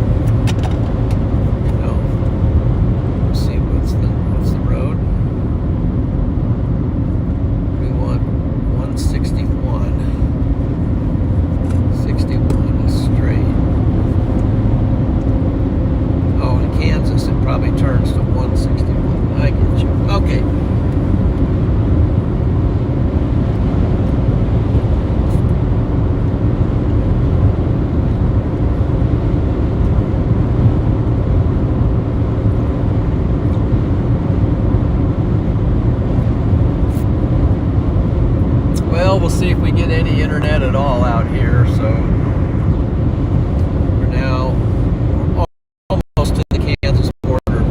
Let's see what's the road. We want 161. 61 is straight. Oh, in Kansas it probably turns to 161. I get you. Okay. We'll see if we get any internet at all out here. So we're now almost to the Kansas border.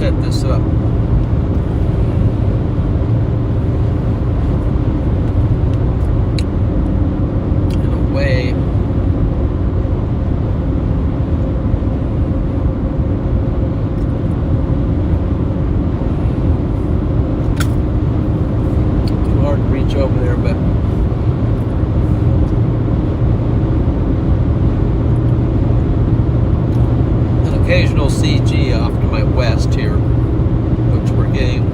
set this up. In a way, too hard to reach over there, but occasional CG off to my west here, which we're getting.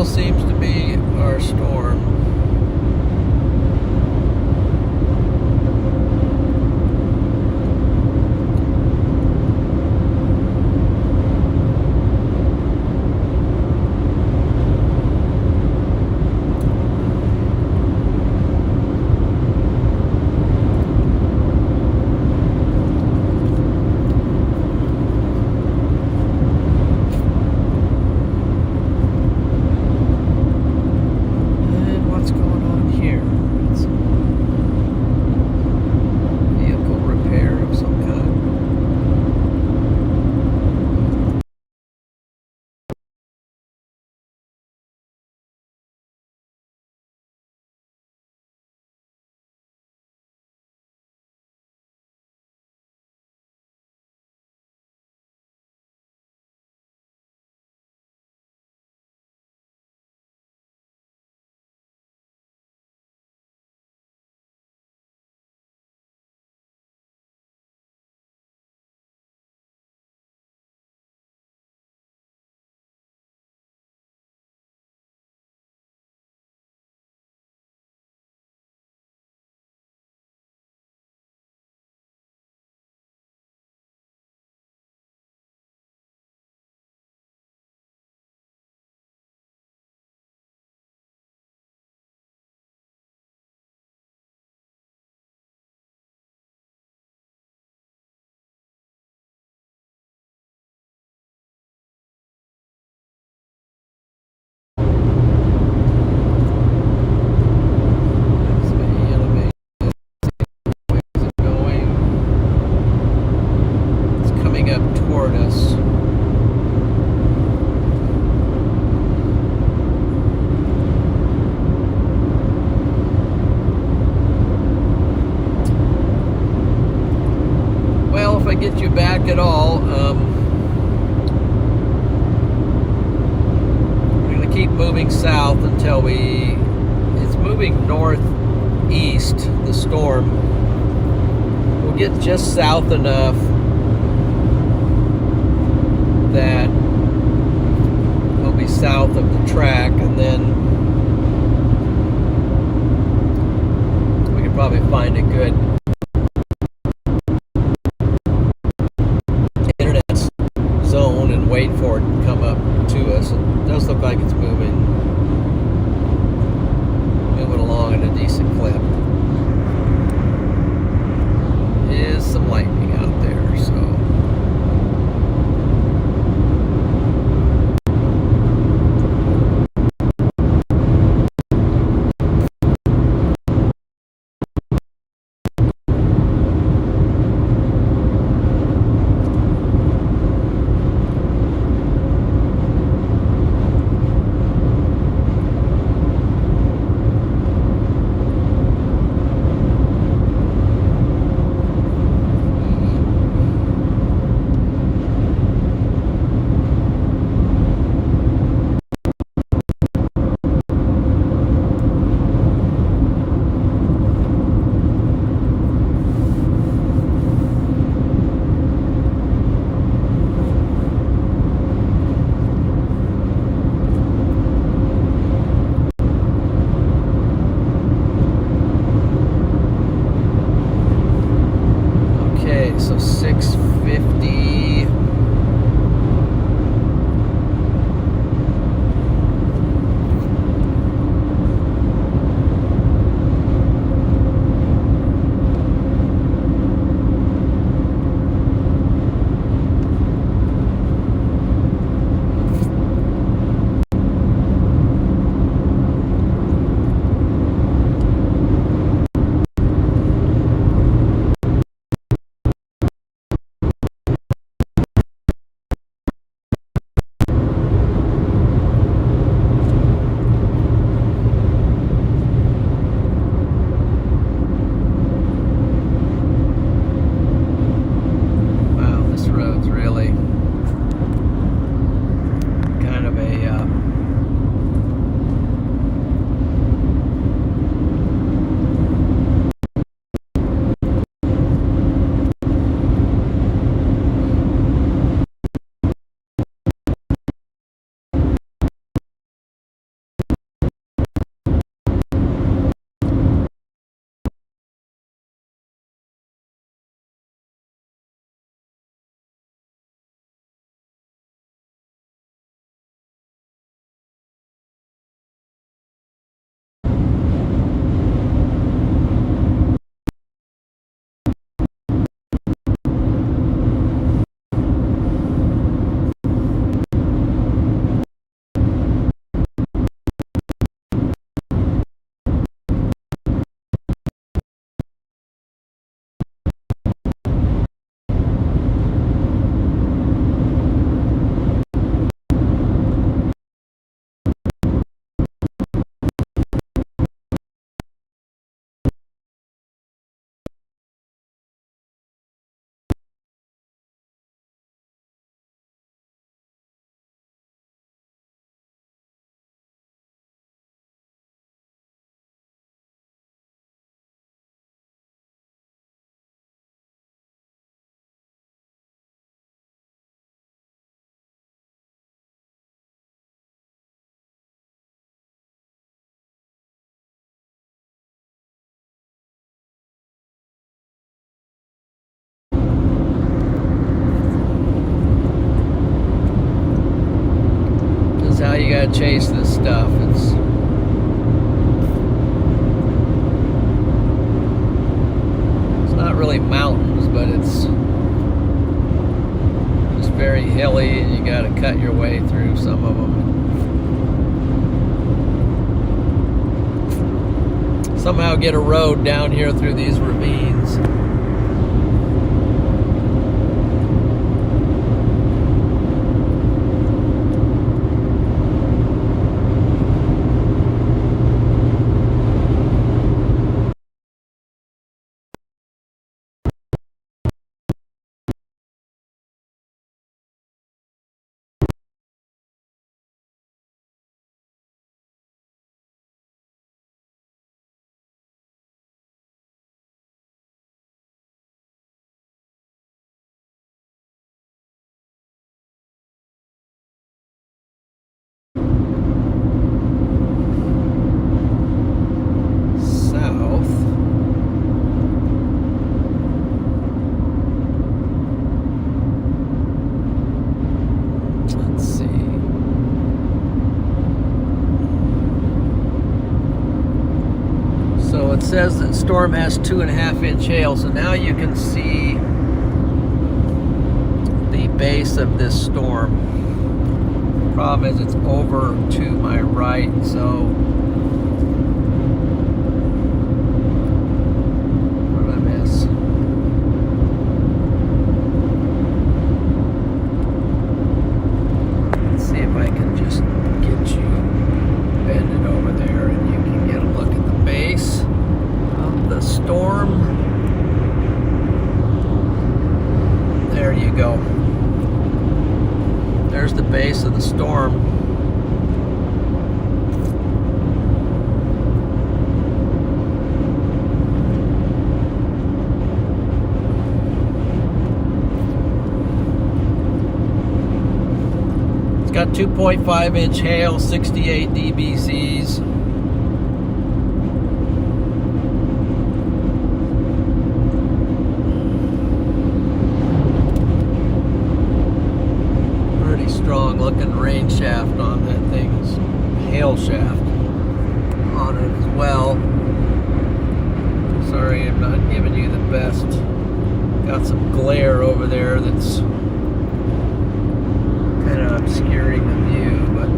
Seems to be our storm. Get you back at all. We're going to keep moving south until it's moving northeast, the storm. We'll get just south enough that we'll be south of the track, and then we can probably find a good zone and wait for it to come up to us. It does look like it's moving along at a decent clip. Is some lightning out there, so try to chase this stuff. It's not really mountains, but it's just very hilly, and you got to cut your way through some of them. Somehow get a road down here through these ravines. It says that storm has 2.5-inch hail, so now you can see the base of this storm. Problem is it's over to my right, so what did I miss? Let's see if I can just get you bended over there and you can get a look at the base of the storm. There you go. There's the base of the storm. It's got 2.5-inch hail, 68 dBZs. Strong looking rain shaft on that thing's hail shaft on it as well. Sorry, I'm not giving you the best. Got some glare over there that's kind of obscuring the view, but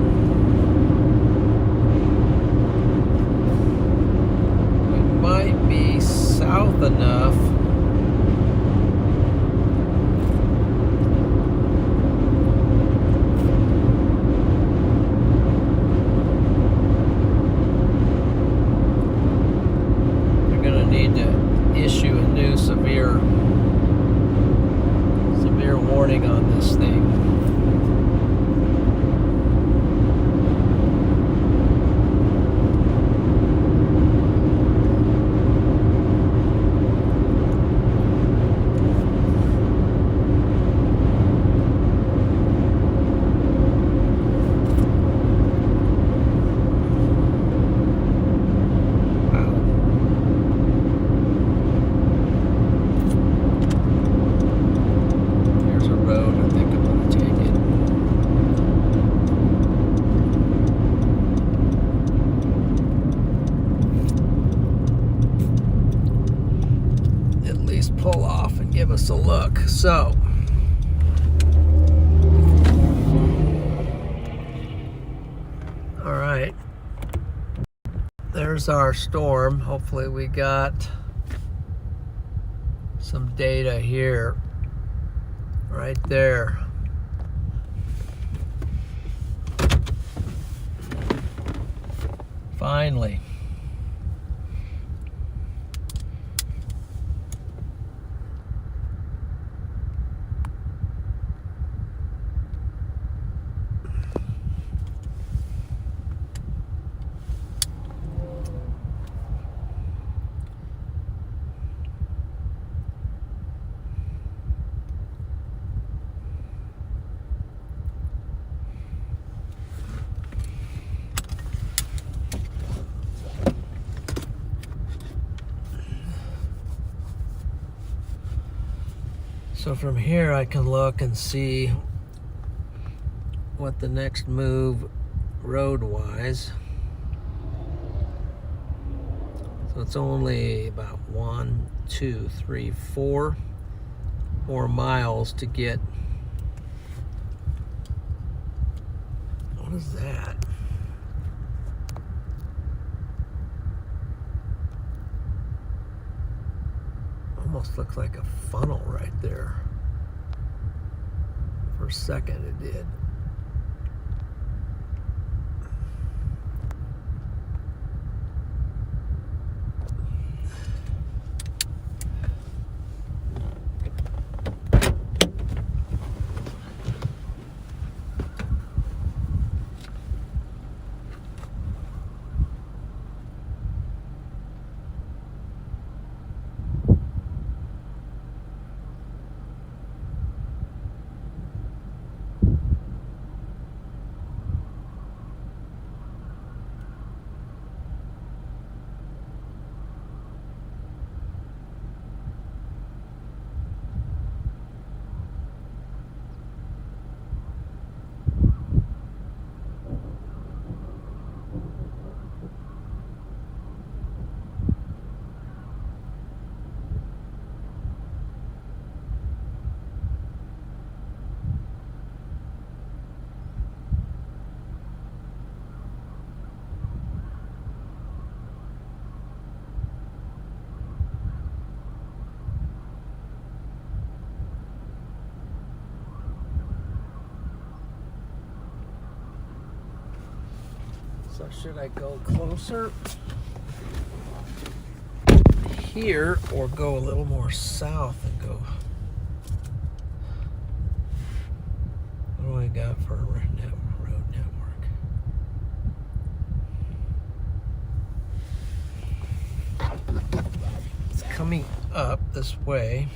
it might be south enough. Issue a new severe warning on this thing. Pull off and give us a look. So all right, there's our storm. Hopefully we got some data here right there. Finally. So from here I can look and see what the next move road-wise. So it's only about 1, 2, 3, 4 more miles to get. What is that? Almost looks like a funnel right there. For a second it did. So should I go closer here or go a little more south and go? What do I got for a road network? It's coming up this way.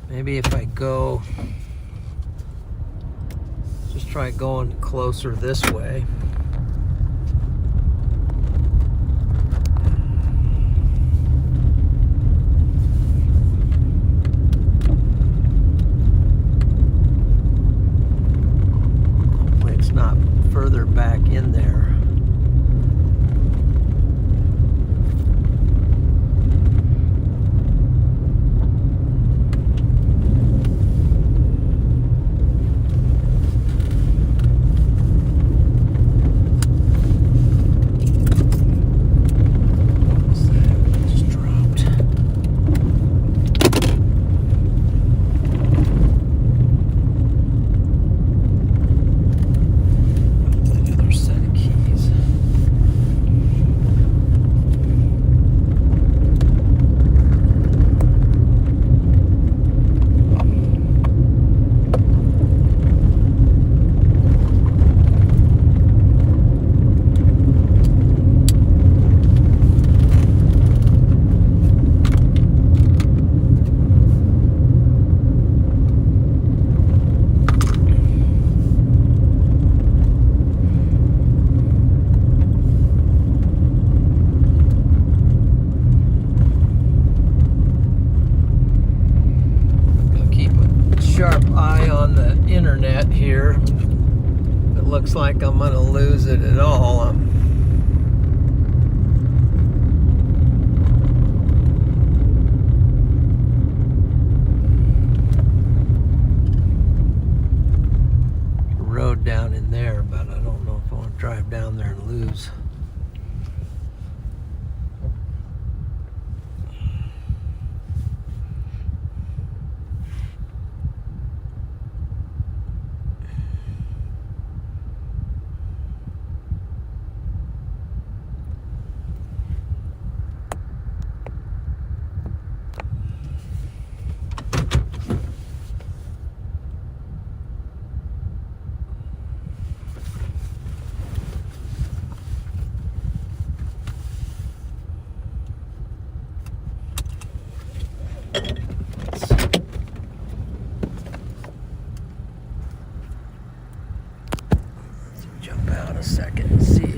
Maybe if I go, just try going closer this way. Hopefully it's not further back in there. Internet here. It looks like I'm gonna lose it at all. Road down in there, but I don't know if I want to drive down there and lose. second and see.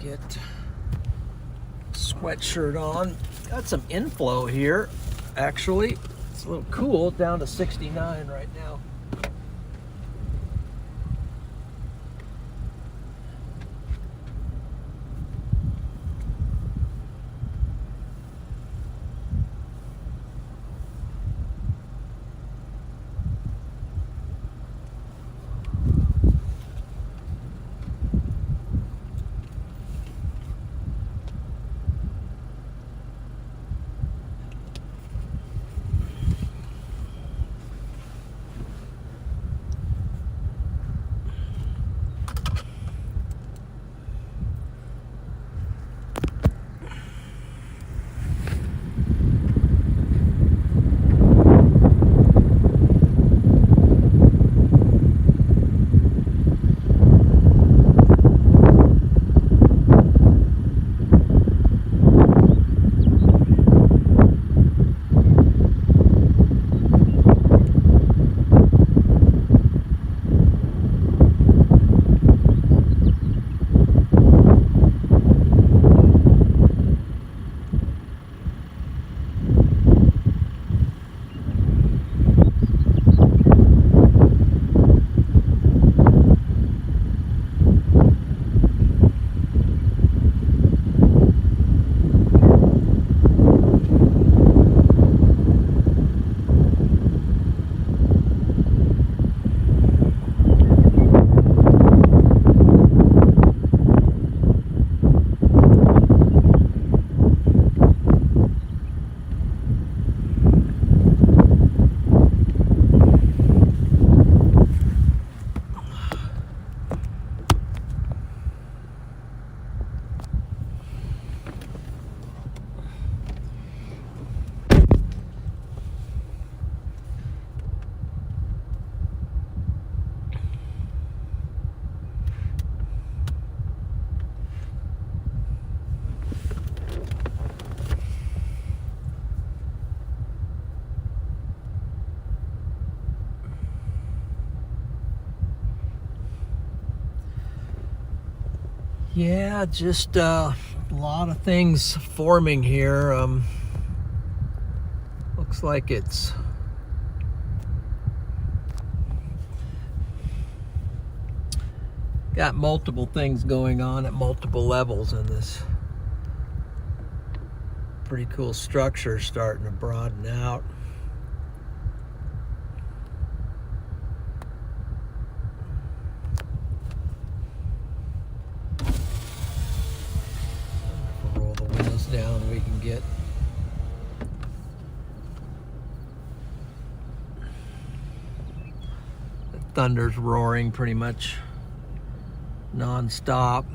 Get sweatshirt on. Got some inflow here, actually. It's a little cool, down to 69 right now. Yeah, just a lot of things forming here. Looks like it's got multiple things going on at multiple levels in this Pretty cool structure starting to broaden out. If we roll the windows down, we can get the thunder's roaring pretty much non-stop.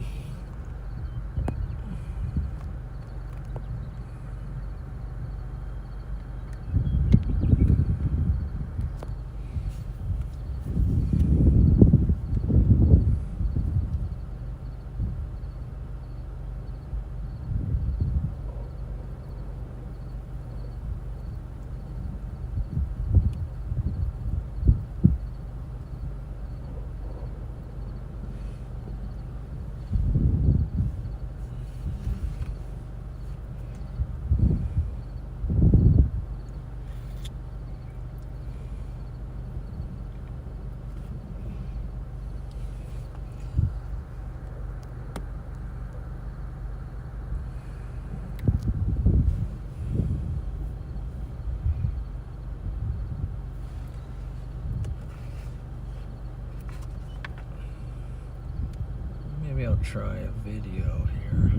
Maybe I'll try a video here.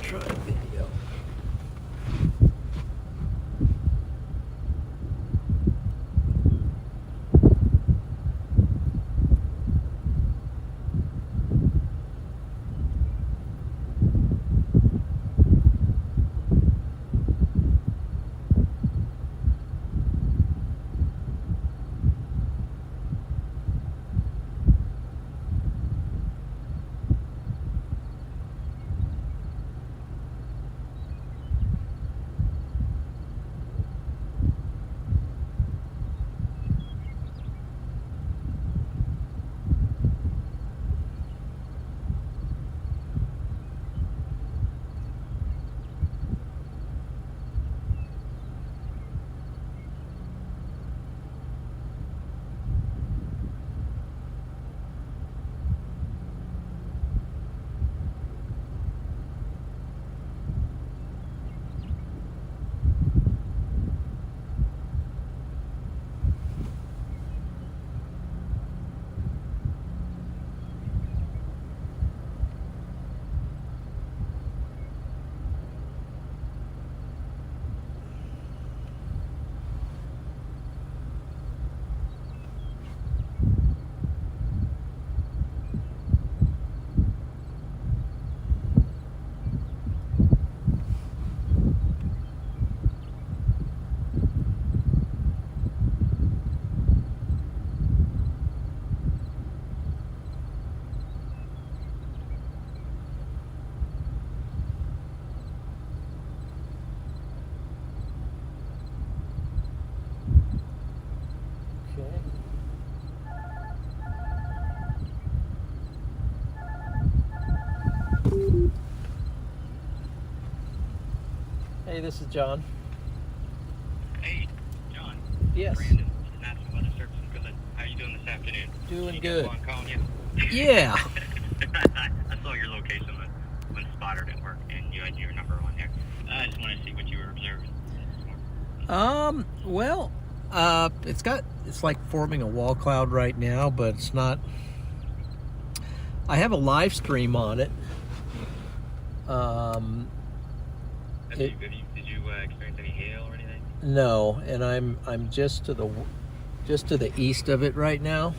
Try a video. Hey, this is John. Hey, John. Yes. Brandon, National Weather Service in Good. How you doing this afternoon? Doing You good. I'm calling you. Yeah. I saw your location when Spotter didn't work, and you had your number on there. I just wanted to see what you were observing. Well, it's like forming a wall cloud right now, but it's not. I have a live stream on it. Did you experience any hail or anything? No, and I'm just to the east of it right now.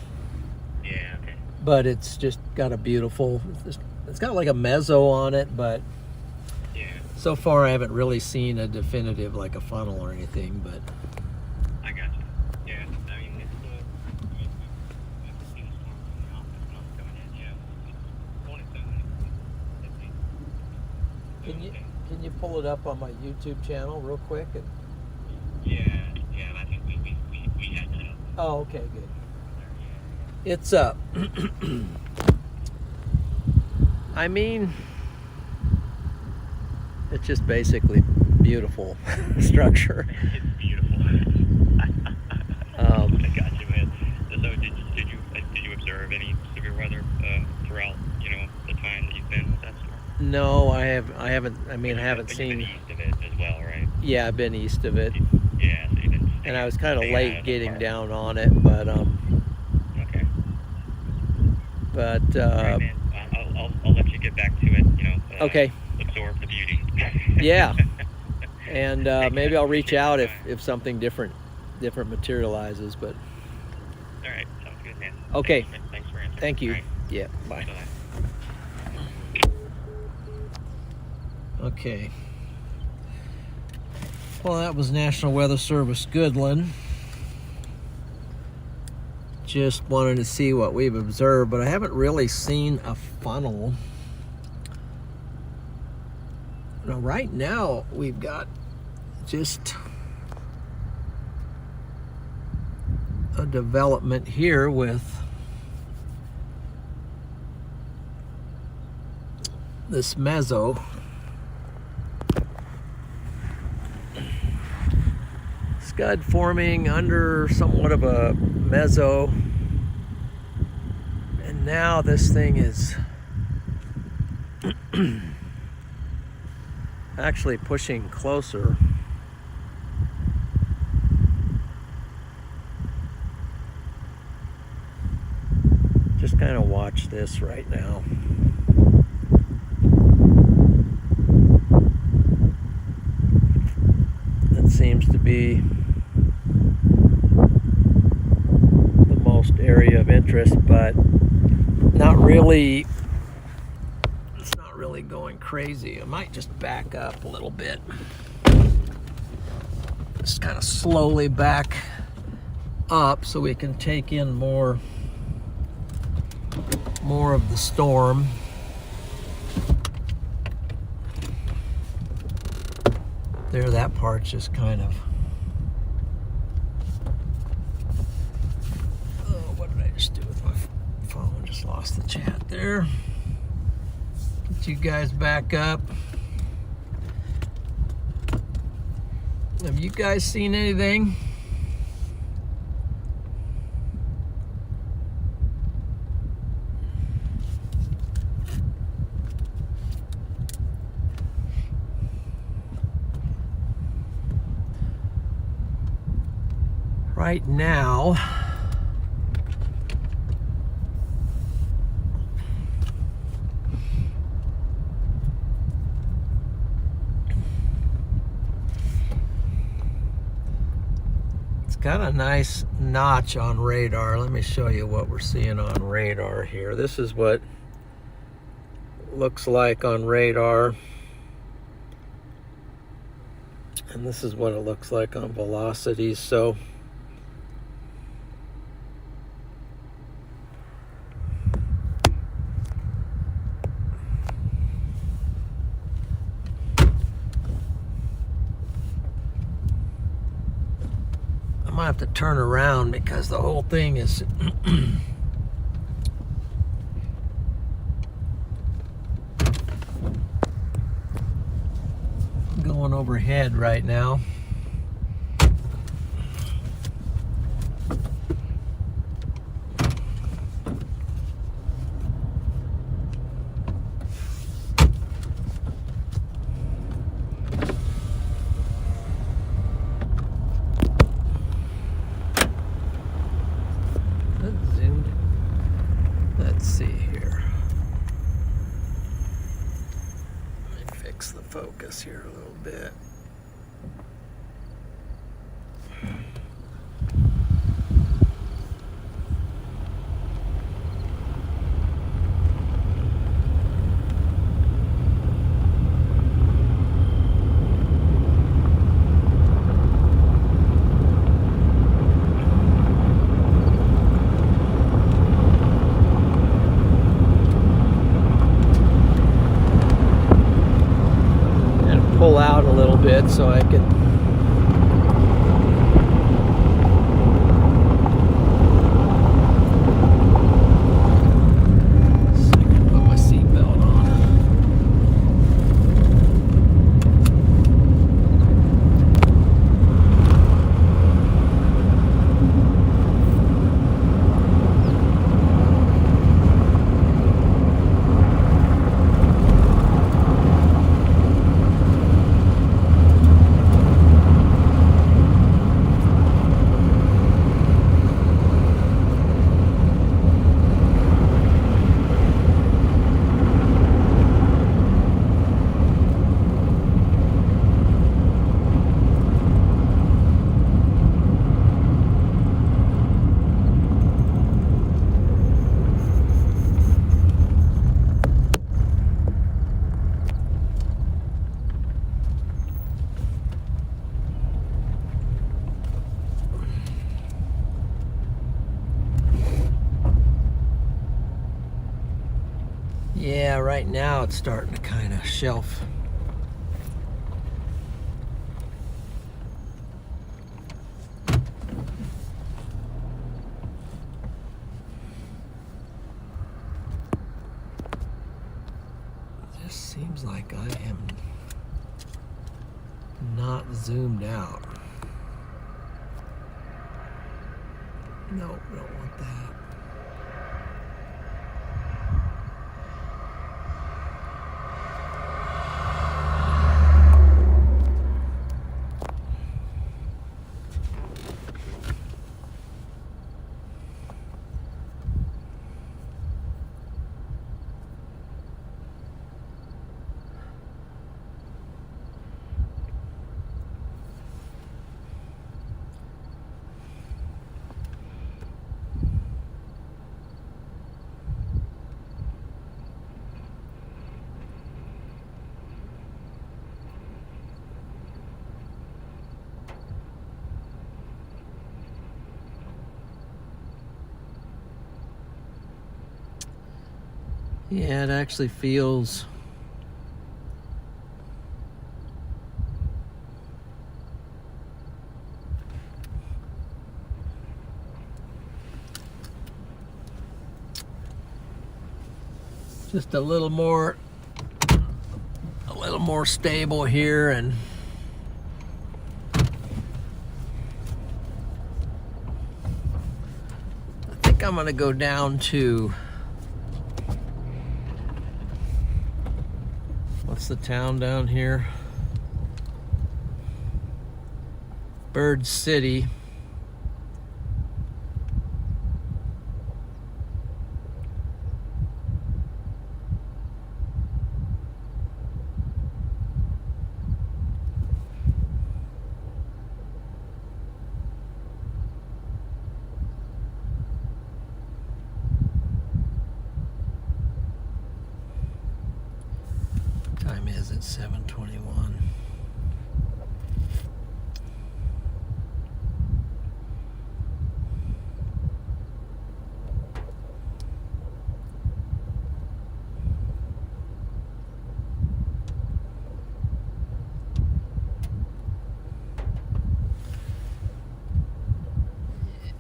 Yeah. Okay. But it's just got a beautiful. It's got like a mezzo on it, but Yeah. so far I haven't really seen a definitive like a funnel or anything. But I got you. Yeah. I mean, we've seen a storm coming out. This month coming in. Yeah. It's going to. can you pull it up on my YouTube channel real quick? Yeah. I think we had to. Oh, okay, good. Yeah. It's I mean, it's just basically beautiful structure. It's beautiful. I got you, man. So Did you observe any severe weather throughout the time that you've been with that storm? No, I haven't. I mean, I haven't But seen. You've been east of it as well, right? Yeah, I've been east of it, Yeah, so you've been and I was kind of staying out late of the getting park. down on it, but Okay. but All right, man. I'll let you get back to it. okay, Absorb the beauty. yeah, and maybe I'll reach Take your out time. if something different materializes. But All right, sounds good, man. okay, Thanks for answering. thank you. All right, Yeah, bye. bye. Okay. Well, that was National Weather Service Goodland. Just wanted to see what we've observed, but I haven't really seen a funnel. Now, right now, we've got just a development here with this mezzo. Scud forming under somewhat of a mezzo, and now this thing is actually pushing closer. Just kind of watch this right now. That seems to be the most area of interest, but not really. It's not really going crazy. I might just back up a little bit. Just kind of slowly back up so we can take in more of the storm. There, that part's just kind of. Oh, what did I just do with my phone? Just lost the chat there. Get you guys back up. Have you guys seen anything? Right now, it's got a nice notch on radar. Let me show you what we're seeing on radar here. This is what it looks like on radar. And this is what it looks like on velocities. So I'm gonna have to turn around because the whole thing is going overhead right now. Let's see here. Let me fix the focus here a little bit. Pull out a little bit so I can put my seatbelt on. Yeah, right now it's starting to kind of shelf. Just seems like I am not zoomed out. Nope, don't want that. Yeah, it actually feels just a little more stable here, and I think I'm gonna go down to, what's the town down here? Bird City. Time is at 7:21.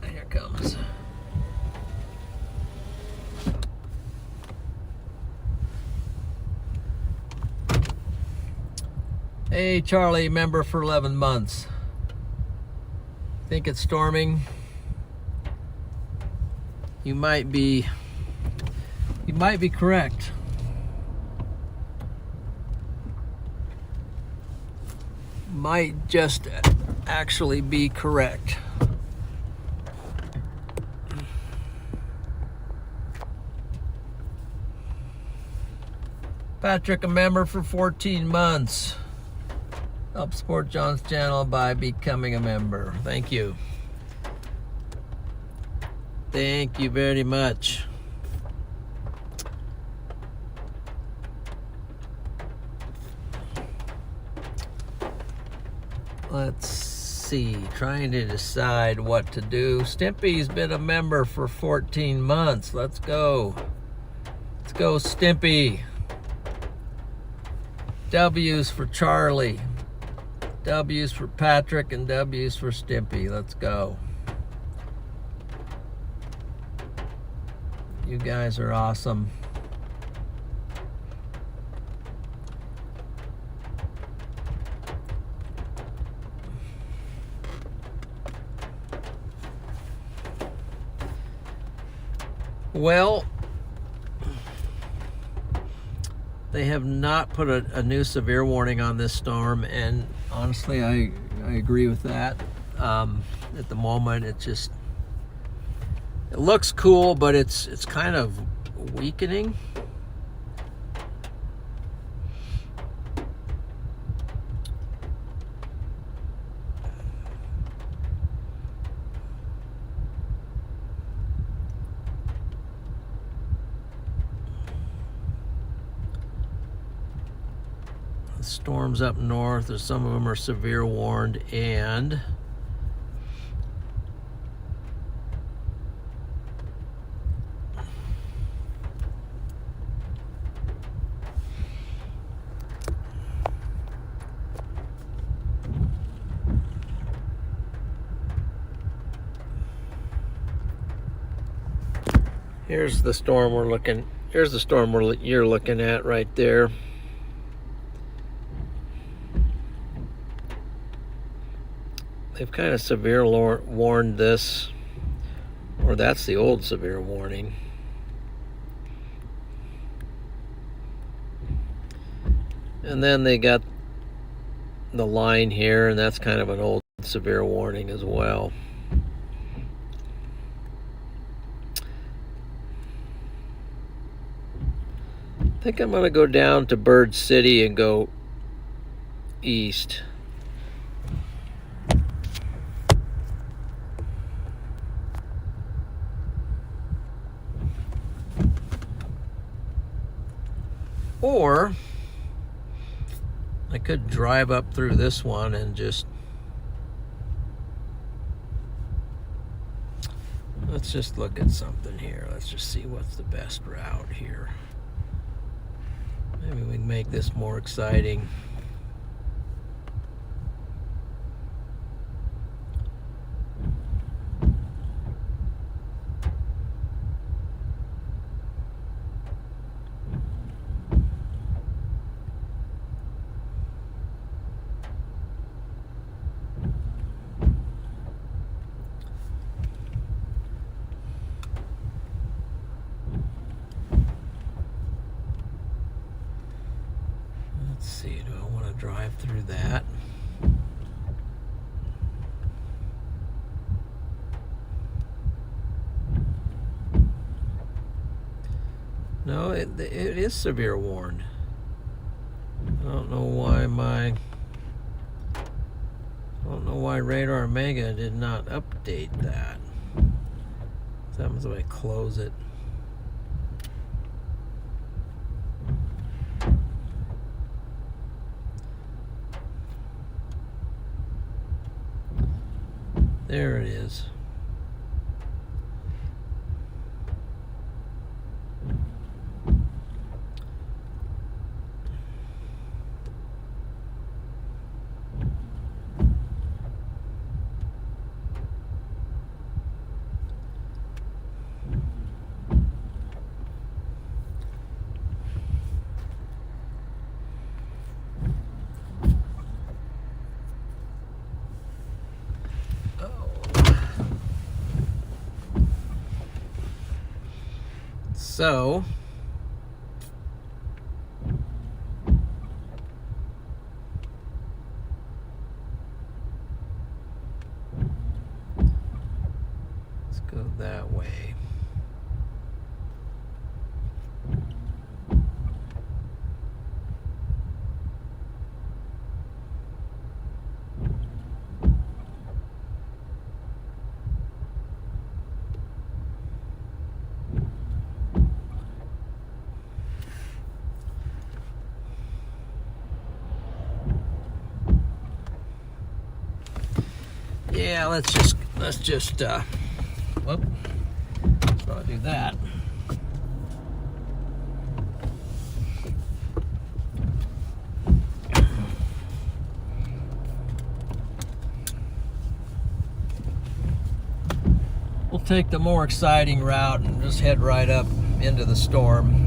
Here comes. Hey, Charlie, member for 11 months. Think it's storming? You might be correct. Might just actually be correct. Patrick, a member for 14 months. Help support John's channel by becoming a member. Thank you. Thank you very much. Let's see, trying to decide what to do. Stimpy's been a member for 14 months. Let's go. Let's go, Stimpy. W's for Charlie. W's for Patrick, and W's for Stimpy. Let's go. You guys are awesome. Well, they have not put a new severe warning on this storm, and honestly, I agree with that. At the moment, it looks cool, but it's kind of weakening. Storms up north, or some of them are severe warned, and Here's the storm we're looking. Here's the storm you're looking at right there. They've kind of severe warned this, or that's the old severe warning. And then they got the line here, and that's kind of an old severe warning as well. I think I'm going to go down to Bird City and go east. Or I could drive up through this one and just, let's just look at something here. Let's just see what's the best route here. Maybe we can make this more exciting. Let's see, do I want to drive through that? No, it is severe warned. I don't know why Radar Mega did not update that. What happens if I close it? There it is. So, let's go that way. Yeah, let's just whoop. So I'll do that. We'll take the more exciting route and just head right up into the storm.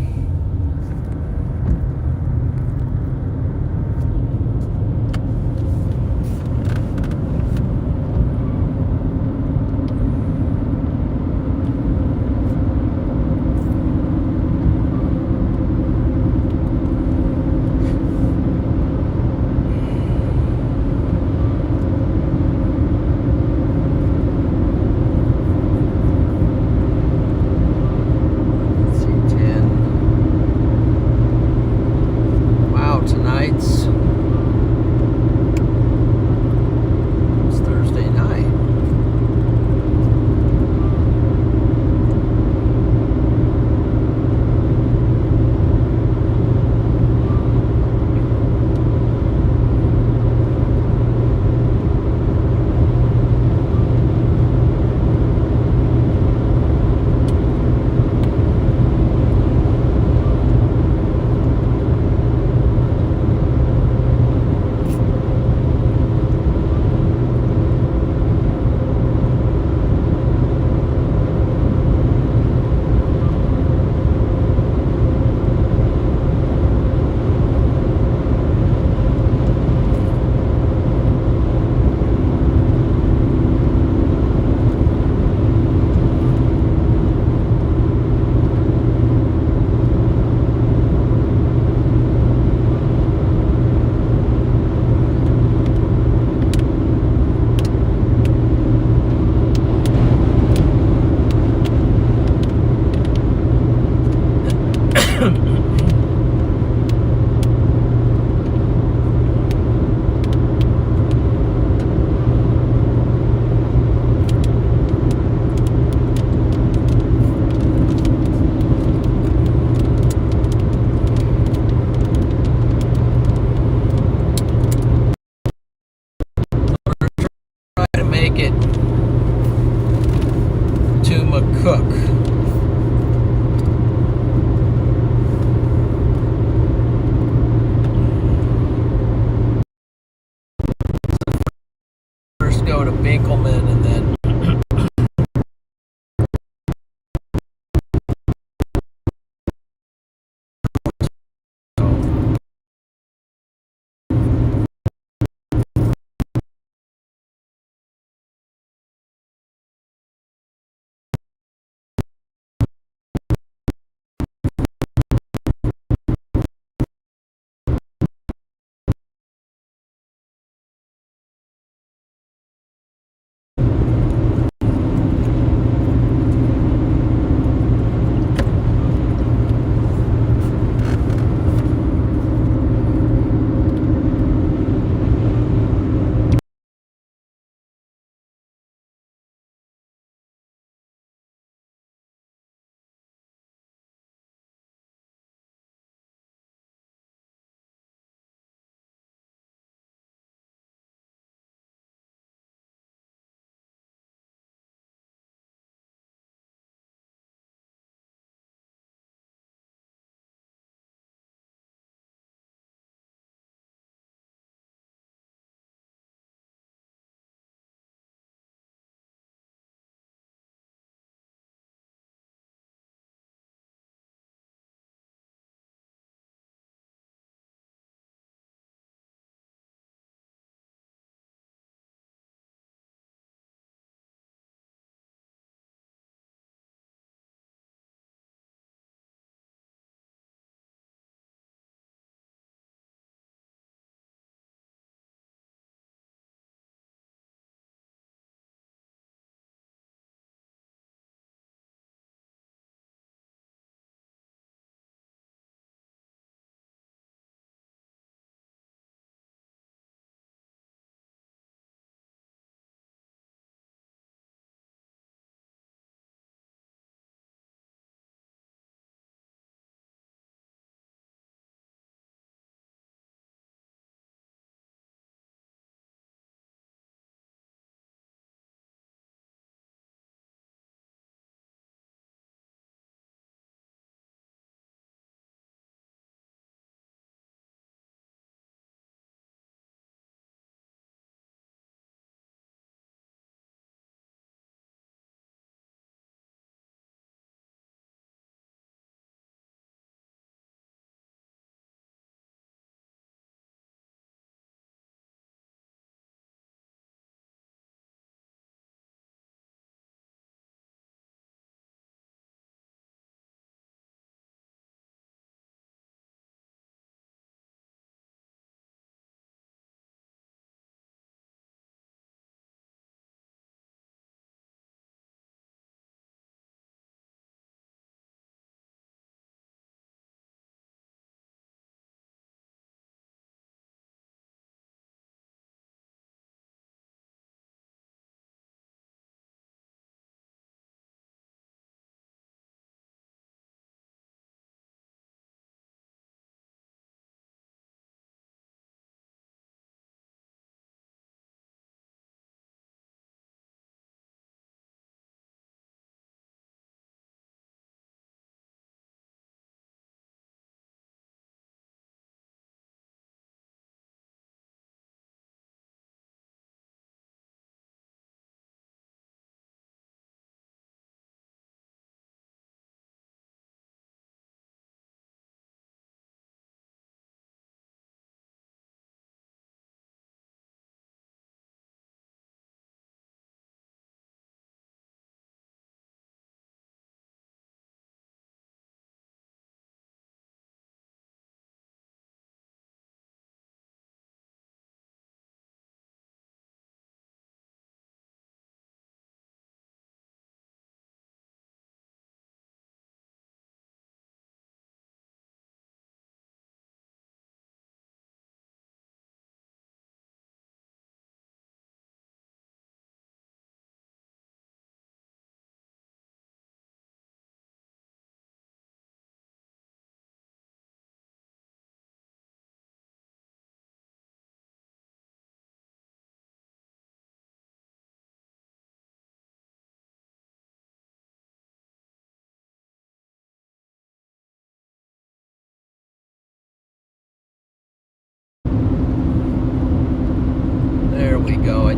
C10.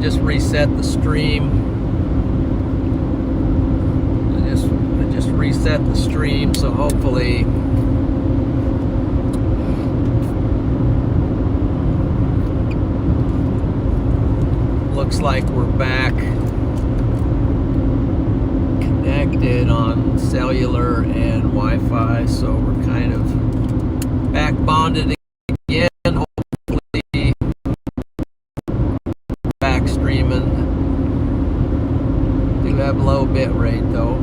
just reset the stream. I just reset the stream, so hopefully looks like we're back connected on cellular and Wi-Fi, so we're kind of back bonded again. Hopefully back streaming. Do have low bit rate though.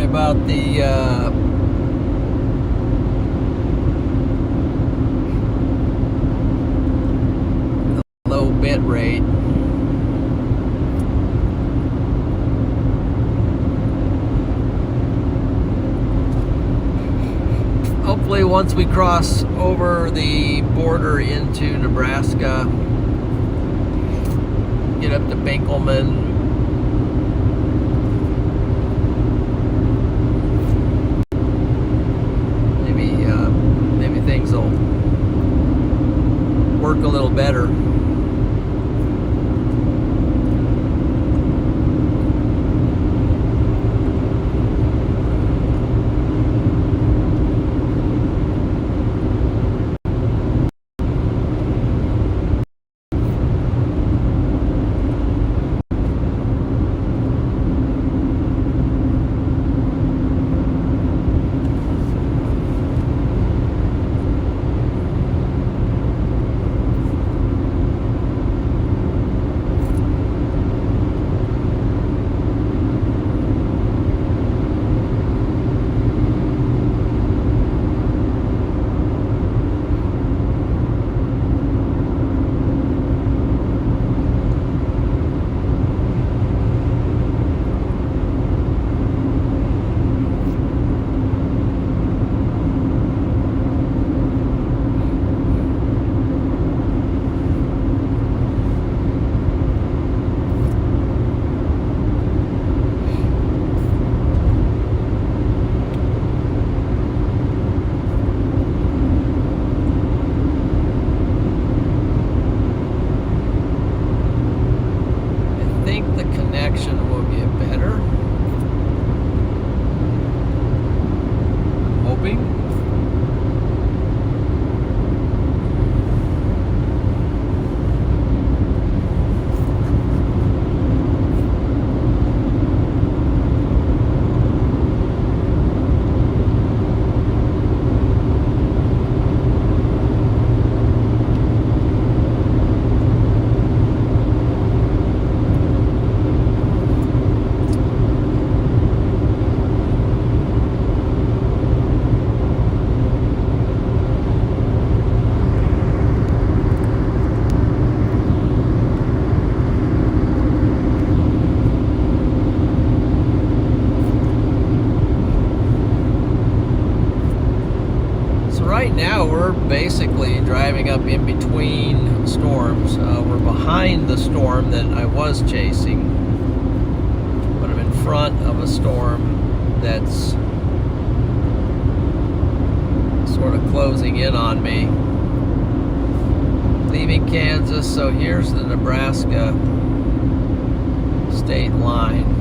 About the low bit rate. Hopefully once we cross over the border into Nebraska, get up to Binkelman, things will work a little better. basically driving up in between storms. We're behind the storm that I was chasing, but I'm in front of a storm that's sort of closing in on me. Leaving Kansas, so here's the Nebraska state line.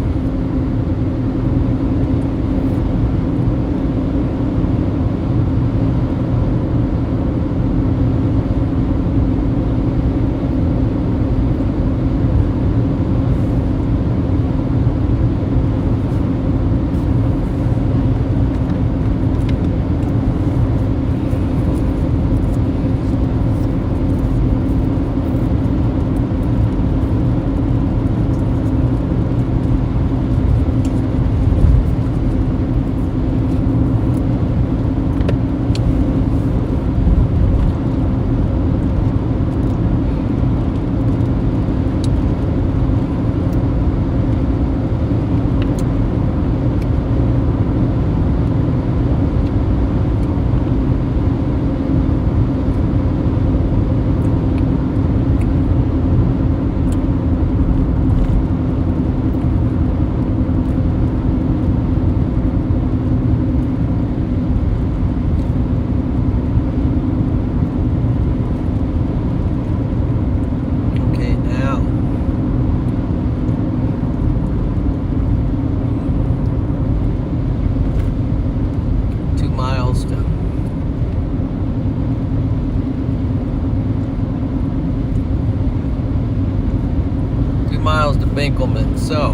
Miles to Binkelman. So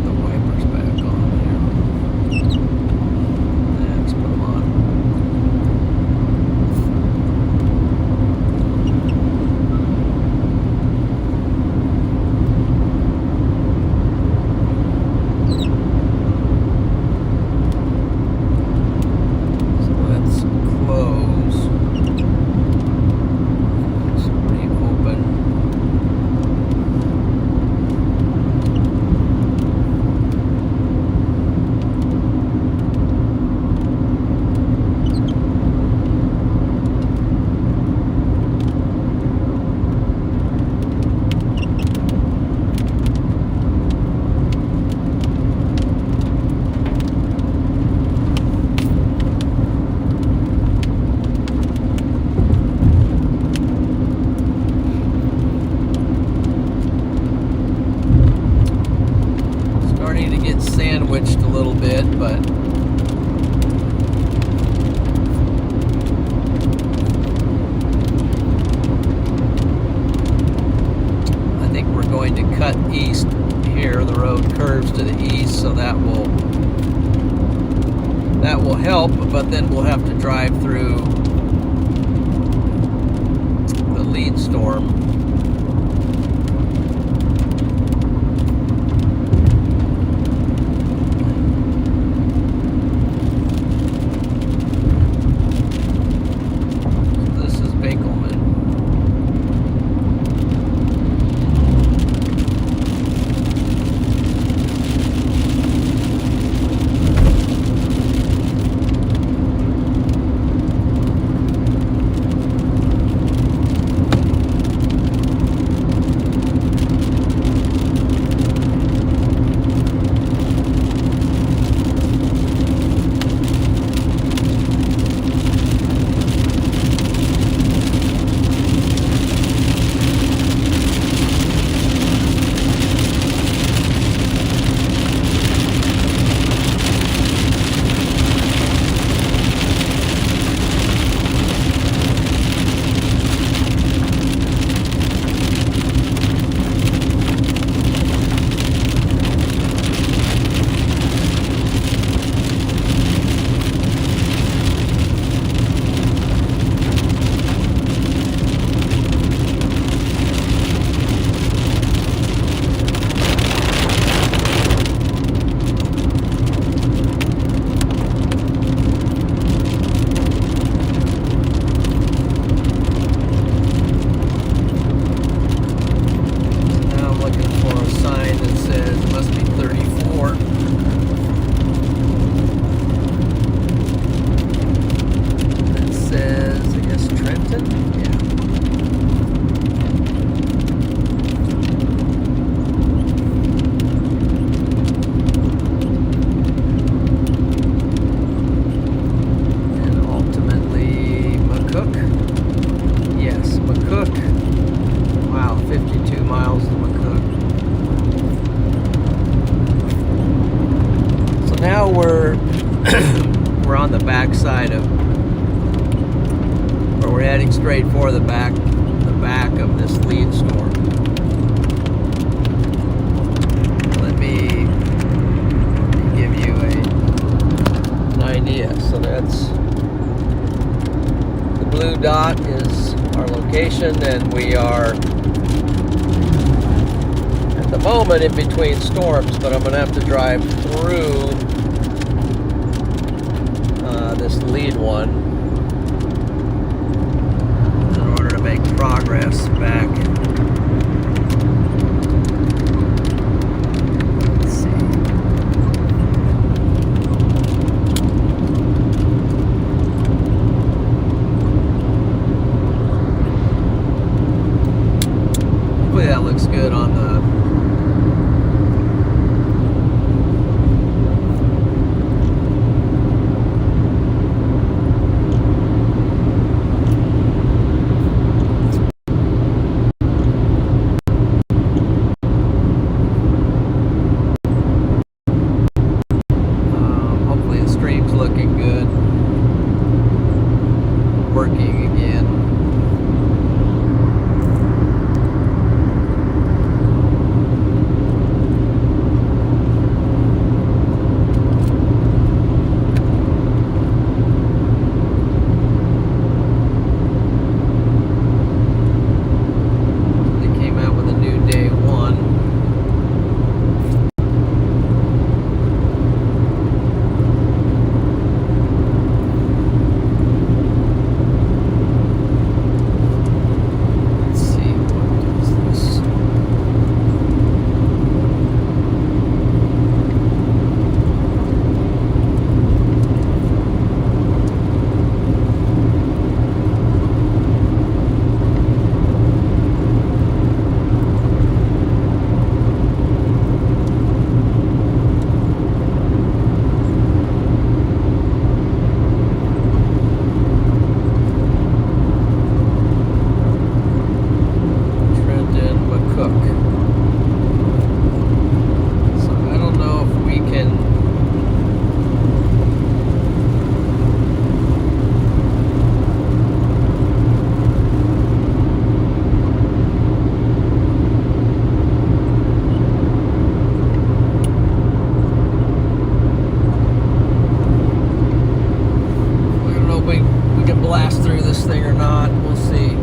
the wipers back on here. Yeah, let's put them on. So let's close. Sandwiched a little bit, but I think we're going to cut east here. The road curves to the east, so that will help, but then we'll have to drive through the lead storm. McCook? Yes, McCook. Wow, 52 miles to McCook. So now we're we're on the back side of, or we're heading straight for the back of this lead storm. Let me give you an idea. So that's the blue dot is our location, and we are at the moment in between storms, but I'm going to have to drive through this lead one in order to make progress back. Let's see. Hopefully that looks good on the looking good. Working again. They came out with a new day one. Blast through this thing or not, we'll see.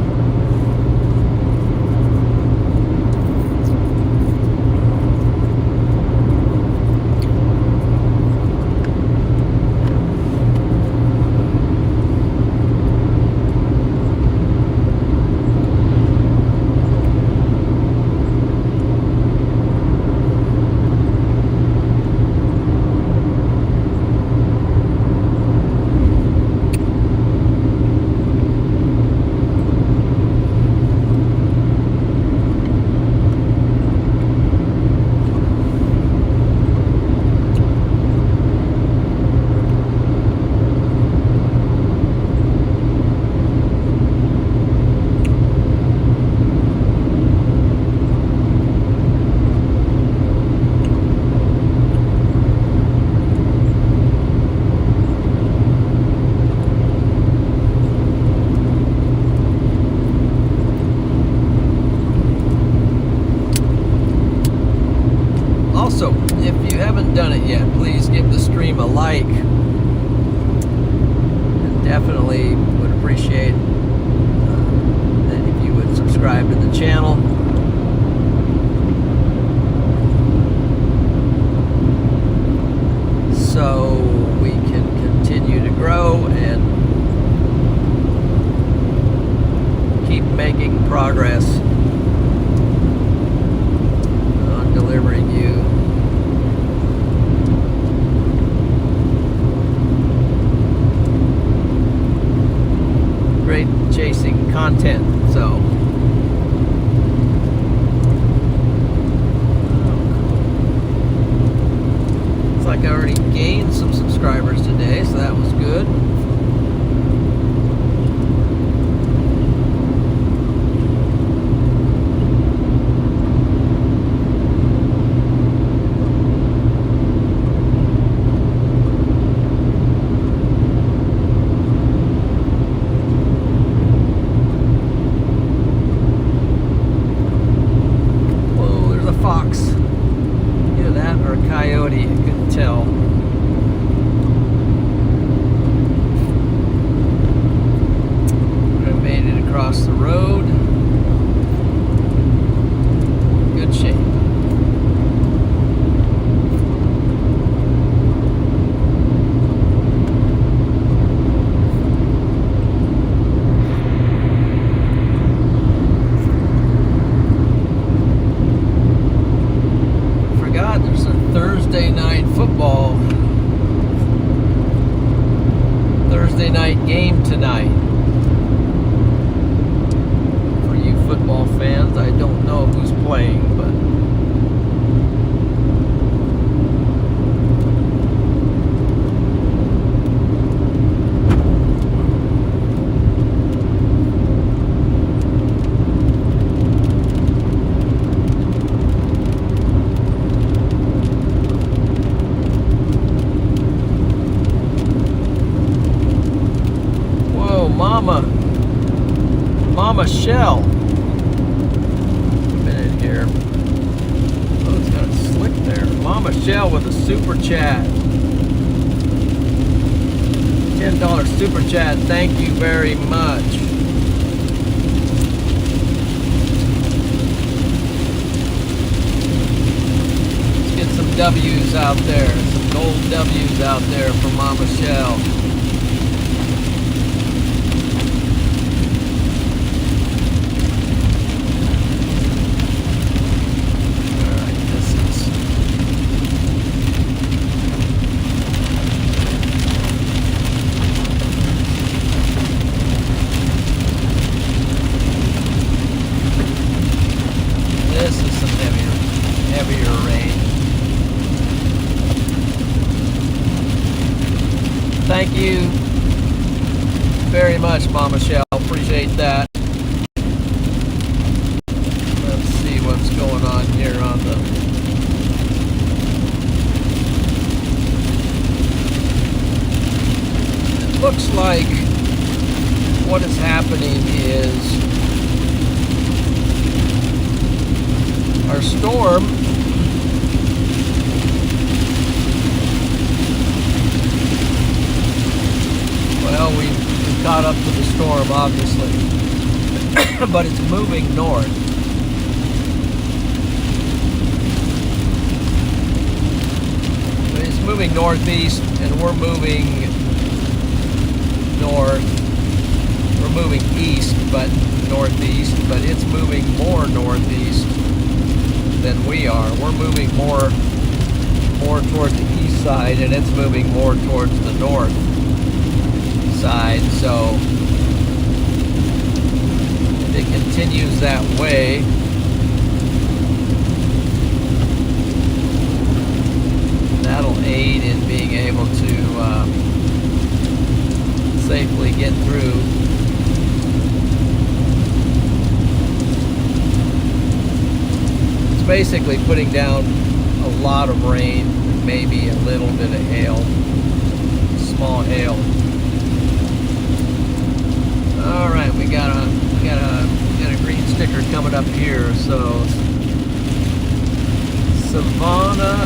Also, if you haven't done it yet, please give the stream a like. And definitely would appreciate that if you would subscribe to the channel. So we can continue to grow and keep making progress on delivering you great chasing content. So looks like I already gained some subscribers today, so that was good. Mama Shell. A minute here. Oh, it's got a slick there. Mama Shell with a super chat. $10 super chat. Thank you very much. Let's get some W's out there. Some gold W's out there for Mama Shell. Thank you very much, Mama Shell. Appreciate that. Let's see what's going on here on the... It looks like what is happening is our storm well, we've caught up to the storm, obviously, but it's moving north. It's moving northeast, and we're moving north. We're moving east, but northeast, but it's moving more northeast than we are. We're moving more towards the east side, and it's moving more towards the north side. So if it continues that way, that'll aid in being able to safely get through. It's basically putting down a lot of rain, maybe a little bit of hail, small hail. All right, we got a green sticker coming up here. So Savannah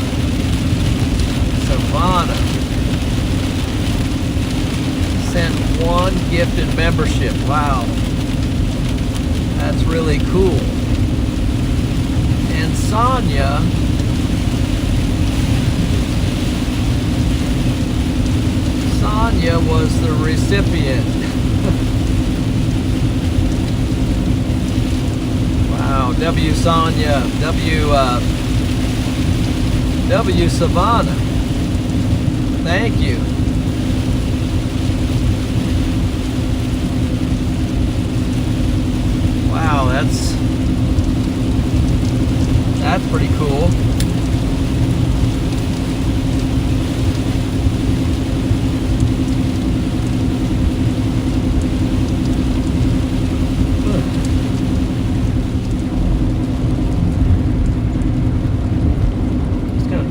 sent one gifted membership. Wow, that's really cool. And Sonia was the recipient. Wow, W Sonia, W Savannah. Thank you. Wow, that's pretty cool.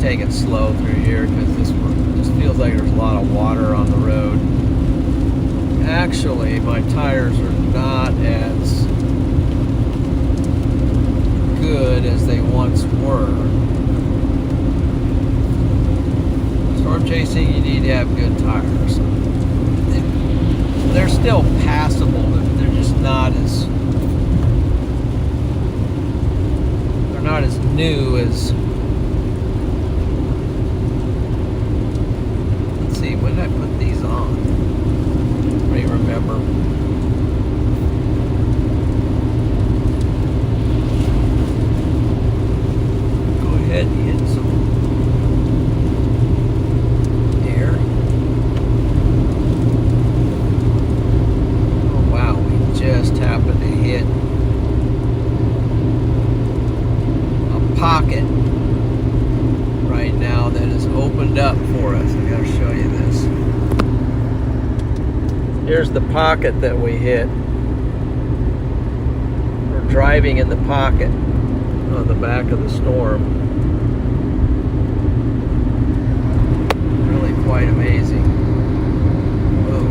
Take it slow through here because this just feels like there's a lot of water on the road. Actually, my tires are not as good as they once were. Storm chasing, you need to have good tires. They're still passable, but they're just not as new as. When did I put these on? I don't remember. Go ahead and hit some air. Oh wow, we just happened to hit a pocket right now that is opened up for us. I gotta show you this. Here's the pocket that we hit. We're driving in the pocket on the back of the storm. Really quite amazing. Whoa.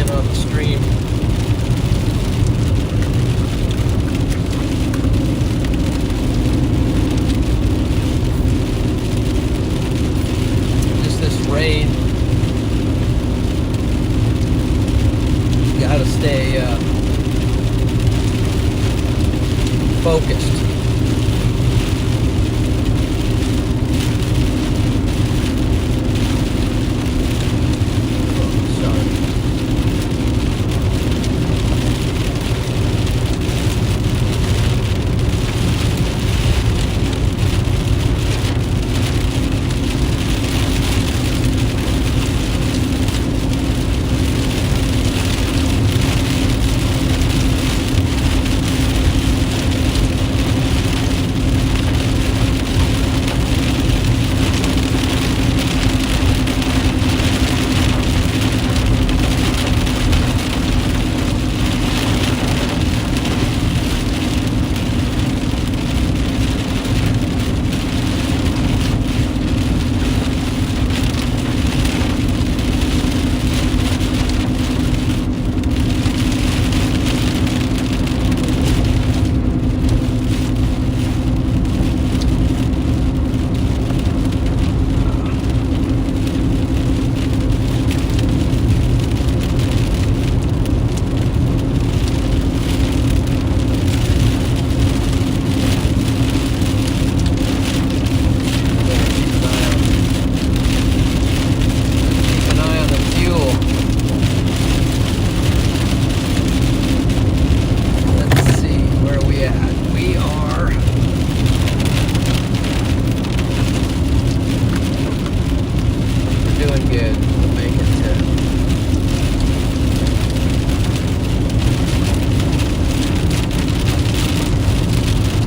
in on the stream. Just this rain. You gotta stay focused.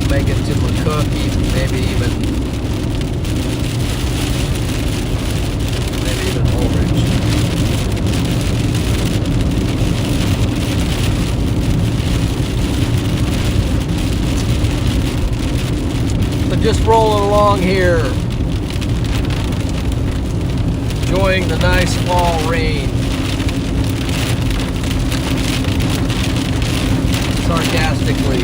Make it to McCook, maybe even Ulrich. So just rolling along here, enjoying the nice fall rain. Sarcastically.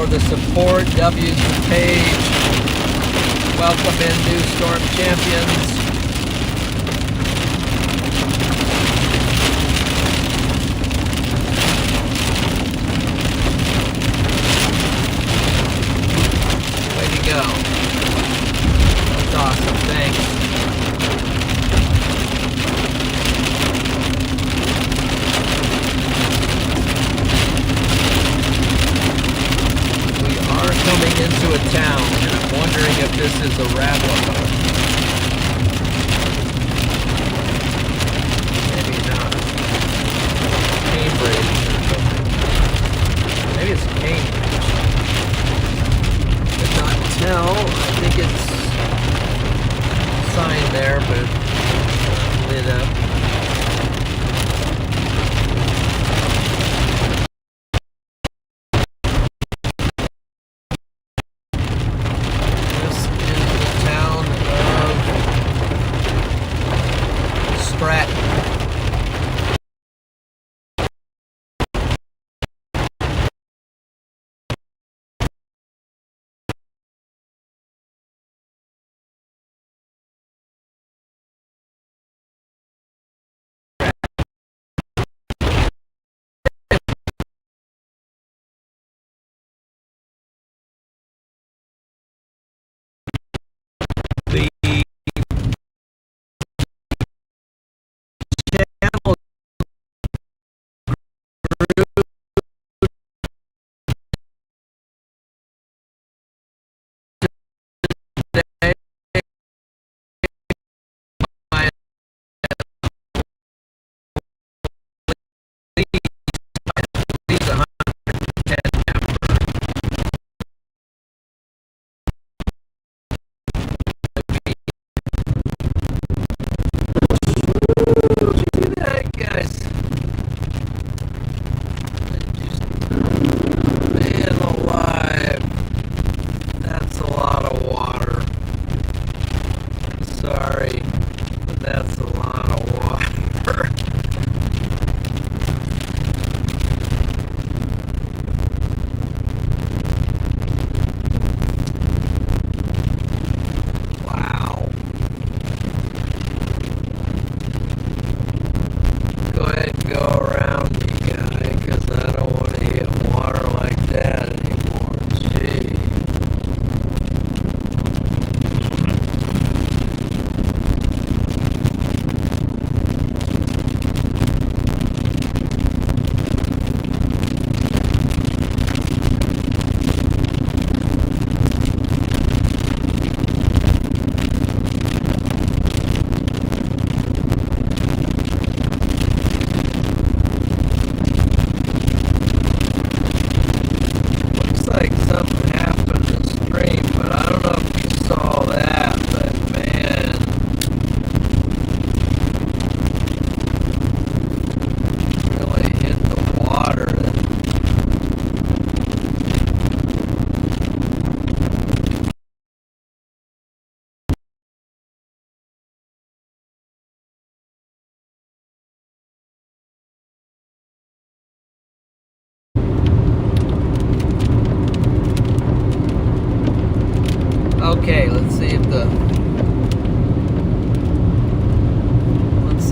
The support, W's for Page. Welcome in, new Storm champions. Way to go. That's awesome, thanks. Coming into a town, and I'm wondering if this is a replica.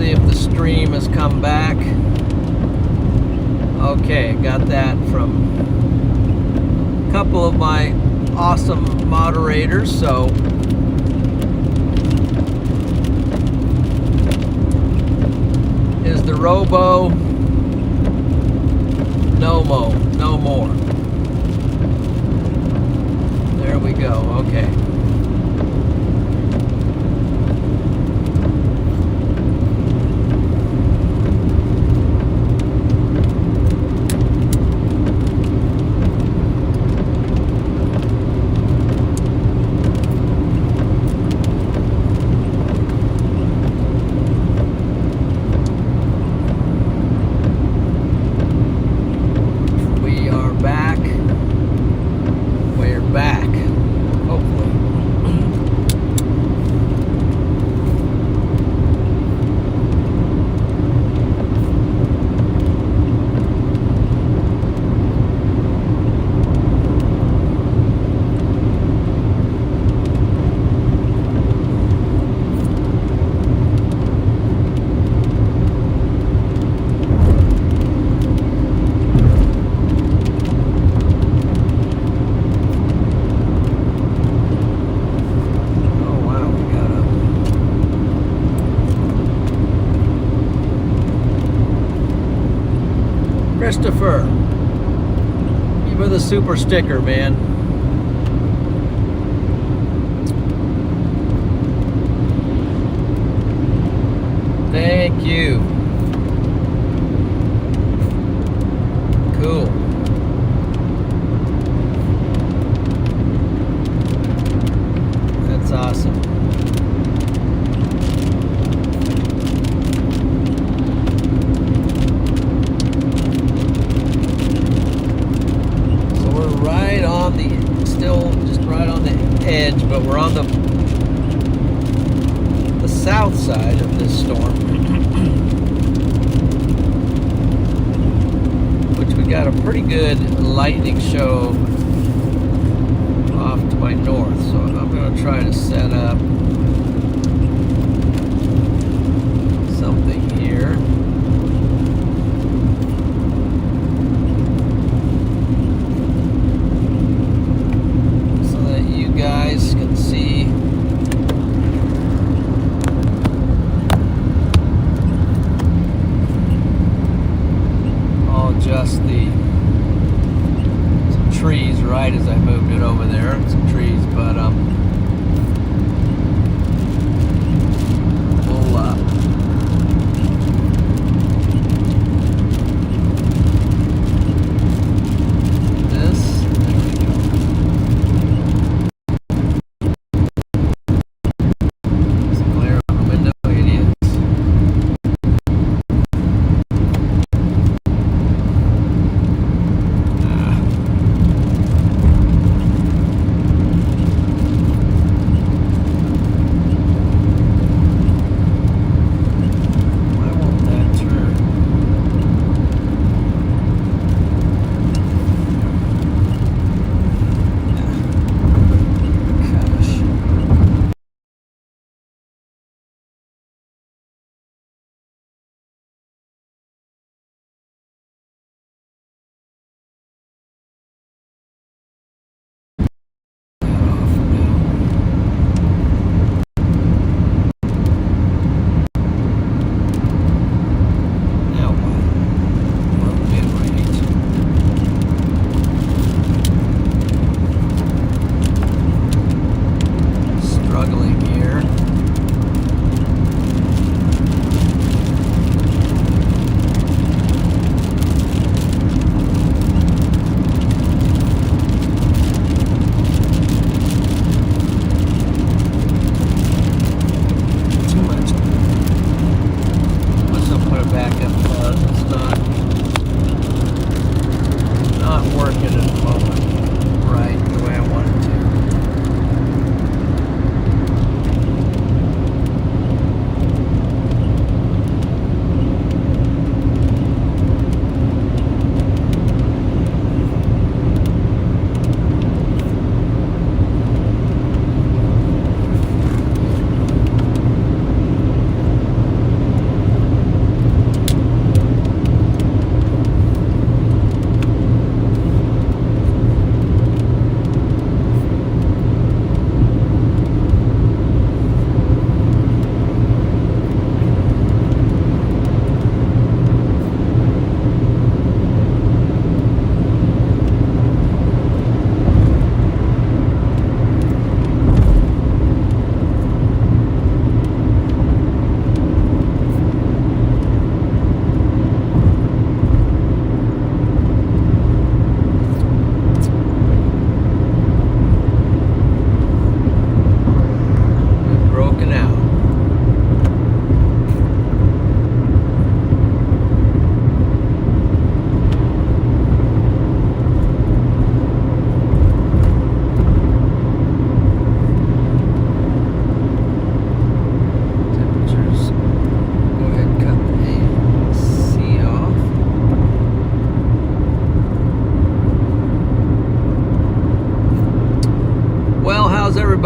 the stream has come back. Okay, got that from a couple of my awesome moderators, so is the robo no more. There we go. Okay. Christopher, give me the super sticker, man. Thank you. Cool. That's awesome. Edge, but we're on the south side of this storm, which we got a pretty good lightning show off to my north, so I'm going to try to set up something here. Guys can see all just some trees right as I moved it over there, some trees, but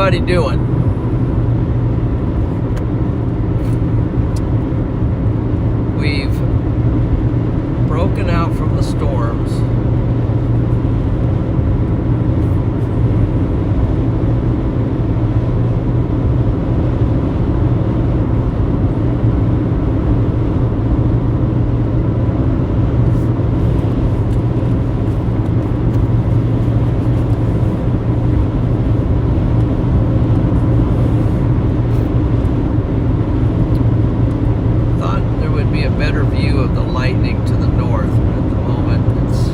everybody doing? We've broken out from the storms. Better view of the lightning to the north, but at the moment it's,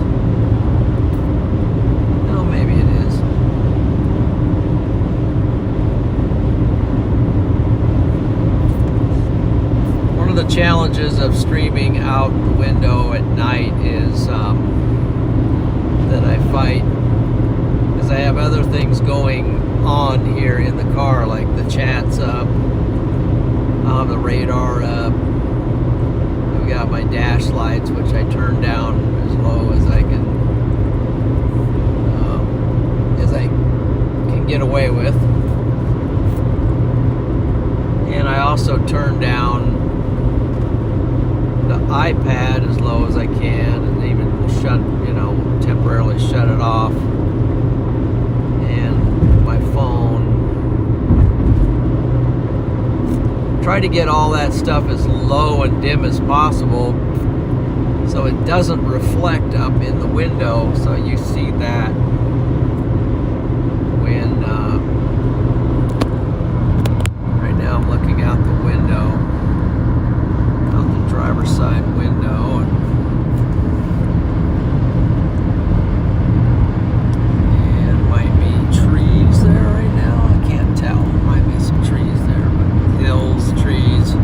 no, maybe it is. One of the challenges of streaming out the window at night is that I fight, because I have other things going on here in the car, like the chat's up, I'll have the radar up. Got my dash lights, which I turn down as low as I can get away with, and I also turn down the iPad as low as I can, and even temporarily shut it off, and my phone. Try to get all that stuff as low and dim as possible so it doesn't reflect up in the window, so you see that when right now I'm looking out the window, out the driver's side window, and might be trees there right now. I can't tell. Might be some trees there, but hills, trees.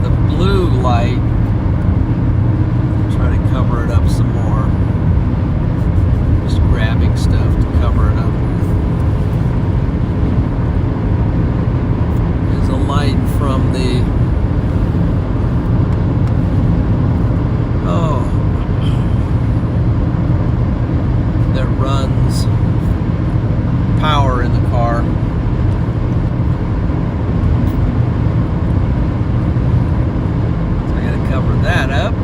The blue light, try to cover it up some more. Just grabbing stuff to cover it up with. There's a light from the that runs power in the car. So I gotta cover that up.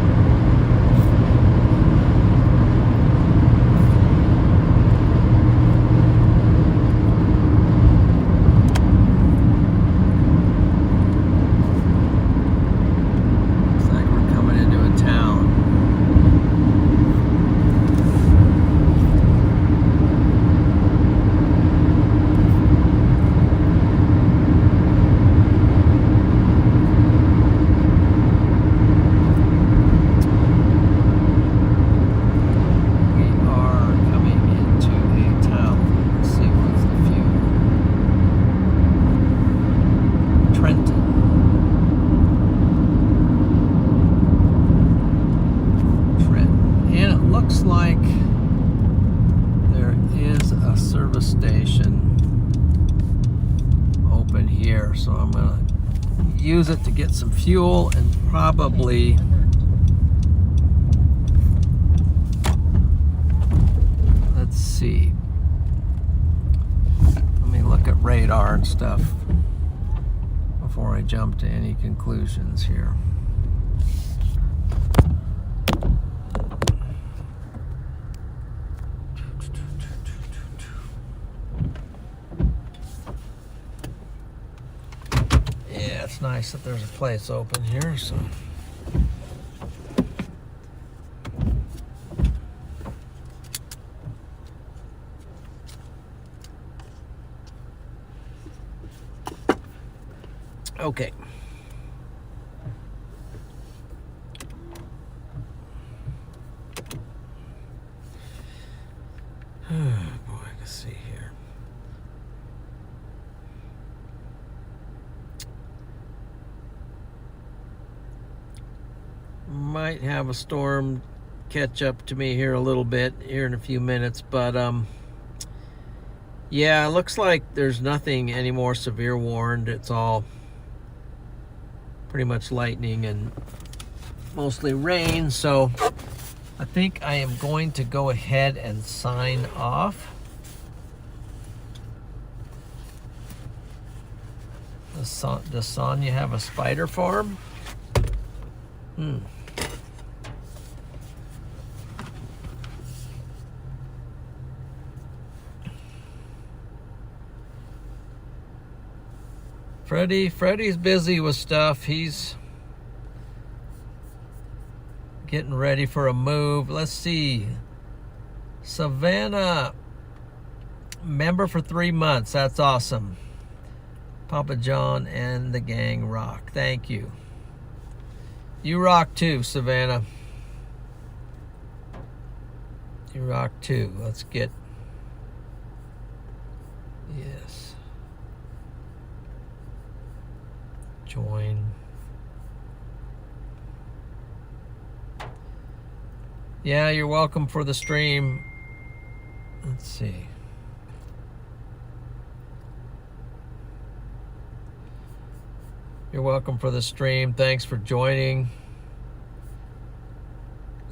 Looks like we're coming into a town. Like there is a service station open here, so I'm gonna use it to get some fuel and probably let's see, let me look at radar and stuff before I jump to any conclusions here. It's nice that there's a place open here, so okay. Oh boy, let's see here. Might have a storm catch up to me here a little bit here in a few minutes, but Yeah, it looks like there's nothing any more severe warned. It's all pretty much lightning and mostly rain. So I think I am going to go ahead and sign off. Does Sonia have a spider farm? Freddie's busy with stuff. He's getting ready for a move. Let's see. Savannah, member for 3 months. That's awesome. Papa John and the gang rock. Thank you. You rock too, Savannah. You rock too. Let's get... Yes. Join. Yeah, you're welcome for the stream. Let's see. You're welcome for the stream. Thanks for joining.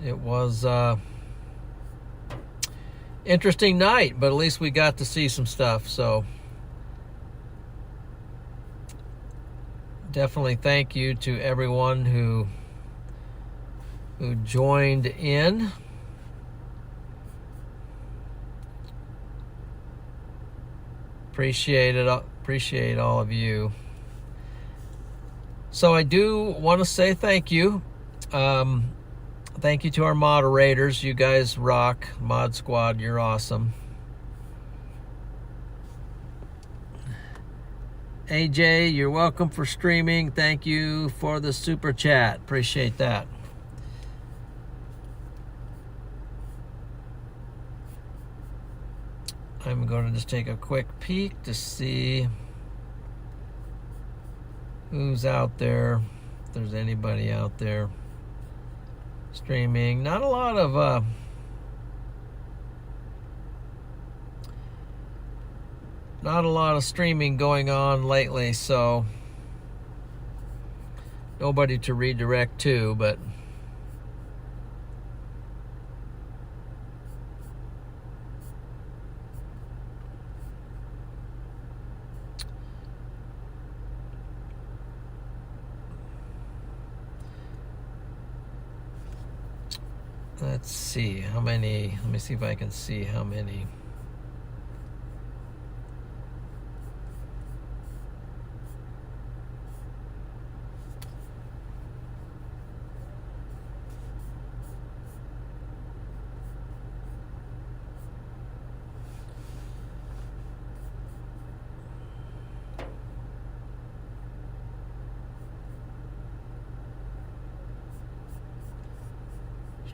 It was interesting night, but at least we got to see some stuff. So definitely thank you to everyone who joined in. Appreciate it. Appreciate all of you. So I do want to say thank you. Thank you to our moderators. You guys rock. Mod Squad, you're awesome. AJ, you're welcome for streaming. Thank you for the super chat. Appreciate that. I'm going to just take a quick peek to see who's out there, if there's anybody out there streaming. Not a lot of streaming going on lately, so nobody to redirect to, but let's see how many. Let me see if I can see how many.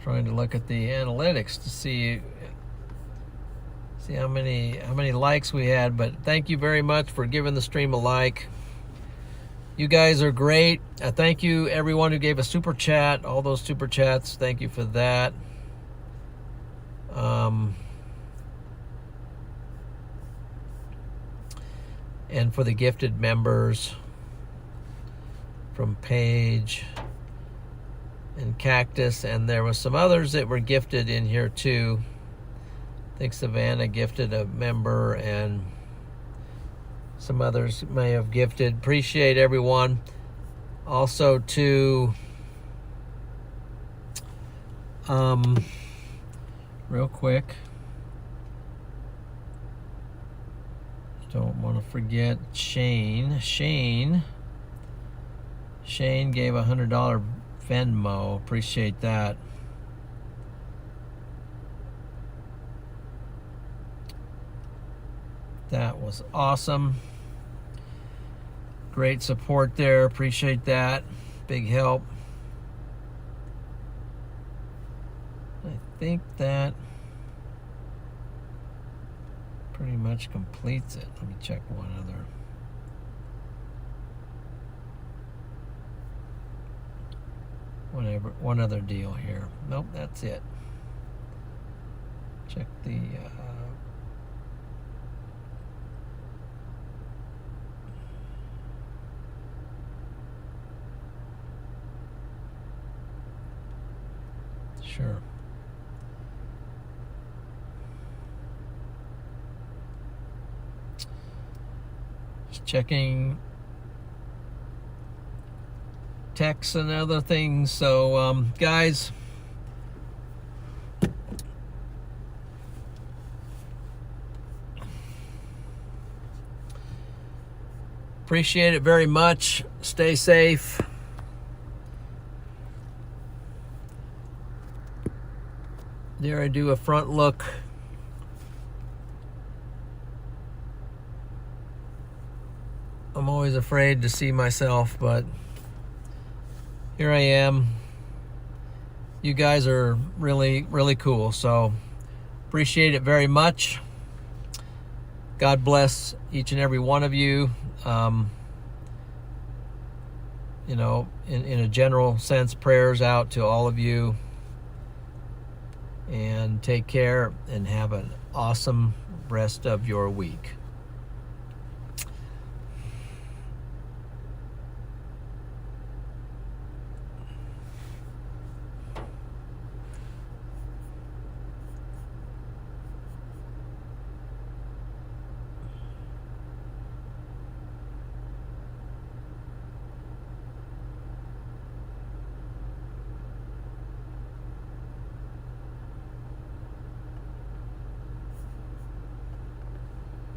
Trying to look at the analytics to see how many likes we had, but thank you very much for giving the stream a like. You guys are great. Thank you everyone who gave a super chat, all those super chats. Thank you for that. And for the gifted members from Paige and Cactus, and there was some others that were gifted in here too. I think Savannah gifted a member, and some others may have gifted. Appreciate everyone. Also to real quick, don't want to forget Shane gave $100 Venmo. Appreciate that. That was awesome. Great support there. Appreciate that. Big help. I think that pretty much completes it. Let me check one other deal here. Nope, that's it. Check the sure. Just checking texts and other things. So, guys, appreciate it very much. Stay safe. There I do a front look. I'm always afraid to see myself, but here I am. You guys are really, really cool. So appreciate it very much. God bless each and every one of you. You know, in a general sense, prayers out to all of you. And take care and have an awesome rest of your week.